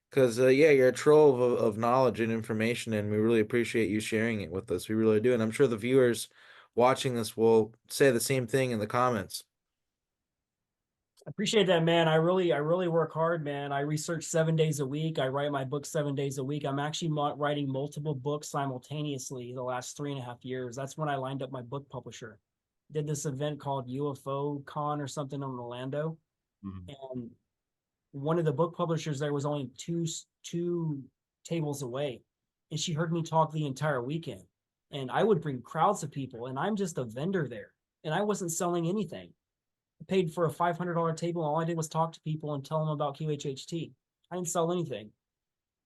Because yeah, you're a trove of knowledge and information, and we really appreciate you sharing it with us. We really do. And I'm sure the viewers watching this will say the same thing in the comments. I appreciate that, man. I really work hard, man. I research 7 days a week. I write my book 7 days a week. I'm actually writing multiple books simultaneously the last 3.5 years. That's when I lined up my book publisher. Did this event called UFO Con or something in Orlando. And one of the book publishers there was only two tables away. And she heard me talk the entire weekend. And I would bring crowds of people, and I'm just a vendor there. And I wasn't selling anything. I paid for a $500 table. All I did was talk to people and tell them about QHHT. I didn't sell anything.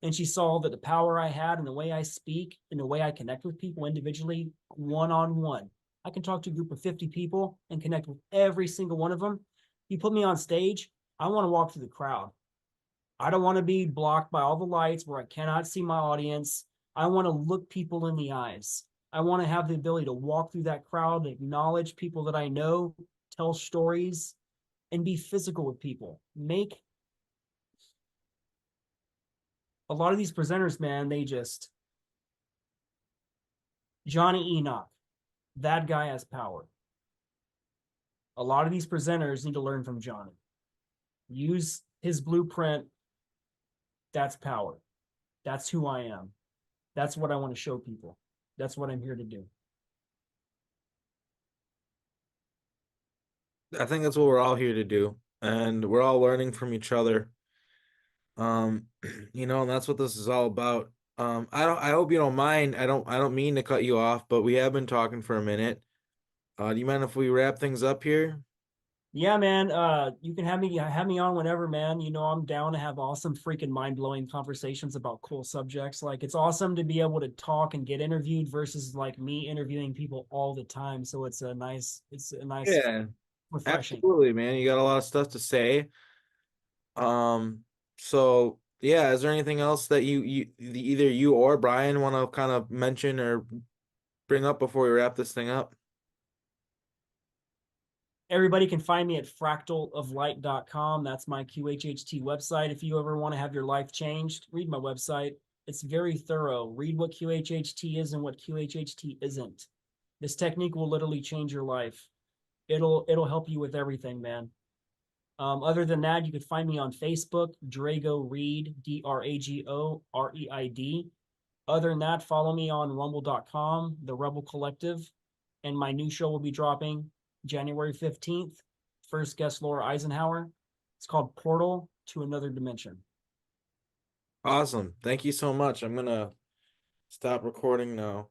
And she saw that the power I had and the way I speak and the way I connect with people individually, one-on-one. I can talk to a group of 50 people and connect with every single one of them. You put me on stage, I want to walk through the crowd. I don't want to be blocked by all the lights where I cannot see my audience. I want to look people in the eyes. I want to have the ability to walk through that crowd, acknowledge people that I know, tell stories, and be physical with people. Make a lot of these presenters, man, they just Johnny Enoch, that guy has power. A lot of these presenters need to learn from Johnny. Use his blueprint. That's power. That's who I am. That's what I want to show people. That's what I'm here to do. I think that's what we're all here to do, and we're all learning from each other. You know, and that's what this is all about. I hope you don't mind. I don't mean to cut you off, but we have been talking for a minute. Do you mind if we wrap things up here? Yeah, man. You can have me on whenever, man. You know, I'm down to have awesome, freaking mind-blowing conversations about cool subjects. Like, it's awesome to be able to talk and get interviewed versus like me interviewing people all the time. So it's a nice Yeah, refreshing. absolutely, man. You got a lot of stuff to say. So yeah, is there anything else that either you or Brian want to kind of mention or bring up before we wrap this thing up? Everybody can find me at fractaloflight.com. That's my QHHT website. If you ever want to have your life changed, read my website. It's very thorough. Read what QHHT is and what QHHT isn't. This technique will literally change your life. It'll help you with everything, man. Other than that, you could find me on Facebook, Drago Reid, DRAGO REID. Other than that, follow me on rumble.com, The Rebel Collective, and my new show will be dropping January 15th. First guest, Laura Eisenhower. It's called Portal to Another Dimension. Awesome. Thank you so much. I'm gonna stop recording now.